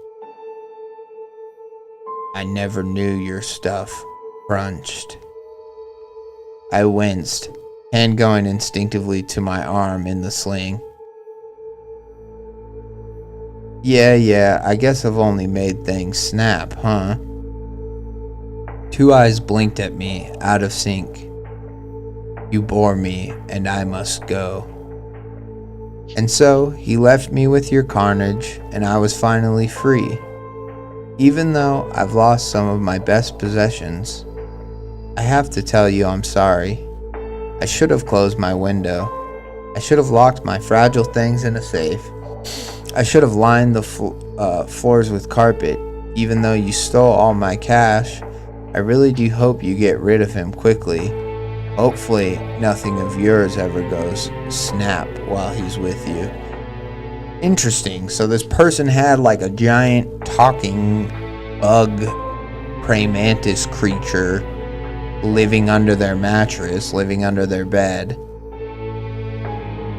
I never knew your stuff crunched. I winced, hand going instinctively to my arm in the sling. Yeah, I guess I've only made things snap, huh? 2 eyes blinked at me, out of sync. You bore me, and I must go. And so, he left me with your carnage, and I was finally free. Even though I've lost some of my best possessions, I have to tell you I'm sorry. I should have closed my window. I should have locked my fragile things in a safe. I should have lined the floors with carpet. Even though you stole all my cash, I really do hope you get rid of him quickly. Hopefully, nothing of yours ever goes snap while he's with you. Interesting. So this person had like a giant talking bug praying mantis creature living under their mattress, living under their bed.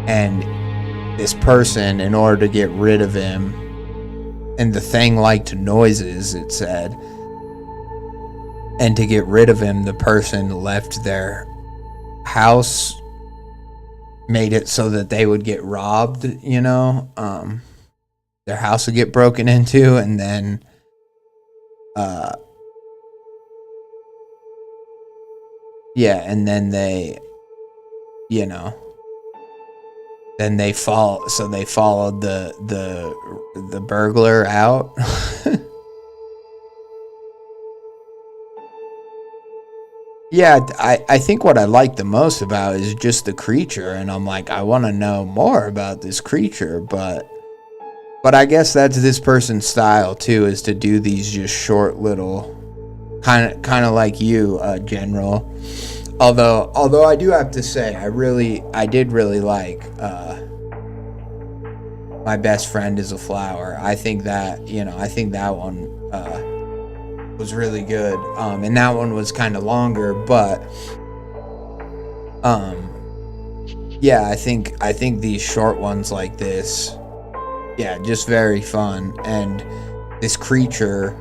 And this person, in order to get rid of him, and the thing liked noises, it said, and to get rid of him, the person left their house, made it so that they would get robbed, their house would get broken into, and then and then they, then they followed the burglar out. Yeah, I think what I like the most about it is just the creature, and I'm like, I want to know more about this creature, but I guess that's this person's style too, is to do these just short little, kind of like you, General. Although I do have to say, I did really like My Best Friend is a Flower. I think that one was really good. And that one was kind of longer, but I think these short ones like this, just very fun. And this creature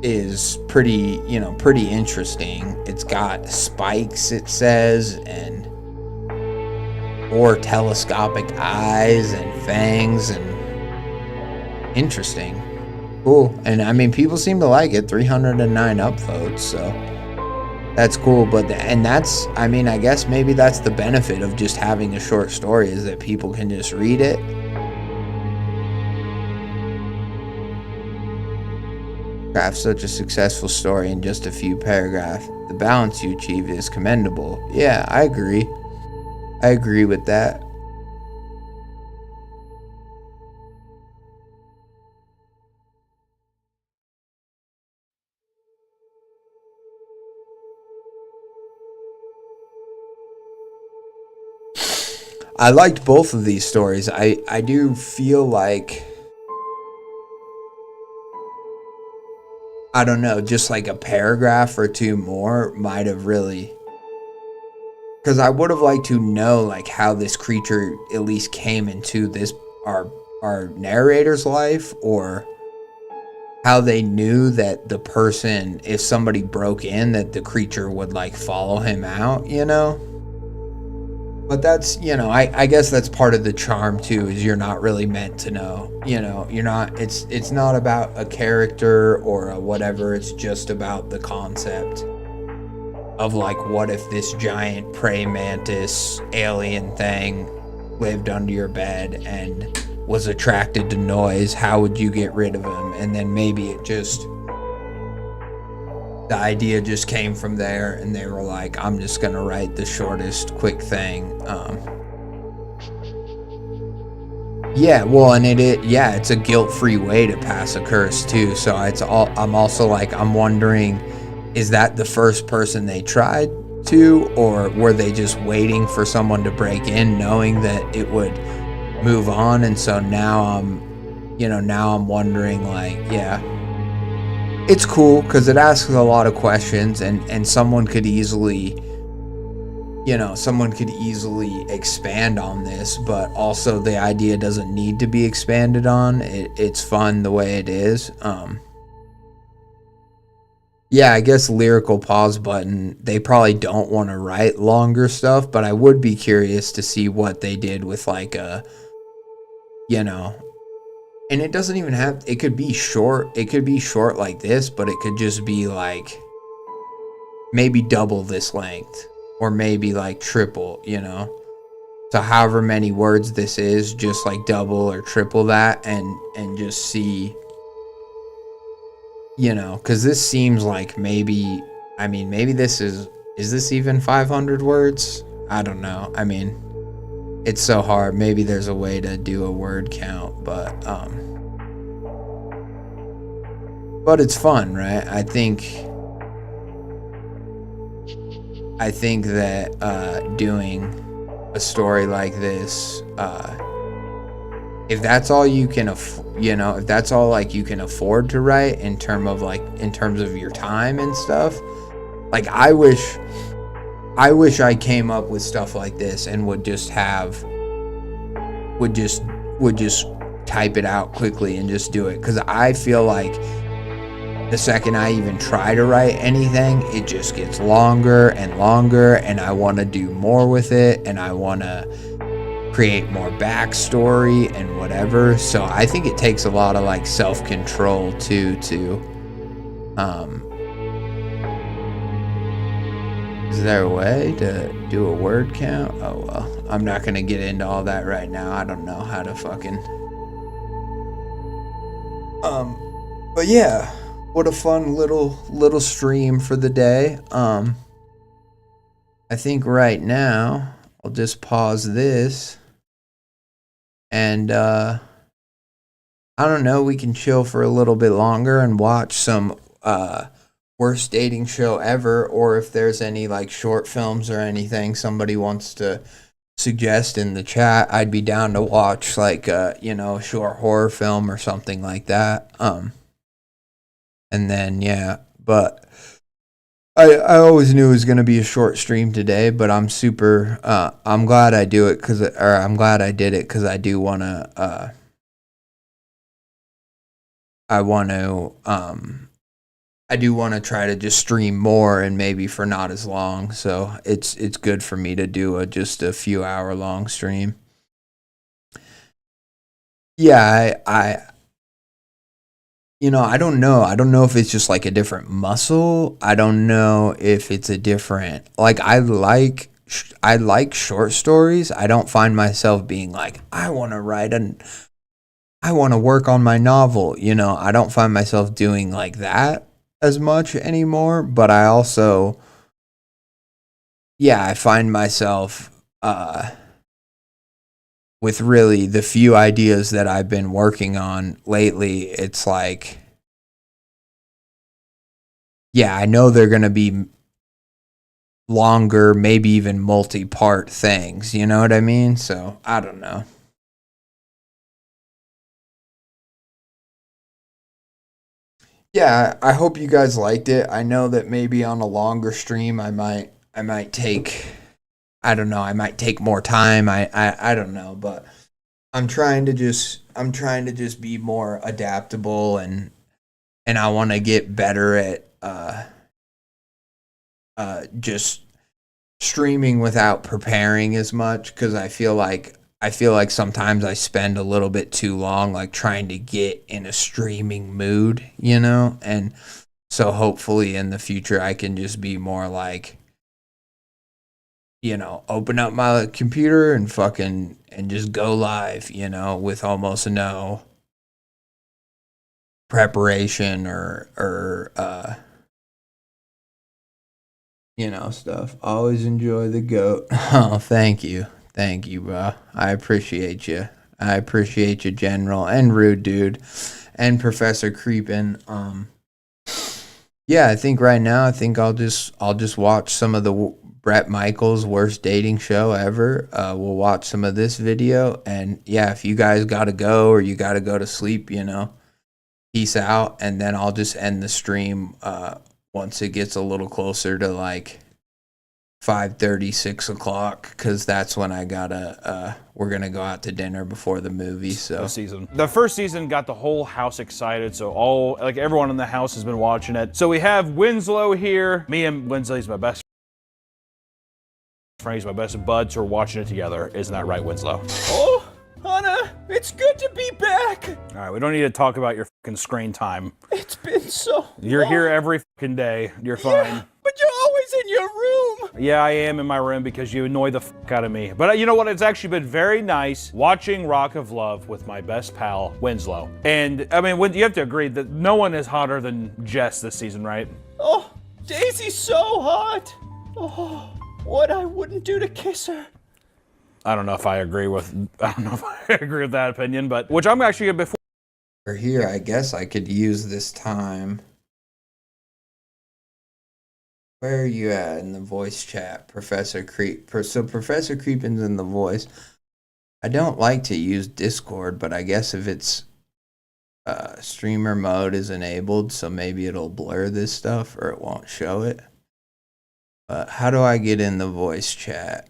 is pretty interesting. It's got spikes, it says, and 4 telescopic eyes and fangs, and interesting. Cool. And I mean, people seem to like it. 309 upvotes, so that's cool. But I guess maybe that's the benefit of just having a short story, is that people can just read it. Craft such a successful story in just a few paragraphs. The balance you achieved is commendable. Yeah, I agree. I agree with that. I liked both of these stories. I do feel like, I don't know, just like a paragraph or two more might have really, because I would have liked to know like how this creature at least came into this our our narrator's life, or how they knew that the person, if somebody broke in, that the creature would like follow him out, you know? But that's, I guess that's part of the charm too, is you're not really meant to know. You're not, it's not about a character or a whatever, it's just about the concept of like, what if this giant praying mantis alien thing lived under your bed and was attracted to noise? How would you get rid of him? And then maybe the idea just came from there, and they were like, I'm just gonna write the shortest quick thing. Yeah, well, and it's a guilt-free way to pass a curse too. So I'm also like, I'm wondering, is that the first person they tried to, or were they just waiting for someone to break in, knowing that it would move on? And so now I'm wondering, like, yeah, it's cool because it asks a lot of questions, and someone could easily expand on this, but also the idea doesn't need to be expanded on. It's fun the way it is. Yeah, I guess lyrical pause button, they probably don't want to write longer stuff, but I would be curious to see what they did with like you know, and it doesn't even have, it could be short like this, but it could just be like maybe double this length, or maybe like triple, so however many words this is, just like double or triple that, and just see, because this seems like maybe this is this even 500 words? I don't know. I mean, it's so hard. Maybe there's a way to do a word count, but it's fun, right? I think that doing a story like this, if that's all you can if that's all like you can afford to write in terms of your time and stuff, like I wish I came up with stuff like this and would just type it out quickly and just do it, because I feel like the second I even try to write anything, it just gets longer and longer, and I want to do more with it, and I want to create more backstory and whatever. So I think it takes a lot of like self-control too to is there a way to do a word count? Oh well, I'm not gonna get into all that right now. I don't know how to fucking but yeah, what a fun little stream for the day. I think right now I'll just pause this, and I don't know, we can chill for a little bit longer and watch some worst dating show ever, or if there's any like short films or anything somebody wants to suggest in the chat, I'd be down to watch like a short horror film or something like that. And then yeah, but I always knew it was going to be a short stream today, but I'm super I'm glad I do it I'm glad I did it, cuz I do want to I do want to try to just stream more, and maybe for not as long. So it's good for me to do just a few hour long stream. Yeah, I don't know. I don't know if it's just like a different muscle. I don't know if it's a different, like, I like short stories. I don't find myself being like, I want to work on my novel. I don't find myself doing like that as much anymore, but I also, I find myself with really the few ideas that I've been working on lately, it's like, I know they're going to be longer, maybe even multi-part things. You know what I mean? So I don't know. Yeah, I hope you guys liked it. I know that maybe on a longer stream, I might take, I don't know, I might take more time. I don't know, but I'm trying to just be more adaptable, and I want to get better at just streaming without preparing as much, because I feel like sometimes I spend a little bit too long like trying to get in a streaming mood, and so hopefully in the future I can just be more like, open up my computer and fucking and just go live, with almost no preparation or stuff. Always enjoy the goat. Oh, thank you. Thank you, bro. I appreciate you. I appreciate you, General and Rude Dude and Professor Creepin. Yeah, I think right now I'll just watch some of the Brett Michaels worst dating show ever. We'll watch some of this video, and yeah, if you guys gotta go or you gotta go to sleep, peace out, and then I'll just end the stream once it gets a little closer to like 5:30, 6 o'clock, because that's when I gotta we're gonna go out to dinner before the movie. So season. The first season got the whole house excited, so everyone in the house has been watching it. So we have Winslow here. Me and Winslow's my best friend, he's my best buds, who are watching it together. Isn't that right, Winslow? Oh, Hannah, it's good to be back. All right, we don't need to talk about your fucking screen time. It's been so You're here every fucking day. You're fine. Yeah, but you're always in your room. Yeah, I am in my room because you annoy the fuck out of me. But you know what? It's actually been very nice watching Rock of Love with my best pal, Winslow. And, I mean, you have to agree that no one is hotter than Jess this season, right? Oh, Daisy's so hot. Oh, what I wouldn't do to kiss her. I don't know if I agree with that opinion, but which I'm actually before. here, I guess I could use this time. Where are you at in the voice chat, Professor Creep? So Professor Creepin's in the voice. I don't like to use Discord, but I guess if it's streamer mode is enabled, so maybe it'll blur this stuff or it won't show it. But how do I get in the voice chat?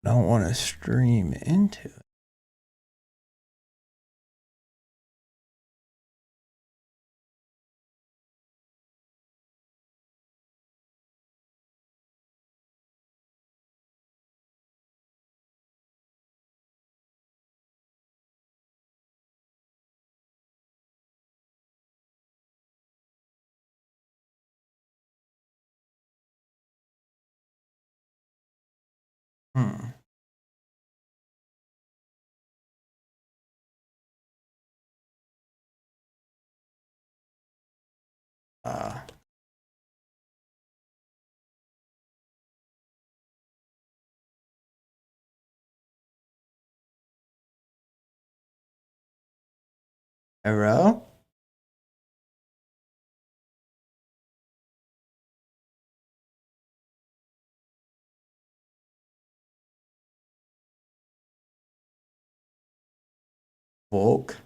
I don't want to stream into it. Hmm. Uh, Hello? Volk?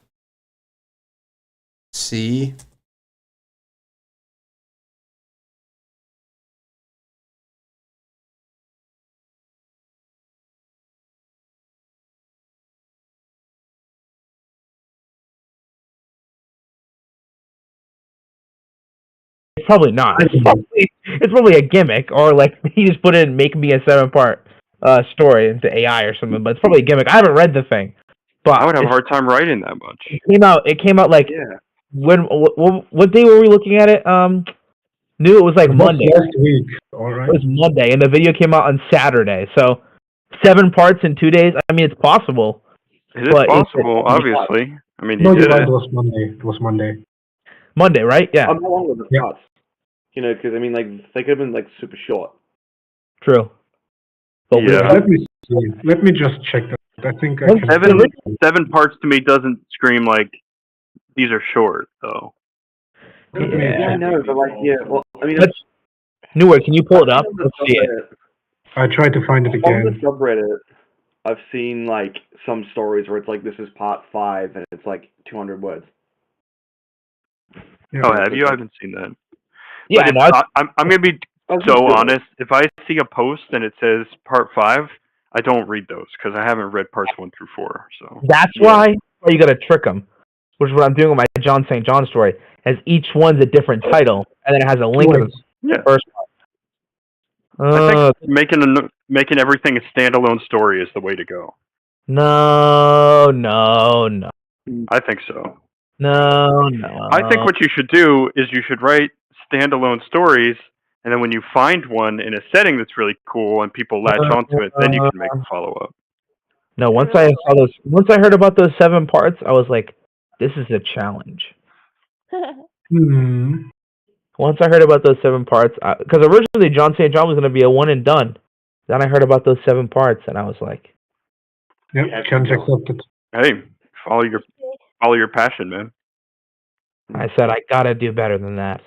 C? probably not. It's probably a gimmick, or like he just put in "make me a 7-part story" into AI or something. But it's probably a gimmick. I haven't read the thing, but I would have a hard time writing that much. It came out like Yeah. when? What day were we looking at it? Knew it was like Monday. Last week, all right. It was Monday, and the video came out on Saturday. So 7 parts in 2 days. I mean, it's possible. It is possible, obviously. I mean, No, he did you're right. it. It was Monday. It was Monday. Monday, right? Yeah, I'm not long with the Yeah. parts. You know, because I mean, like they could have been like super short. true. But Yeah. Let me see. Let me just check that. I think I can. Seven parts to me doesn't scream like these are short, though. Let me Yeah, I check. know, but like, yeah. Well, I mean, Newark, can you pull it up? Let's see it. I tried to find it On the again. subreddit, I've seen like some stories where it's like this is part 5 and it's like 200 words. Yeah. Oh, have you? I haven't seen that. Yeah, But no, I'm gonna be so honest. If I see a post and it says part 5, I don't read those because I haven't read parts 1 through 4. So that's why you got to trick them, which is what I'm doing with my John St. John story. As each one's a different title, and then it has a link in yeah, the first part. I think making everything a standalone story is the way to go. No. I think so. No. I think what you should do is you should write standalone stories, and then when you find one in a setting that's really cool and people latch onto it, then you can make a follow up. No, once I heard about those 7 parts, I was like, this is a challenge. Once I heard about those 7 parts, because originally John St. John was going to be a one and done. Then I heard about those 7 parts, and I was like, Yep, challenge accepted. Hey, follow your passion, man. I said, I got to do better than that.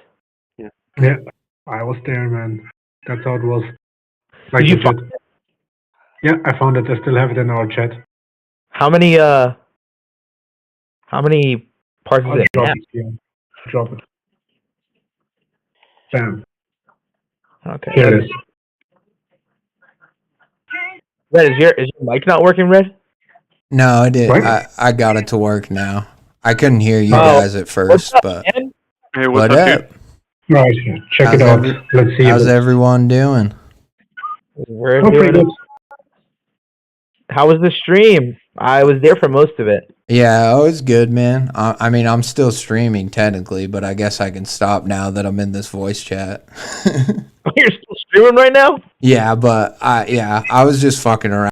Yeah, I was there, man. That's how it was. Like Did you legit. Yeah, I found it. I still have it in our chat. How many parts I'll is it? drop Yeah. it here. Drop it. Bam. Okay. Here it is. Red, is your mic not working, Red? No, it did. What? I got it to work now. I couldn't hear you Oh. guys at first, What's up, but man? Hey, what what's up, up? dude? Right, check How's it out. every- Let's see. How's if everyone doing? We're it's... Oh, pretty doing good. How was the stream? I was there for most of it. Yeah, it was good, man. I mean, I'm still streaming technically, but I guess I can stop now that I'm in this voice chat. You're still streaming right now? Yeah, but I was just fucking around